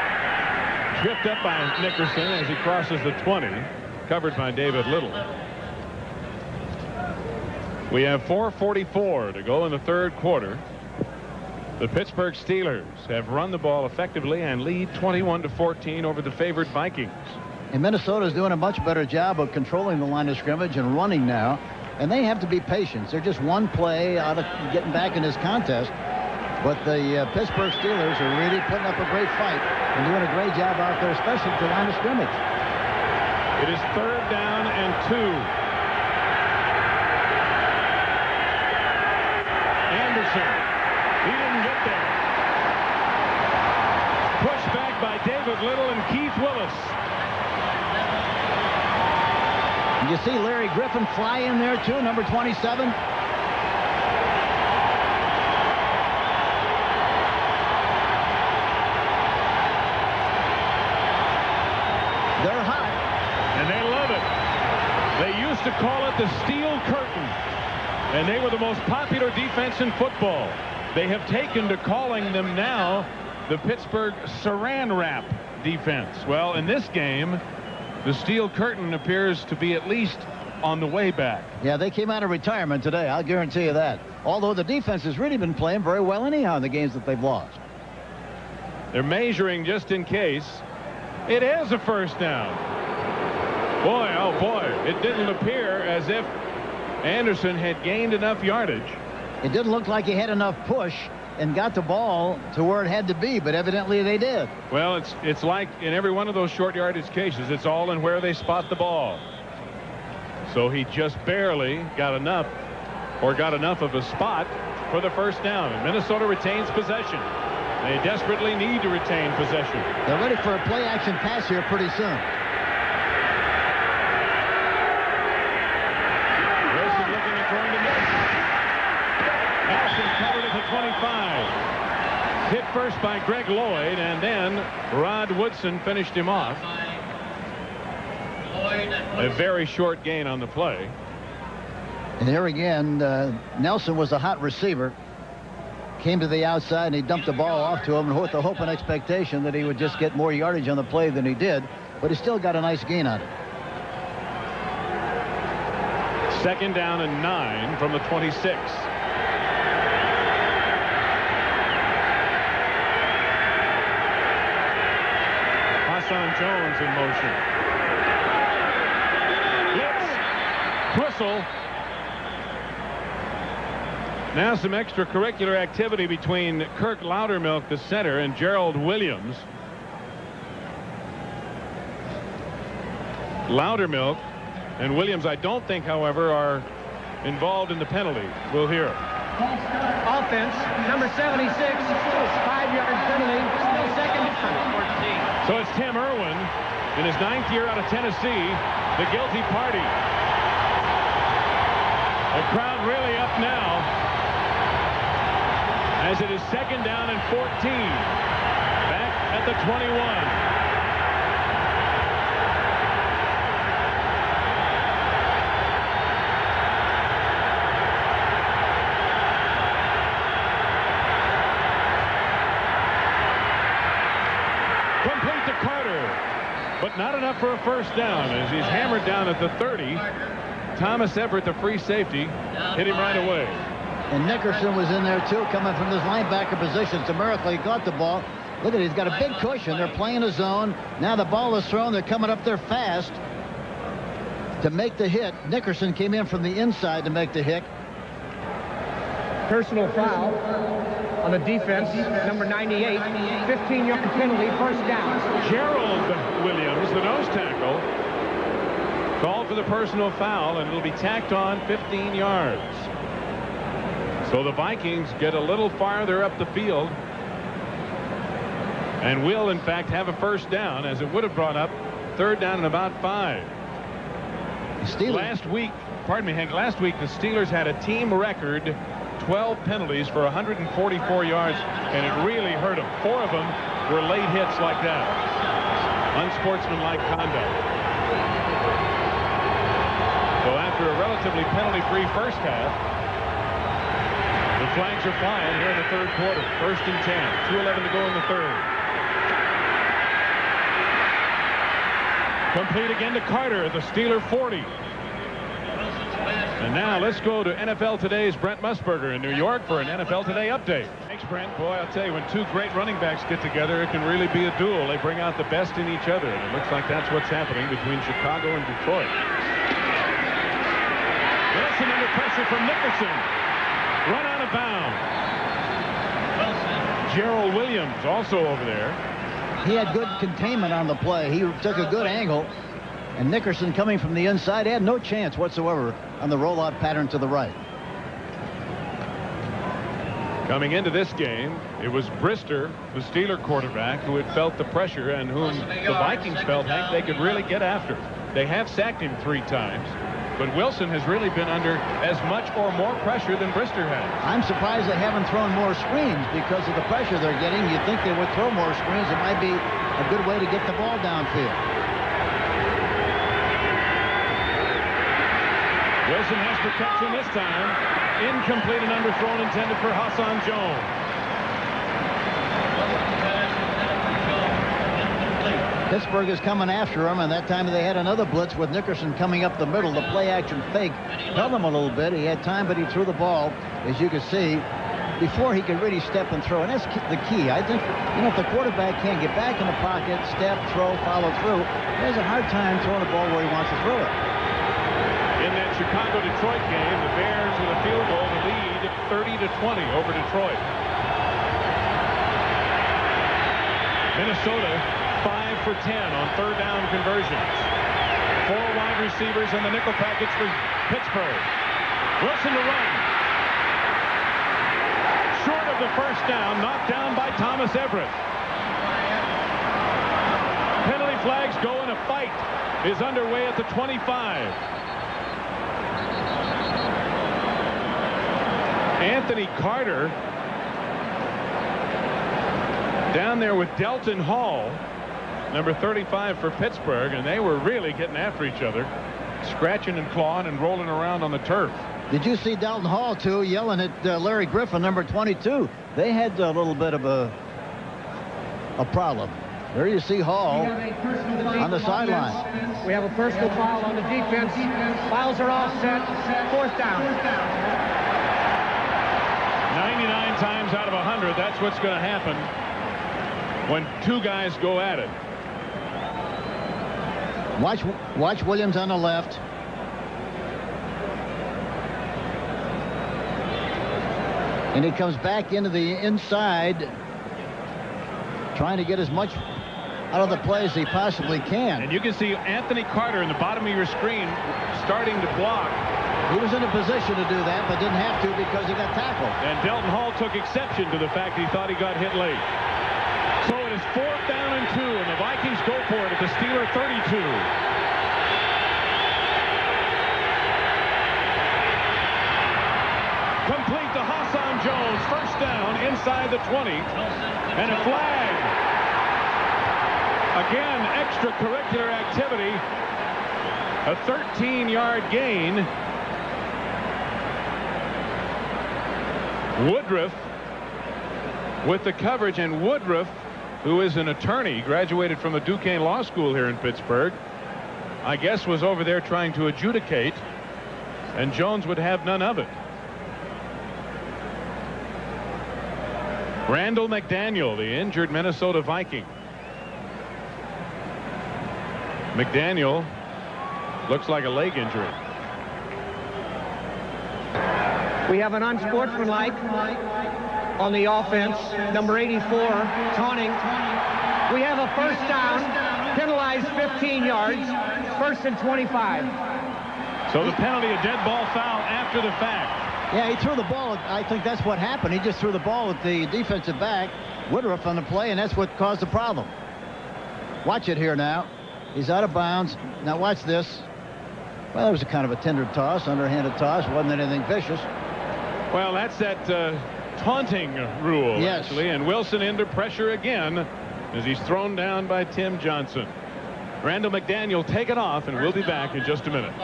tripped up by Nickerson as he crosses the 20, covered by David Little. We have 4:44 to go in the third quarter. The Pittsburgh Steelers have run the ball effectively and lead 21-14 over the favored Vikings. And Minnesota's doing a much better job of controlling the line of scrimmage and running now. And they have to be patient. They're just one play out of getting back in this contest. But the Pittsburgh Steelers are really putting up a great fight and doing a great job out there, especially at the line of scrimmage. It is 3rd down and 2. Anderson. He didn't get there. Pushed back by David Little and Keith Willis. You see Larry Griffin fly in there too, number 27. They're hot. And they love it. They used to call it the Steel Curtain. And they were the most popular defense in football. They have taken to calling them now the Pittsburgh Saran Wrap. defense. Well, in this game, the steel curtain appears to be at least on the way back. Yeah, they came out of retirement today. I'll guarantee you that. Although the defense has really been playing very well anyhow in the games that they've lost. They're measuring just in case. It is a first down. Boy, oh boy, it didn't appear as if Anderson had gained enough yardage. It didn't look like he had enough push and got the ball to where it had to be, but evidently they did. Well, it's like in every one of those short yardage cases, it's all in where they spot the ball. So he just barely got enough of a spot for the first down. And Minnesota retains possession. They desperately need to retain possession. They're ready for a play action pass here pretty soon. Wilson looking at throwing to Nelson covered at the 25. Hit first by Greg Lloyd, and then Rod Woodson finished him off. A very short gain on the play. And here again, Nelson was a hot receiver. Came to the outside and he dumped the ball off to him with the hope and expectation that he would just get more yardage on the play than he did, but he still got a nice gain on it. 2nd down and 9 from the 26. Hassan Jones in motion. Blitz. Whistle. Now some extracurricular activity between Kirk Loudermilk, the center, and Gerald Williams. Loudermilk and Williams, I don't think, however, are involved in the penalty. We'll hear. Offense, number 76, 5-yard penalty, still 2nd down. So it's Tim Irwin in his 9th year out of Tennessee, the guilty party. The crowd really up now, as it is 2nd down and 14. Back at the 21. Complete to Carter, but not enough for a first down as he's hammered down at the 30. Thomas Everett, the free safety, hit him right away. And Nickerson was in there too, coming from this linebacker position. It's a miracle he got the ball. Look at it, he's got a big cushion. They're playing a zone. Now the ball is thrown. They're coming up there fast to make the hit. Nickerson came in from the inside to make the hit. Personal foul on the defense, number 98, 15-yard penalty, first down. Gerald Williams, the nose tackle, called for the personal foul, and it'll be tacked on 15 yards. So the Vikings get a little farther up the field and will, in fact, have a first down, as it would have brought up 3rd down and about 5. Last week, pardon me, Hank, last week the Steelers had a team record 12 penalties for 144 yards, and it really hurt them. 4 of them were late hits like that. Unsportsmanlike conduct. So after a relatively penalty-free first half, the flags are flying here in the 3rd quarter. 1st and 10. 2:11 to go in the 3rd. Complete again to Carter at the Steeler 40. And now let's go to NFL Today's Brent Musburger in New York for an NFL Today update. Thanks, Brent. Boy, I'll tell you, when 2 great running backs get together, it can really be a duel. They bring out the best in each other, and it looks like that's what's happening between Chicago and Detroit. Wilson under pressure from Nickerson. Run out of bounds. Gerald Williams also over there. He had good containment on the play. He took a good angle. And Nickerson coming from the inside had no chance whatsoever on the rollout pattern to the right. Coming into this game, it was Brister, the Steeler quarterback, who had felt the pressure and whom the Vikings felt, Hank, they could really get after. They have sacked him 3 times. But Wilson has really been under as much or more pressure than Brister has. I'm surprised they haven't thrown more screens because of the pressure they're getting. You'd think they would throw more screens. It might be a good way to get the ball downfield. Wilson has protection this time. Incomplete and underthrown, intended for Hassan Jones. Pittsburgh is coming after him, and that time they had another blitz with Nickerson coming up the middle. The play-action fake held him a little bit. He had time, but he threw the ball, as you can see, before he could really step and throw. And that's the key. I think, if the quarterback can't get back in the pocket, step, throw, follow through, he has a hard time throwing the ball where he wants to throw it. In that Chicago-Detroit game, the Bears with a field goal to lead 30-20 over Detroit. Minnesota 5 for 10 on third down conversions. 4 wide receivers in the nickel package for Pittsburgh. Wilson to run. Short of the first down, knocked down by Thomas Everett. Penalty flags go, and a fight is underway at the 25. Anthony Carter down there with Delton Hall, number 35 for Pittsburgh, and they were really getting after each other, scratching and clawing and rolling around on the turf. Did you see Delton Hall, too, yelling at Larry Griffin, number 22? They had a little bit of a problem. There you see Hall on the sideline. We have a personal foul on the defense. Fouls are all set. 4th down. 99 times out of 100, that's what's going to happen when 2 guys go at it. Watch Williams on the left. And he comes back into the inside, trying to get as much out of the play as he possibly can. And you can see Anthony Carter in the bottom of your screen starting to block. He was in a position to do that, but didn't have to because he got tackled. And Delton Hall took exception to the fact he thought he got hit late. So it is 4th down and 2, and the Vikings go for it at the Steeler 32. Complete to Hassan Jones. First down inside the 20. And a flag. Again, extracurricular activity. A 13-yard gain. Woodruff with the coverage, and Woodruff, who is an attorney, graduated from the Duquesne Law School here in Pittsburgh, I guess was over there trying to adjudicate, and Jones would have none of it. Randall McDaniel, the injured Minnesota Viking. McDaniel looks like a leg injury. We have an unsportsmanlike on the offense, number 84, taunting. We have a first down, penalized 15 yards, 1st and 25. So the penalty, a dead ball foul after the fact. Yeah, he threw the ball. I think that's what happened. He just threw the ball at the defensive back, Woodruff, on the play, and that's what caused the problem. Watch it here now. He's out of bounds. Now watch this. Well, that was a kind of a tender toss, underhanded toss. Wasn't anything vicious. Well, that's that taunting rule, yes, actually. And Wilson under pressure again as he's thrown down by Tim Johnson. Randall McDaniel take it off, and we'll be back in just a minute.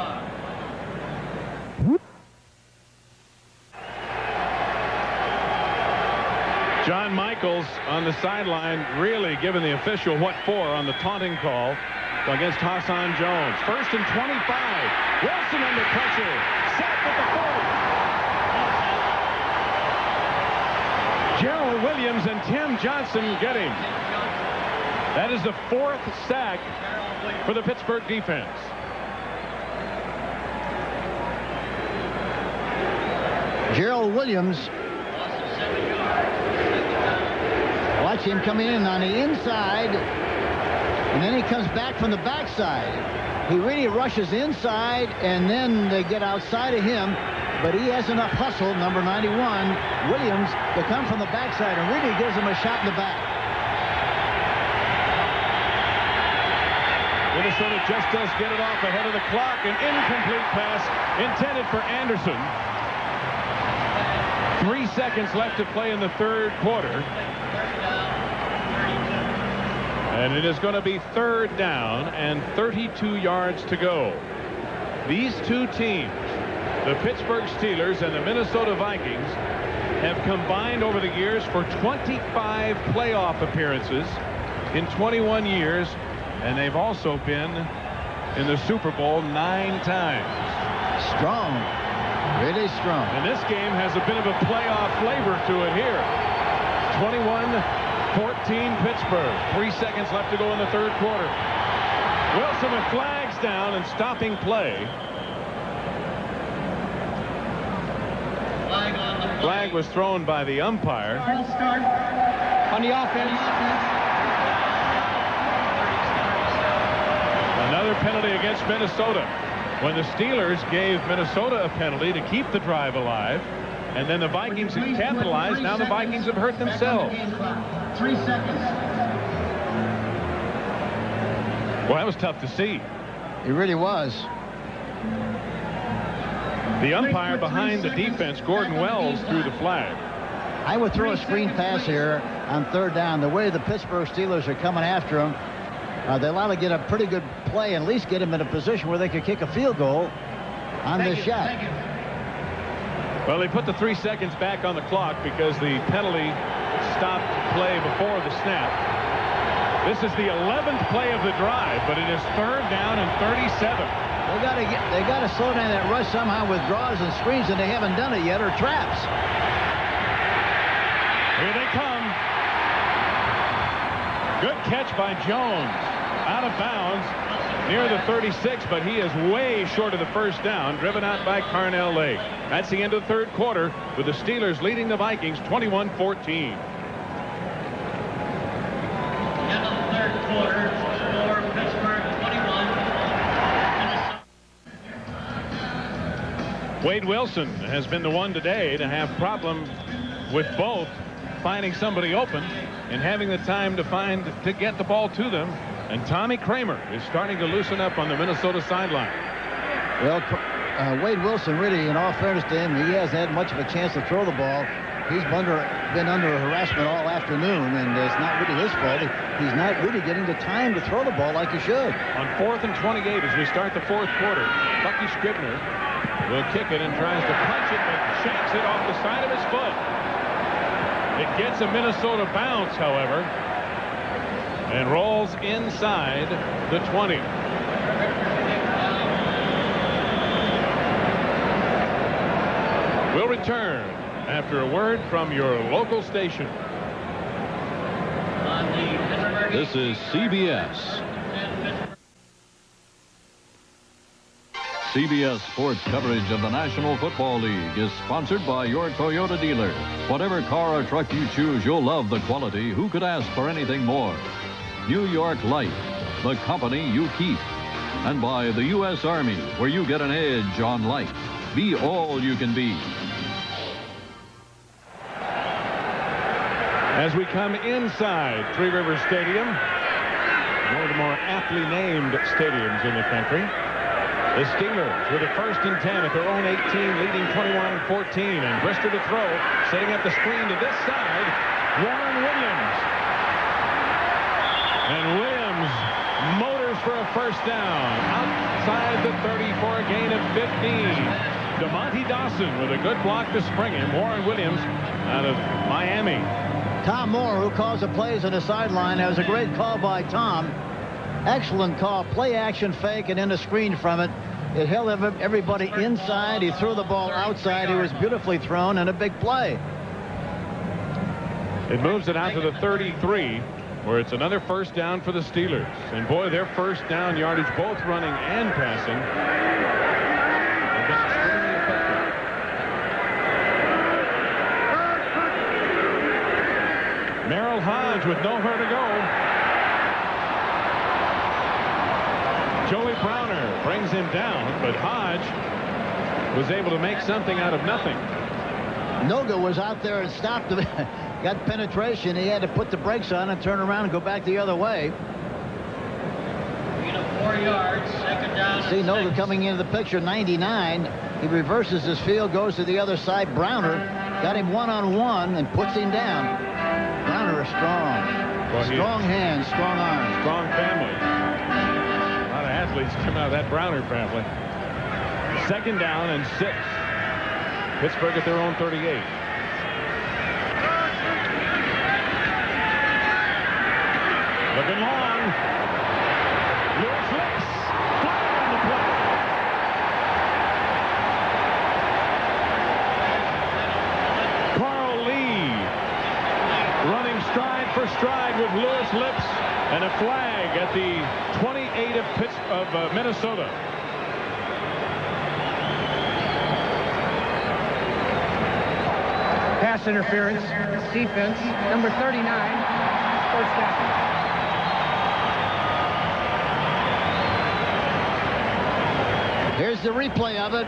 John Michaels on the sideline really giving the official what for on the taunting call against Hassan Jones. 1st and 25. Wilson under pressure. Sacked at the 40. Gerald Williams and Tim Johnson get him. That is the 4th sack for the Pittsburgh defense. Gerald Williams. Watch him coming in on the inside, and then he comes back from the backside. He really rushes inside, and then they get outside of him, but he has enough hustle, number 91, Williams, to come from the backside and really gives him a shot in the back. Minnesota just does get it off ahead of the clock. An incomplete pass intended for Anderson. 3 seconds left to play in the 3rd quarter. And it is going to be 3rd down and 32 yards to go. These two teams, the Pittsburgh Steelers and the Minnesota Vikings, have combined over the years for 25 playoff appearances in 21 years and they've also been in the Super Bowl 9 times. Strong. Really strong. And this game has a bit of a playoff flavor to it here. 21-14 Pittsburgh. 3 seconds left to go in the third quarter. Wilson with flags down and stopping play. Flag was thrown by the umpire. On the offense. Another penalty against Minnesota. When the Steelers gave Minnesota a penalty to keep the drive alive, and then the Vikings have capitalized, now the Vikings have hurt themselves. 3 seconds. Well, that was tough to see. It really was. The umpire behind the defense, Gordon Wells, threw the flag. I would throw a screen pass here on third down. The way the Pittsburgh Steelers are coming after him, they ought to get a pretty good play, at least get him in a position where they could kick a field goal on this shot. Well, they put the 3 seconds back on the clock because the penalty stopped play before the snap. This is the 11th play of the drive, but it is third down and 37. They got to slow down that rush somehow with draws and screens, and they haven't done it yet, or traps. Here they come. Good catch by Jones. Out of bounds near the 36, but he is way short of the first down, driven out by Carnell Lake. That's the end of the third quarter, with the Steelers leading the Vikings 21-14. End of the third quarter, score Pittsburgh 21. Wade Wilson has been the one today to have problem with both finding somebody open and having the time to get the ball to them. And Tommy Kramer is starting to loosen up on the Minnesota sideline. Well, Wade Wilson, really, in all fairness to him, he hasn't had much of a chance to throw the ball. He's been under harassment all afternoon, and it's not really his fault. He's not really getting the time to throw the ball like he should. On 4th and 28 as we start the fourth quarter, Bucky Scribner will kick it and tries to punch it, but shanks it off the side of his foot. It gets a Minnesota bounce, however, and rolls inside the 20. We'll return after a word from your local station. This is CBS. CBS Sports coverage of the National Football League is sponsored by your Toyota dealer. Whatever car or truck you choose, you'll love the quality. Who could ask for anything more? New York Light, the company you keep. And by the U.S. Army, where you get an edge on life. Be all you can be. As we come inside Three Rivers Stadium, one of the more aptly named stadiums in the country, the Steelers with a 1st and 10 at their own 18, leading 21-14, and Brister to throw, setting up the screen to this side, Warren Williams. And Williams motors for a first down outside the 30 for a gain of 15. DeMonte Dawson with a good block to spring him. Warren Williams out of Miami. Tom Moore, who calls the plays on the sideline. That was a great call by Tom. Excellent call. Play action fake and then a screen from it. It held everybody inside. He threw the ball outside. It was beautifully thrown and a big play. It moves it out to the 33, where it's another first down for the Steelers. And boy, their first down yardage, both running and passing, have been extremely effective. Merrill Hodge with nowhere to go. Joey Browner brings him down, but Hodge was able to make something out of nothing. Noga was out there and stopped him. Got penetration. He had to put the brakes on and turn around and go back the other way. 4 yards, 2nd down. See Noga coming into the picture, 99. He reverses his field, goes to the other side. Browner got him one-on-one and puts him down. Browner is strong. Well, strong hands, strong arms. Strong family. A lot of athletes come out of that Browner family. 2nd down and 6. Pittsburgh at their own 38. Looking long. purse lips, and a flag at the 28 of Minnesota. Pass interference. Defense. Number 39. First down. Here's the replay of it.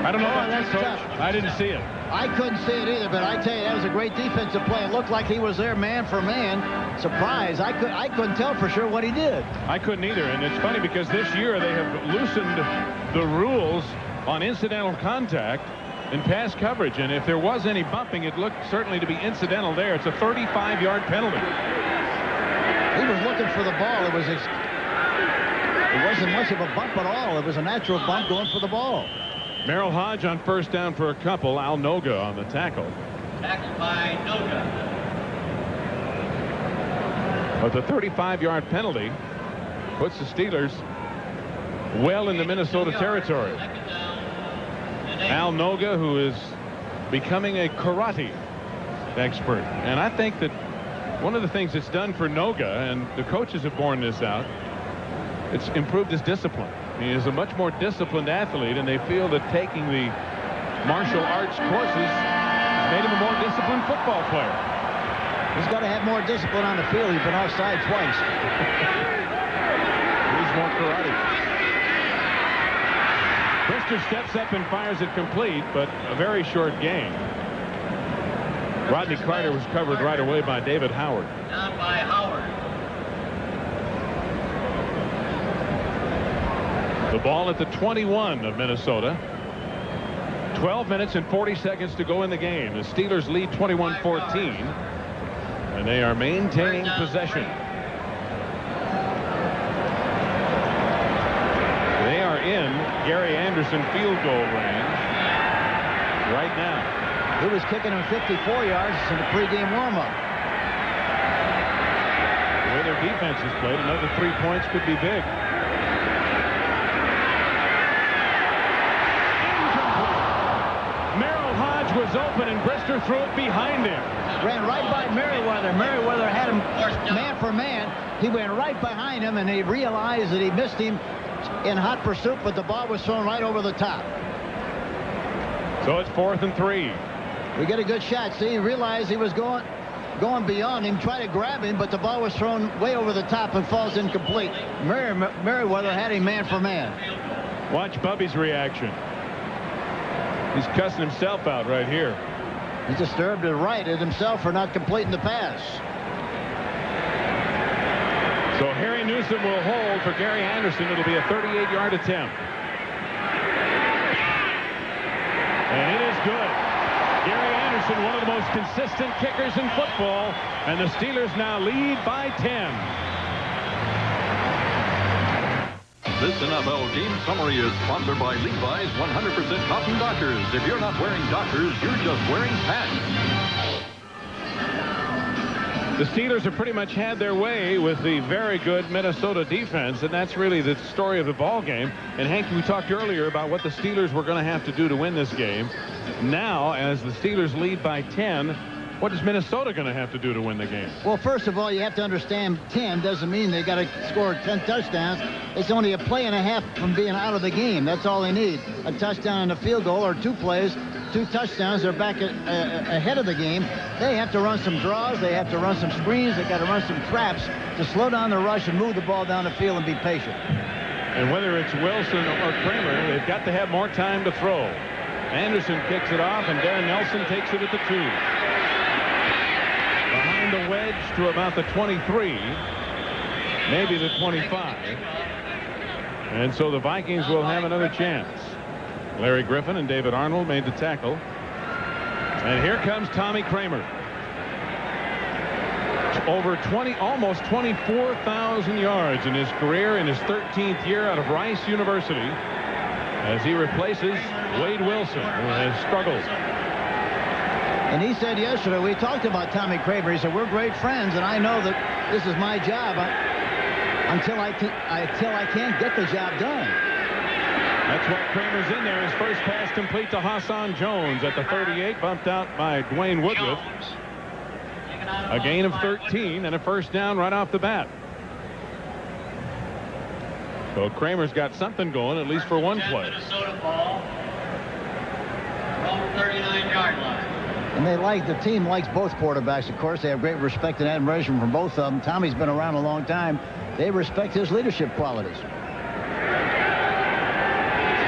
I don't know about that's you, Coach. tough. I didn't see it. I couldn't see it either, but I tell you, that was a great defensive play. It looked like he was there man for man. Surprise. I couldn't tell for sure what he did. I couldn't either, and it's funny because this year they have loosened the rules on incidental contact in pass coverage, and if there was any bumping, it looked certainly to be incidental there. It's a 35-yard penalty. He was looking for the ball. It wasn't much of a bump at all. It was a natural bump going for the ball. Merrill Hodge on first down for a couple. Al Noga on the tackle. Tackled by Noga. But the 35-yard penalty puts the Steelers well into Minnesota territory. Al Noga, who is becoming a karate expert. And I think that one of the things it's done for Noga, and the coaches have borne this out, it's improved his discipline. He is a much more disciplined athlete, and they feel that taking the martial arts courses has made him a more disciplined football player. He's got to have more discipline on the field. He's been offside twice. He's more karate. Brister steps up and fires it complete, but a very short gain. Rodney Carter was covered right away by David Howard. Down by Howard. The ball at the 21 of Minnesota. 12 minutes and 40 seconds to go in the game. The Steelers lead 21-14, and they are maintaining possession. They are in Gary Anderson field goal range right now. He was kicking him 54 yards in the pregame warm-up. The way their defense is played, another 3 points could be big. Merrill Hodge was open, and Brister threw it behind him. Ran right by Merriweather. Merriweather had him man for man. He went right behind him, and he realized that he missed him in hot pursuit, but the ball was thrown right over the top. So it's 4th and 3. We get a good shot. See, he realized he was going beyond him, tried to grab him, but the ball was thrown way over the top and falls incomplete. Merriweather had him man for man. Watch Bubby's reaction. He's cussing himself out right here. He's disturbed and right at himself for not completing the pass. So Harry Newsom will hold for Gary Anderson. It'll be a 38-yard attempt. And it is good. Gary Anderson, one of the most consistent kickers in football, and the Steelers now lead by 10. This NFL game summary is sponsored by Levi's 100% Cotton Dockers. If you're not wearing Dockers, you're just wearing pants. The Steelers have pretty much had their way with the very good Minnesota defense, and that's really the story of the ball game. And Hank, we talked earlier about what the Steelers were going to have to do to win this game. Now, as the Steelers lead by 10, what is Minnesota going to have to do to win the game? Well, first of all, you have to understand 10 doesn't mean they got to score 10 touchdowns. It's only a play and a half from being out of the game. That's all they need. A touchdown and a field goal, or 2 plays, 2 touchdowns. They're back ahead of the game. They have to run some draws. They have to run some screens. They got to run some traps to slow down the rush and move the ball down the field and be patient. And whether it's Wilson or Kramer, they've got to have more time to throw. Anderson kicks it off, and Darren Nelson takes it at the 2. Behind the wedge to about the 23, maybe the 25. And so the Vikings will have another chance. Larry Griffin and David Arnold made the tackle. And here comes Tommy Kramer. Over almost 24,000 yards in his career, in his 13th year out of Rice University, as he replaces Wade Wilson, who has struggled. And he said yesterday, we talked about Tommy Kramer. He said, we're great friends, and I know that this is my job until I can't get the job done. That's why Kramer's in there. His first pass complete to Hassan Jones at the 38, bumped out by Dwayne Woodruff. A gain of 13 and a first down right off the bat. So Kramer's got something going, at least for one play. Minnesota ball from 39-yard line. And the team likes both quarterbacks, of course. They have great respect and admiration for both of them. Tommy's been around a long time. They respect his leadership qualities.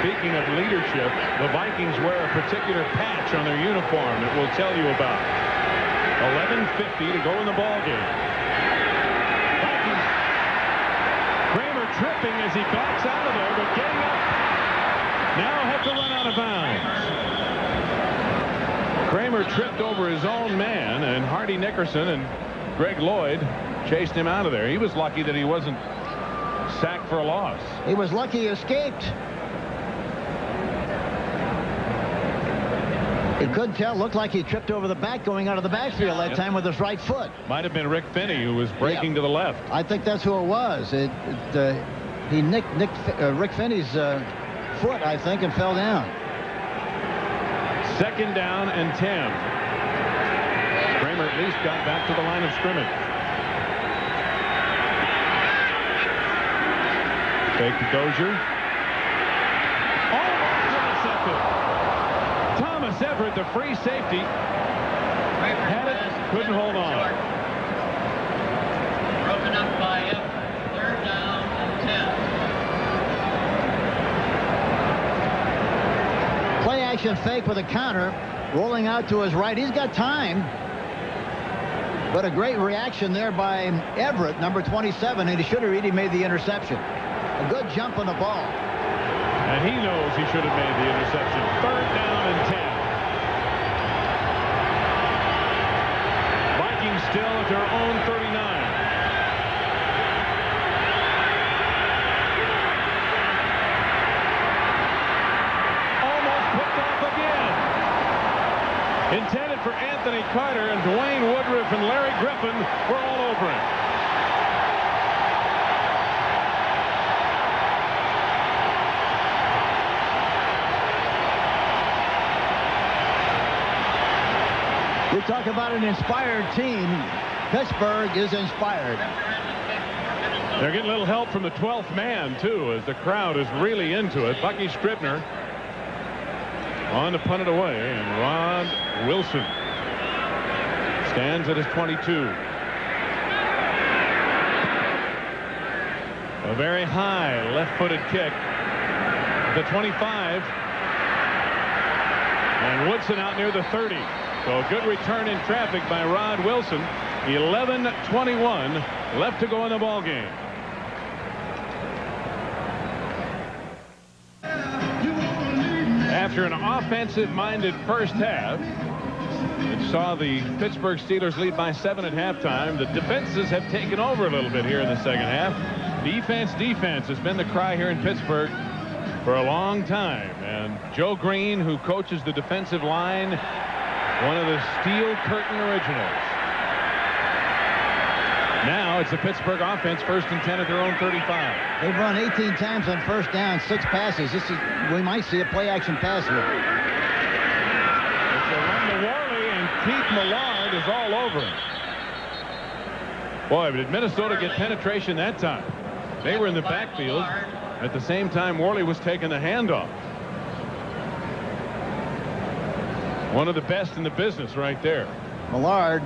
Speaking of leadership, the Vikings wear a particular patch on their uniform that we'll tell you about. 11:50 to go in the ball game. Vikings. Kramer tripping as he backs out of there, but getting up. Now have to run out of bounds. Kramer tripped over his own man, and Hardy Nickerson and Greg Lloyd chased him out of there. He was lucky that he wasn't sacked for a loss. He was lucky he escaped. He couldn't tell. Looked like he tripped over the back going out of the backfield that time with his right foot. Might have been Rick Finney who was breaking to the left. I think that's who it was. He nicked Rick Finney's foot, I think, and fell down. Second down and 10. Kramer at least got back to the line of scrimmage. Fake to Dozier. Almost intercepted. Thomas Everett, the free safety, had it, couldn't hold on. Broken up by Everett. Third down and 10. Play action fake with a counter, rolling out to his right. He's got time. But a great reaction there by Everett, number 27, and he should have really made the interception. A good jump on the ball. And he knows he should have made the interception. Third down and 10. Vikings still at their own 39. Almost picked off again. Intended for Anthony Carter, and Dwayne Woodruff and Larry Griffin were all over him. We talk about an inspired team. Pittsburgh is inspired. They're getting a little help from the 12th man, too, as the crowd is really into it. Bucky Scribner on to punt it away, and Rod Wilson stands at his 22. A very high left-footed kick. The 25. And Woodson out near the 30. So a good return in traffic by Rod Wilson. 11:21 left to go in the ball game. After an offensive-minded first half, it saw the Pittsburgh Steelers lead by 7 at halftime. The defenses have taken over a little bit here in the second half. Defense has been the cry here in Pittsburgh for a long time. And Joe Green, who coaches the defensive line, one of the Steel Curtain originals. Now it's the Pittsburgh offense, 1st and 10 at their own 35. They've run 18 times on first down, 6 passes. We might see a play-action pass here. It's a run to Worley, and Keith Millard is all over him. Boy, but did Minnesota get penetration that time? They were in the backfield. At the same time, Worley was taking the handoff. One of the best in the business right there. Millard,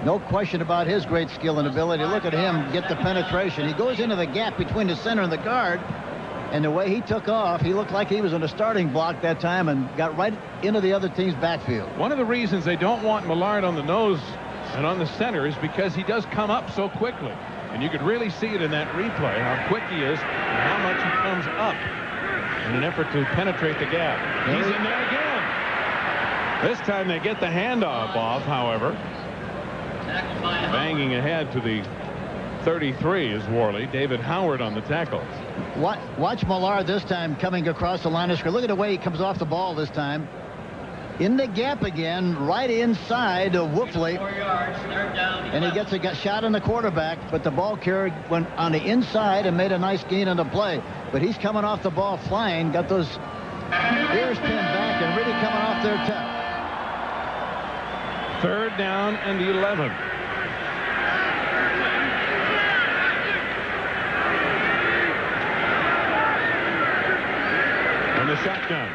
no question about his great skill and ability. Look at him get the penetration. He goes into the gap between the center and the guard, and the way he took off, he looked like he was in a starting block that time and got right into the other team's backfield. One of the reasons they don't want Millard on the nose and on the center is because he does come up so quickly. And you could really see it in that replay, how quick he is and how much he comes up in an effort to penetrate the gap. He's in there again. This time they get the handoff off, however. Banging ahead to the 33 is Worley. David Howard on the tackle. Watch Millard this time coming across the line of scrimmage. Look at the way he comes off the ball this time. In the gap again, right inside of Wolfley. 4 yards, third down. And he gets a shot on the quarterback, but the ball carrier went on the inside and made a nice gain on the play. But he's coming off the ball flying, got those ears pinned back and really coming off there tough. Third down and 11. From the shotgun.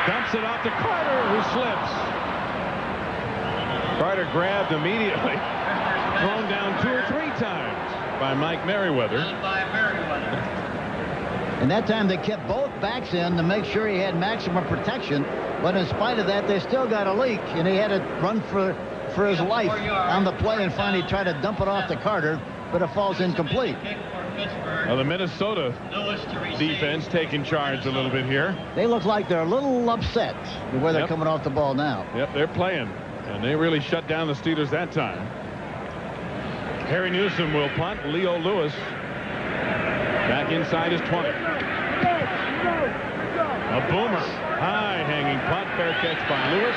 Dumps it off to Carter, who slips. Carter grabbed immediately. Thrown down 2 or 3 times by Mike Merriweather. And that time they kept both backs in to make sure he had maximum protection. But in spite of that, they still got a leak, and he had to run for his life on the play and finally try to dump it off to Carter, but it falls incomplete. Well, the Minnesota defense taking charge a little bit here. They look like they're a little upset with where they're Yep. coming off the ball now. Yep, they're playing, and they really shut down the Steelers that time. Harry Newsom will punt. Leo Lewis back inside his 20. A boomer. High hanging punt. Fair catch by Lewis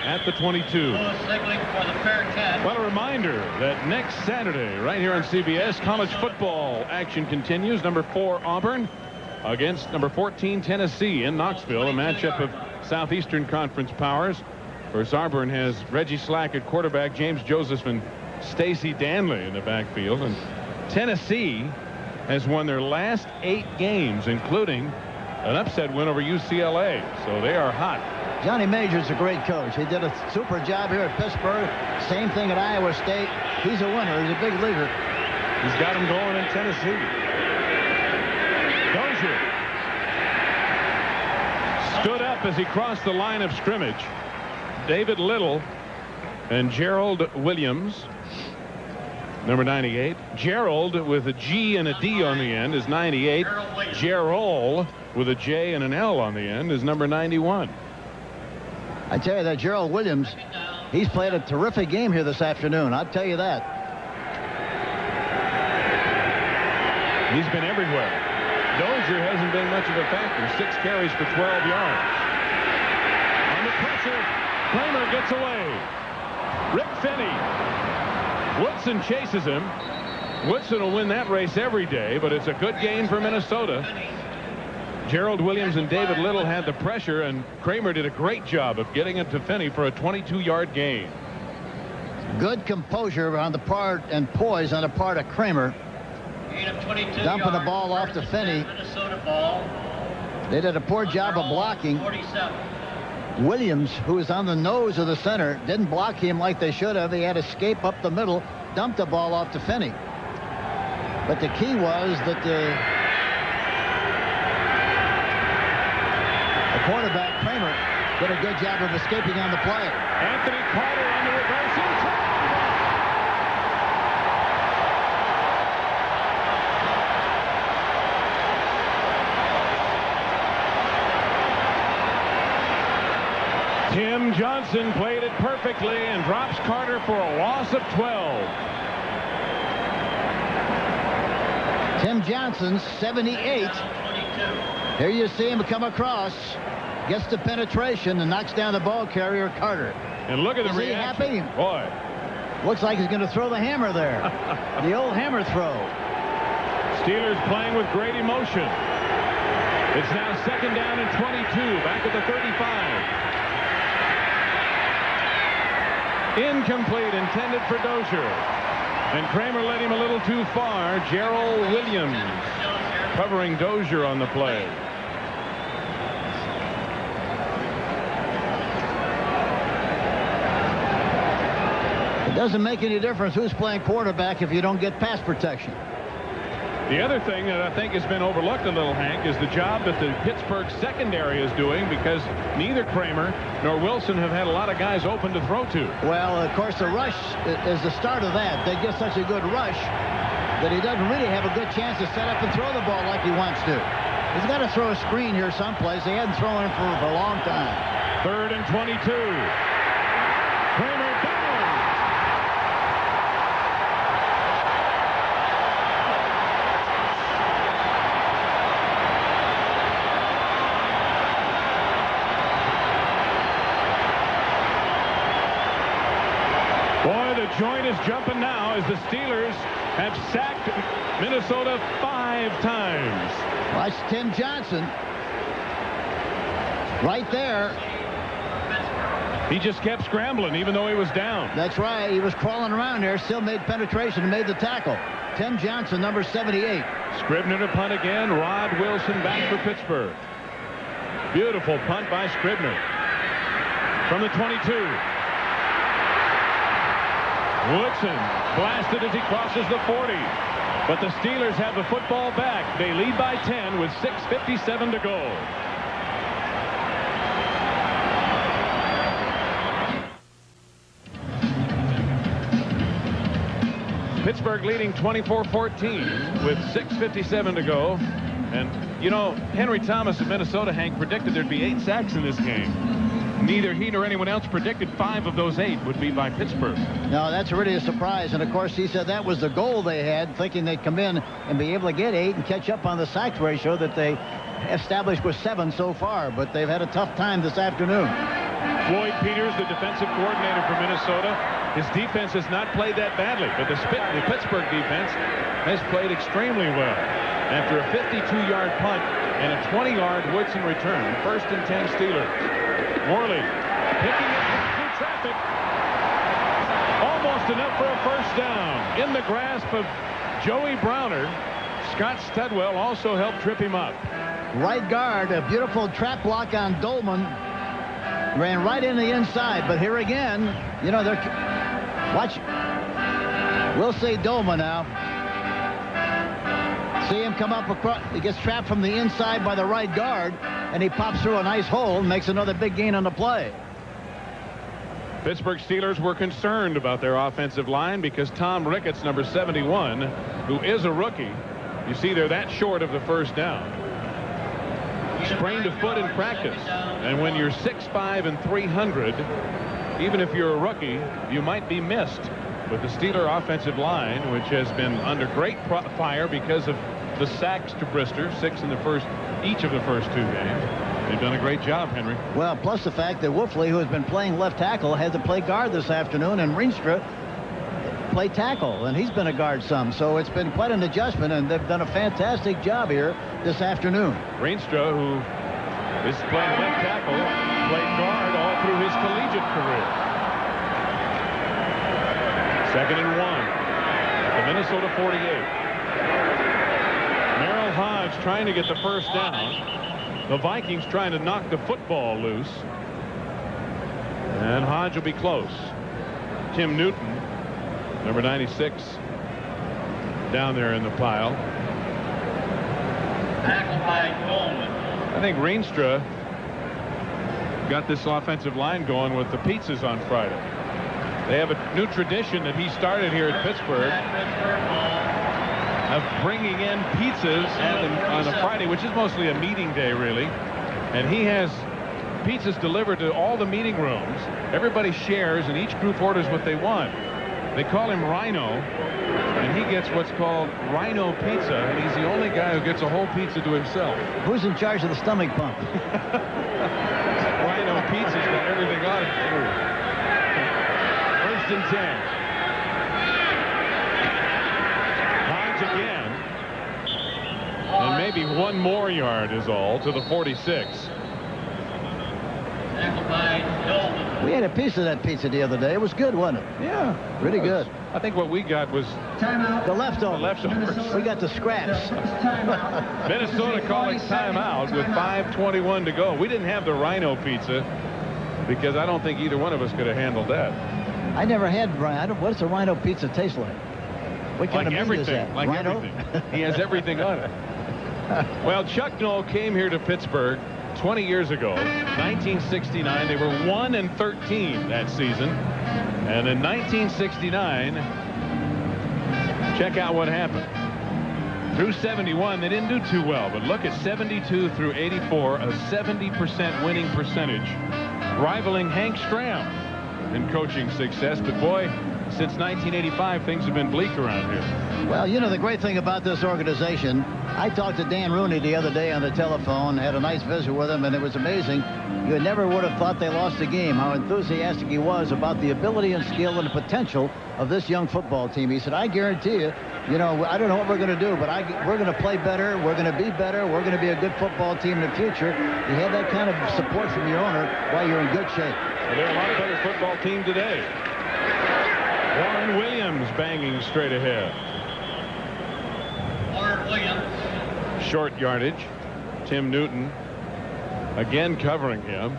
at the 22. Well, a reminder that next Saturday, right here on CBS, college football action continues. Number 4 Auburn against number 14 Tennessee in Knoxville, a matchup of Southeastern Conference powers. Of course, Auburn has Reggie Slack at quarterback, James Joseph and Stacy Danley in the backfield, and Tennessee has won their last 8 games, including an upset win over UCLA, so they are hot. Johnny Major's a great coach. He did a super job here at Pittsburgh. Same thing at Iowa State. He's a winner. He's a big leader. He's got him going in Tennessee. Dozier stood up as he crossed the line of scrimmage. David Little and Gerald Williams, number 98. Gerald with a G and a D on the end is 98. Gerald with a J and an L on the end is number 91. I tell you that Gerald Williams, he's played a terrific game here this afternoon. I'll tell you that. He's been everywhere. Dozier hasn't been much of a factor. 6 carries for 12 yards. Under pressure, Kramer gets away. Rick Finney. Woodson chases him. Woodson will win that race every day, but it's a good gain for Minnesota. Gerald Williams and David Little had the pressure, and Kramer did a great job of getting it to Finney for a 22-yard gain. Good composure on the part and poise on the part of Kramer. Dumping the ball off to Finney. They did a poor job of blocking. Williams, who was on the nose of the center, didn't block him like they should have. He had to escape up the middle, dumped the ball off to Finney. But the key was that the quarterback, Kramer, did a good job of escaping on the play. Anthony Carter on the reversing. Tim Johnson played it perfectly and drops Carter for a loss of 12. Tim Johnson, 78. Here you see him come across, gets the penetration and knocks down the ball carrier, Carter. And look at the Is he reaction. happy? Boy. Looks like he's going to throw the hammer there. The old hammer throw. Steelers playing with great emotion. It's now 2nd down and 22, back at the 35. Incomplete, intended for Dozier. And Kramer led him a little too far. Gerald Williams covering Dozier on the play. It doesn't make any difference who's playing quarterback if you don't get pass protection. The other thing that I think has been overlooked a little, Hank, is the job that the Pittsburgh secondary is doing, because neither Kramer nor Wilson have had a lot of guys open to throw to. Well, of course, the rush is the start of that. They get such a good rush that he doesn't really have a good chance to set up and throw the ball like he wants to. He's got to throw a screen here someplace. They hadn't thrown it for a long time. 3rd and 22. Kramer down. point is jumping now as the Steelers have sacked Minnesota 5 times. Watch Tim Johnson. Right there. He just kept scrambling even though he was down. That's right. He was crawling around there, still made penetration and made the tackle. Tim Johnson, number 78. Scribner to punt again. Rod Wilson back for Pittsburgh. Beautiful punt by Scribner. From the 22. Woodson blasted as he crosses the 40. But the Steelers have the football back. They lead by 10 with 6:57 to go. Pittsburgh leading 24-14 with 6:57 to go. And, you know, Henry Thomas of Minnesota, Hank, predicted there'd be 8 sacks in this game. Neither he nor anyone else predicted 5 of those 8 would be by Pittsburgh. No, that's really a surprise. And, of course, he said that was the goal they had, thinking they'd come in and be able to get 8 and catch up on the sacks ratio that they established with 7 so far. But they've had a tough time this afternoon. Floyd Peters, the defensive coordinator for Minnesota, his defense has not played that badly, but the Pittsburgh defense has played extremely well. After a 52-yard punt and a 20-yard Woodson return, 1st and 10 Steelers. Morley picking it through traffic. Almost enough for a first down. In the grasp of Joey Browner. Scott Studwell also helped trip him up. Right guard, a beautiful trap block on Dolman. Ran right in the inside, but here again, you know, they're... Watch. We'll see Dolman now. See him come up across. He gets trapped from the inside by the right guard, and he pops through a nice hole and makes another big gain on the play. Pittsburgh Steelers were concerned about their offensive line because Tom Ricketts, number 71, who is a rookie, you see they're that short of the first down. Sprained a foot in practice, and when you're 6'5" and 300, even if you're a rookie, you might be missed. But the Steeler offensive line, which has been under great fire because of the sacks to Brister, 6 in each of the first 2 games. They've done a great job, Henry. Well, plus the fact that Wolfley, who has been playing left tackle, had to play guard this afternoon, and Rienstra play tackle, and he's been a guard some. So it's been quite an adjustment, and they've done a fantastic job here this afternoon. Rienstra, who is playing left tackle, played guard all through his collegiate career. 2nd and 1 at the Minnesota 48. Merrill Hodge trying to get the first down. The Vikings trying to knock the football loose. And Hodge will be close. Tim Newton, number 96, down there in the pile. Tackled by Coleman. I think Rienstra got this offensive line going with the pizzas on Friday. They have a new tradition that he started here at Pittsburgh of bringing in pizzas on a Friday, which is mostly a meeting day, really. And he has pizzas delivered to all the meeting rooms. Everybody shares, and each group orders what they want. They call him Rhino, and he gets what's called Rhino Pizza, and he's the only guy who gets a whole pizza to himself. Who's in charge of the stomach pump? Rhino Pizza's got everything on it. 1st and 10. Hodge again. And maybe 1 more yard is all to the 46. We had a piece of that pizza the other day. It was good, wasn't it? Yeah. Really good. I think what we got was the leftovers. The leftovers. We got the scraps. Minnesota calling timeout with 5:21 to go. We didn't have the Rhino Pizza because I don't think either one of us could have handled that. I never had Rhino. What's a Rhino Pizza taste like? What kind of meat is that? Like Rhino? everything. He has everything on it. Well, Chuck Noll came here to Pittsburgh 20 years ago, 1969. They were 1-13 that season. And in 1969, check out what happened. Through 71, they didn't do too well. But look at 72 through 84, a 70% winning percentage, rivaling Hank Stram in coaching success. But boy, since 1985, things have been bleak around here. Well, you know, the great thing about this organization, I talked to Dan Rooney the other day on the telephone, had a nice visit with him, and it was amazing. You never would have thought they lost the game, how enthusiastic he was about the ability and skill and the potential of this young football team. He said, I guarantee you, you know, I don't know what we're going to do, but we're going to play better, we're going to be better, we're going to be a good football team in the future. You have that kind of support from your owner while you're in good shape. Well, they're a lot better football team today. Warren Williams banging straight ahead. Warren Williams. Short yardage. Tim Newton again covering him.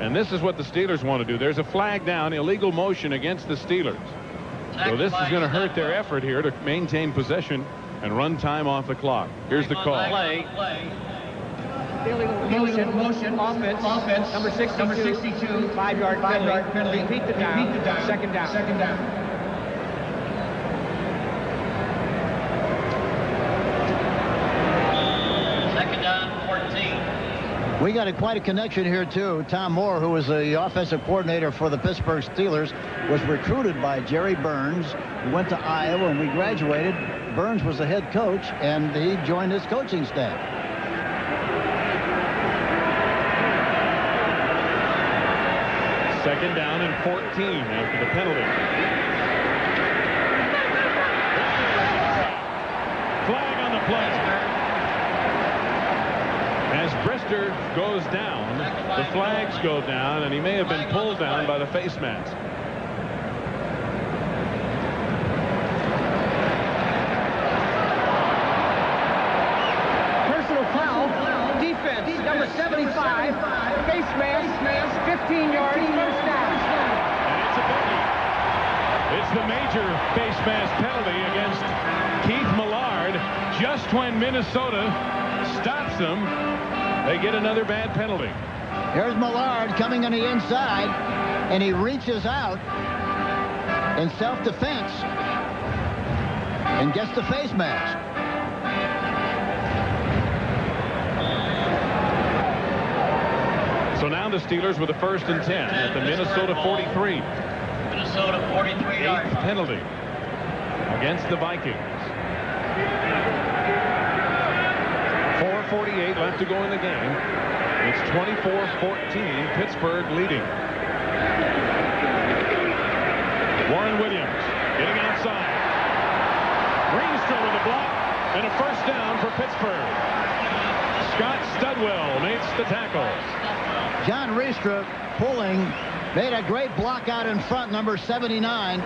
And this is what the Steelers want to do. There's a flag down, illegal motion against the Steelers. So this is going to hurt their effort here to maintain possession and run time off the clock. Here's the call. Illegal motion, offense, number 62, 5-yard penalty. Repeat the down, second down. We got quite a connection here, too. Tom Moore, who was the offensive coordinator for the Pittsburgh Steelers, was recruited by Jerry Burns. He went to Iowa, and we graduated. Burns was the head coach, and he joined his coaching staff. Second down and 14 after the penalty. Flag on the play. As Brister goes down, the flags go down, and he may have been pulled down by the face mask. Personal foul, defense, number 75, face mask, 15 yards, first down. And it's a biggie. It's the major face mask penalty against Keith Millard just when Minnesota stops them. They get another bad penalty. Here's Millard coming on the inside, and he reaches out in self-defense and gets the face mask. So now the Steelers with a 1st and 10 at the Minnesota 43. Minnesota 43 yards. 8th penalty against the Vikings. 4:48 left to go in the game. It's 24-14, Pittsburgh leading. Warren Williams getting outside. Greenstra with a block and a first down for Pittsburgh. Scott Studwell makes the tackle. John Riestra pulling, made a great block out in front, number 79.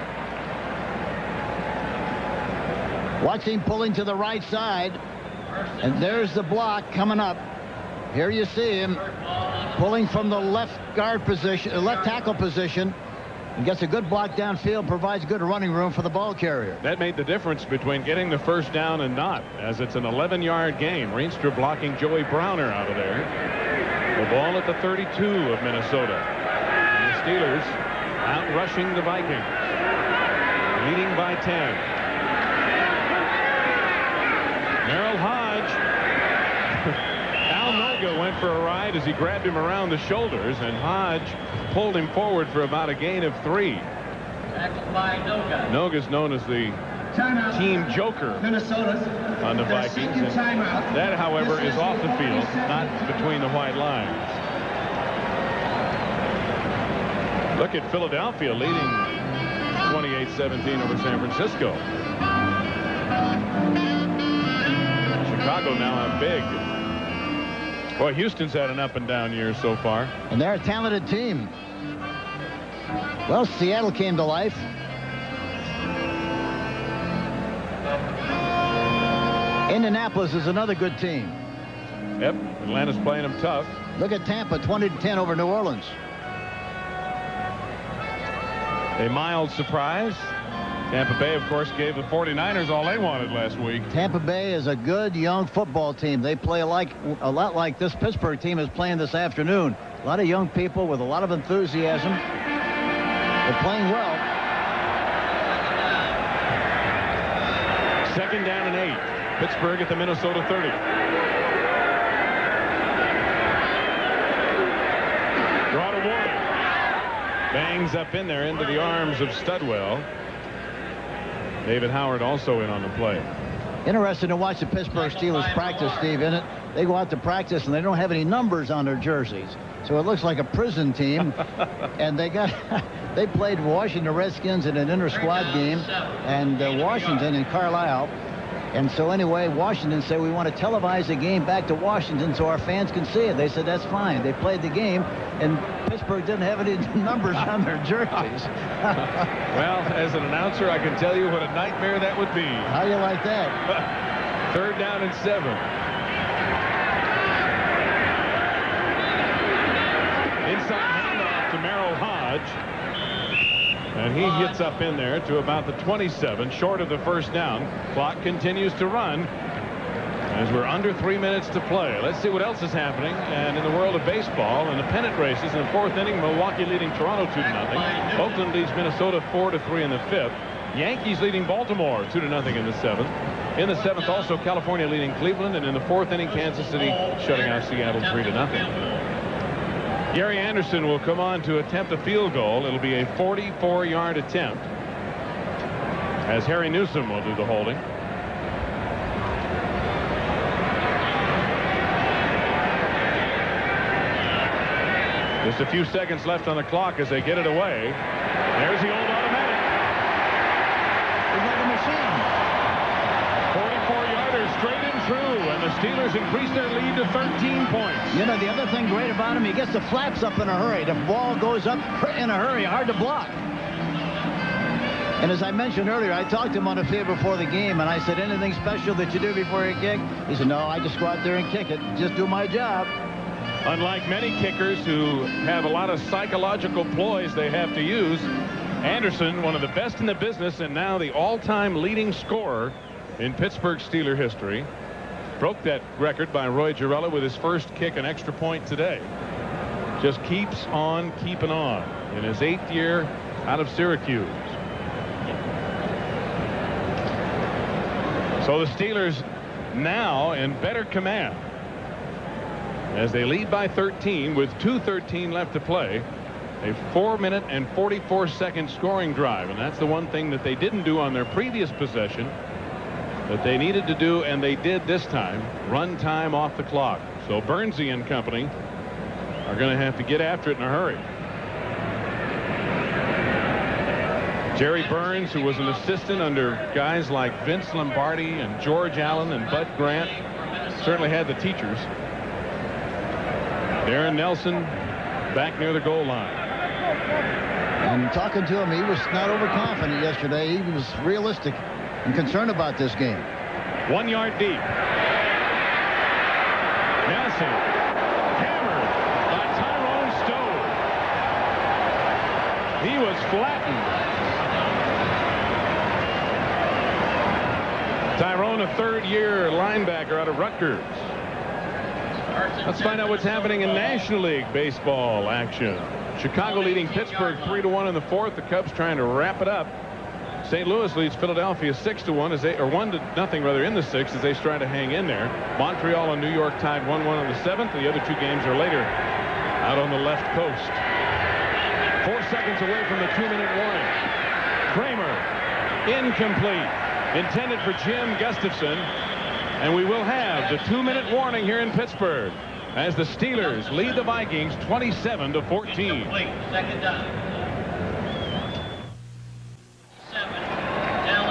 Watch him pulling to the right side. And there's the block coming up. Here you see him pulling from the left guard position, left tackle position, and gets a good block downfield, provides good running room for the ball carrier. That made the difference between getting the first down and not, as it's an 11-yard game. Rienstra blocking Joey Browner out of there. The ball at the 32 of Minnesota. And the Steelers out rushing the Vikings, leading by 10. Merrill Hodge. Al Noga went for a ride as he grabbed him around the shoulders, and Hodge pulled him forward for about a gain of 3. Tackled by Noga. Noga's known as the team joker on the Vikings. And that, however, is off the field, not between the white lines. Look at Philadelphia leading 28-17 over San Francisco. Chicago now up big. Boy, Houston's had an up and down year so far. And they're a talented team. Well, Seattle came to life. Indianapolis is another good team. Yep, Atlanta's playing them tough. Look at Tampa, 20-10 over New Orleans. A mild surprise. Tampa Bay, of course, gave the 49ers all they wanted last week. Tampa Bay is a good young football team. They play a lot like this Pittsburgh team is playing this afternoon. A lot of young people with a lot of enthusiasm. They're playing well. 2nd down and 8. Pittsburgh at the Minnesota 30. Draw to warning. Bangs up in there into the arms of Studwell. David Howard also in on the play. Interesting to watch the Pittsburgh Steelers practice, Steve, isn't it? They go out to practice and they don't have any numbers on their jerseys. So it looks like a prison team. And they played Washington Redskins in an inter-squad game, and Washington in Carlisle. And so anyway, Washington said, we want to televise the game back to Washington so our fans can see it. They said, that's fine. They played the game, and Pittsburgh didn't have any numbers on their jerseys. Well, as an announcer, I can tell you what a nightmare that would be. How do you like that? 3rd down and 7. Inside handoff to Merrill Hodge. And he gets up in there to about the 27, short of the first down. Clock continues to run as we're under 3 minutes to play. Let's see what else is happening. And in the world of baseball, in the pennant races, in the 4th inning, Milwaukee leading Toronto 2-0. Oakland leads Minnesota 4-3 in the 5th. Yankees leading Baltimore 2-0 in the 7th. In the 7th, also California leading Cleveland. And in the 4th inning, Kansas City shutting out Seattle 3-0. Gary Anderson will come on to attempt a field goal. It'll be a 44-yard attempt, as Harry Newsom will do the holding. Just a few seconds left on the clock as they get it away. There's the old automatic. It's like a machine. 44-yarder straight and true, and the Steelers increase their lead to 13 points. You know, the other thing great about him, he gets the flaps up in a hurry. The ball goes up in a hurry, hard to block. And as I mentioned earlier, I talked to him on the field before the game, and I said, anything special that you do before you kick? He said, no, I just go out there and kick it. Just do my job. Unlike many kickers who have a lot of psychological ploys they have to use, Anderson, one of the best in the business and now the all-time leading scorer in Pittsburgh Steeler history, broke that record by Roy Girella with his first kick an extra point today. Just keeps on keeping on in his 8th year out of Syracuse. So the Steelers now in better command as they lead by 13 with 2:13 left to play. A 4-minute and 44-second scoring drive, and that's the one thing that they didn't do on their previous possession that they needed to do, and they did this time. Run time off the clock. So Bernsey and company are going to have to get after it in a hurry. Jerry Burns, who was an assistant under guys like Vince Lombardi and George Allen and Bud Grant, certainly had the teachers. Darren Nelson back near the goal line. And talking to him, he was not overconfident yesterday. He was realistic and concerned about this game. 1 yard deep. Nelson hammered by Tyrone Stowe. He was flattened. Tyrone, a 3rd-year linebacker out of Rutgers. Let's find out what's happening in National League Baseball action. Chicago leading Pittsburgh 3-1 in the 4th. The Cubs trying to wrap it up. St. Louis leads Philadelphia 6-1 as they, or 1-0 rather, in the 6th as they try to hang in there. Montreal and New York tied 1-1 on the 7th. The other 2 games are later out on the left coast. 4 seconds away from the 2-minute warning. Kramer, incomplete. Intended for Jim Gustafson. And we will have the 2-minute warning here in Pittsburgh as the Steelers lead the Vikings 27-14. Second down.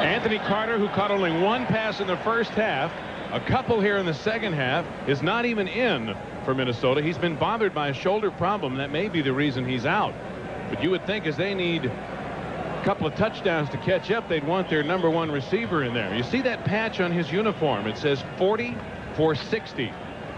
Anthony Carter, who caught only 1 pass in the first half, a couple here in the second half, is not even in for Minnesota. He's been bothered by a shoulder problem. That may be the reason he's out. But you would think as they need a couple of touchdowns to catch up, they'd want their #1 receiver in there. You see that patch on his uniform. It says 40 for 60.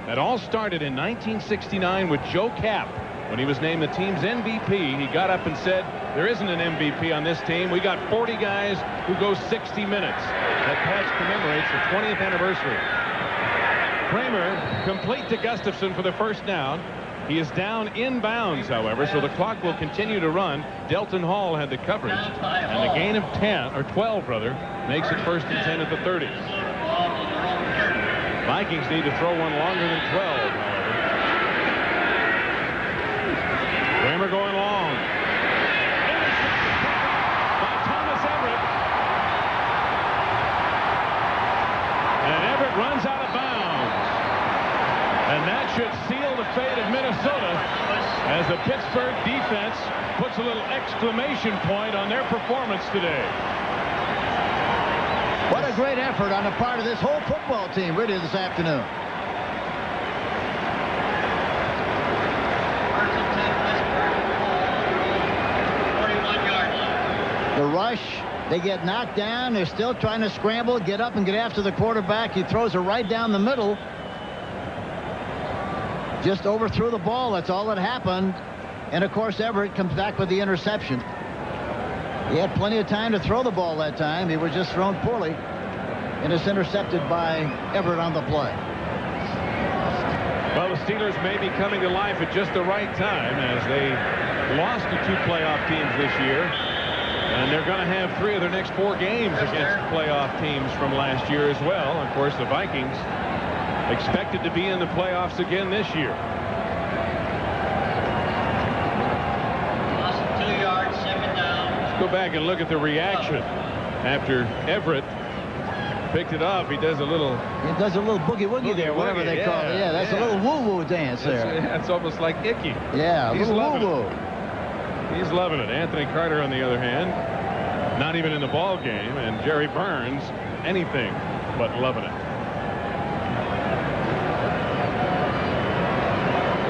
That all started in 1969 with Joe Kapp. When he was named the team's MVP, he got up and said, there isn't an MVP on this team. We got 40 guys who go 60 minutes. That patch commemorates the 20th anniversary. Kramer complete to Gustafson for the first down. He is down inbounds, however, so the clock will continue to run. Delton Hall had the coverage, and the gain of 10, or 12 rather, makes it 1st and 10 at the 30. Vikings need to throw one longer than 12, however. Kramer going long. By Thomas Everett. 2 the Pittsburgh defense puts a little exclamation point on their performance today. What a great effort on the part of this whole football team, really, this afternoon. The rush, they get knocked down. They're still trying to scramble, get up and get after the quarterback. He throws it right down the middle. Just overthrew the ball. That's all that happened. And, of course, Everett comes back with the interception. He had plenty of time to throw the ball that time. He was just thrown poorly. And it's intercepted by Everett on the play. Well, the Steelers may be coming to life at just the right time as they lost to 2 playoff teams this year. And they're going to have 3 of their next 4 games against playoff teams from last year as well. Of course, the Vikings expected to be in the playoffs again this year. Lost 2 yards, 2nd down. Let's go back and look at the reaction after Everett picked it up. He does a little boogie-woogie there, whatever they call it. Yeah, that's a little woo-woo dance there. That's almost like Icky. Yeah, he's loving woo-woo. it. He's loving it. Anthony Carter, on the other hand, not even in the ball game, and Jerry Burns, anything but loving it.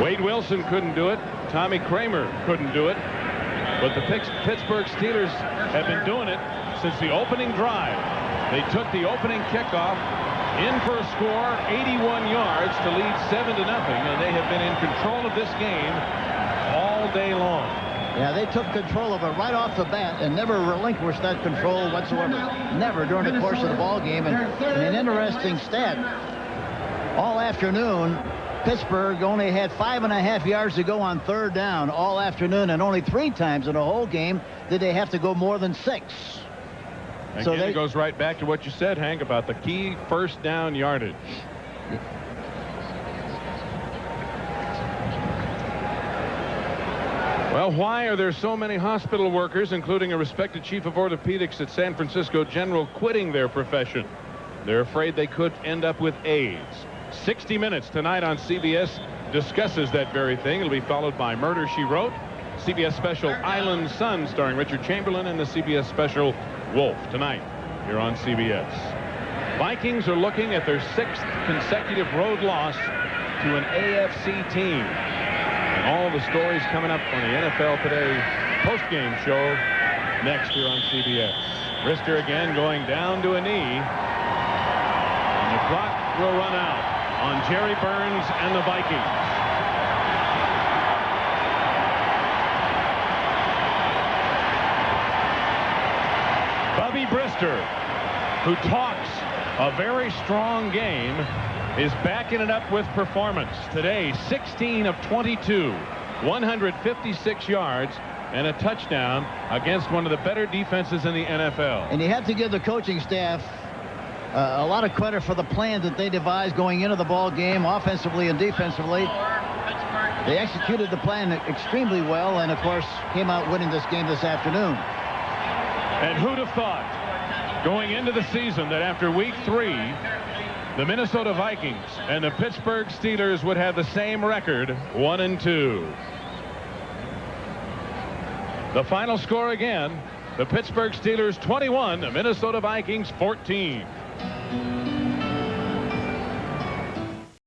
Wade Wilson couldn't do it. Tommy Kramer couldn't do it. But the Pittsburgh Steelers have been doing it since the opening drive. They took the opening kickoff in for a score, 81 yards to lead 7-0, and they have been in control of this game all day long. Yeah, they took control of it right off the bat and never relinquished that control whatsoever. Never during the course of the ball game. And an interesting stat, all afternoon, Pittsburgh only had 5.5 yards to go on 3rd down all afternoon, and only 3 times in the whole game did they have to go more than 6. Again, it goes right back to what you said, Hank, about the key 1st down yardage. Well, why are there so many hospital workers, including a respected chief of orthopedics at San Francisco General, quitting their profession? They're afraid they could end up with AIDS. 60 Minutes tonight on CBS discusses that very thing. It'll be followed by Murder, She Wrote, CBS special Island Sun starring Richard Chamberlain, and the CBS special Wolf tonight here on CBS. Vikings are looking at their 6th consecutive road loss to an AFC team. And all the stories coming up on the NFL Today post-game show next here on CBS. Brister again going down to a knee. And the clock will run out on Jerry Burns and the Vikings. Bubby Brister, who talks a very strong game, is backing it up with performance. Today, 16 of 22, 156 yards, and a touchdown against one of the better defenses in the NFL. And you have to give the coaching staff a lot of credit for the plan that they devised going into the ball game, offensively and defensively. They executed the plan extremely well, and of course came out winning this game this afternoon. And who'd have thought going into the season that after week 3 the Minnesota Vikings and the Pittsburgh Steelers would have the same record, 1-2. The final score again, the Pittsburgh Steelers 21, the Minnesota Vikings 14.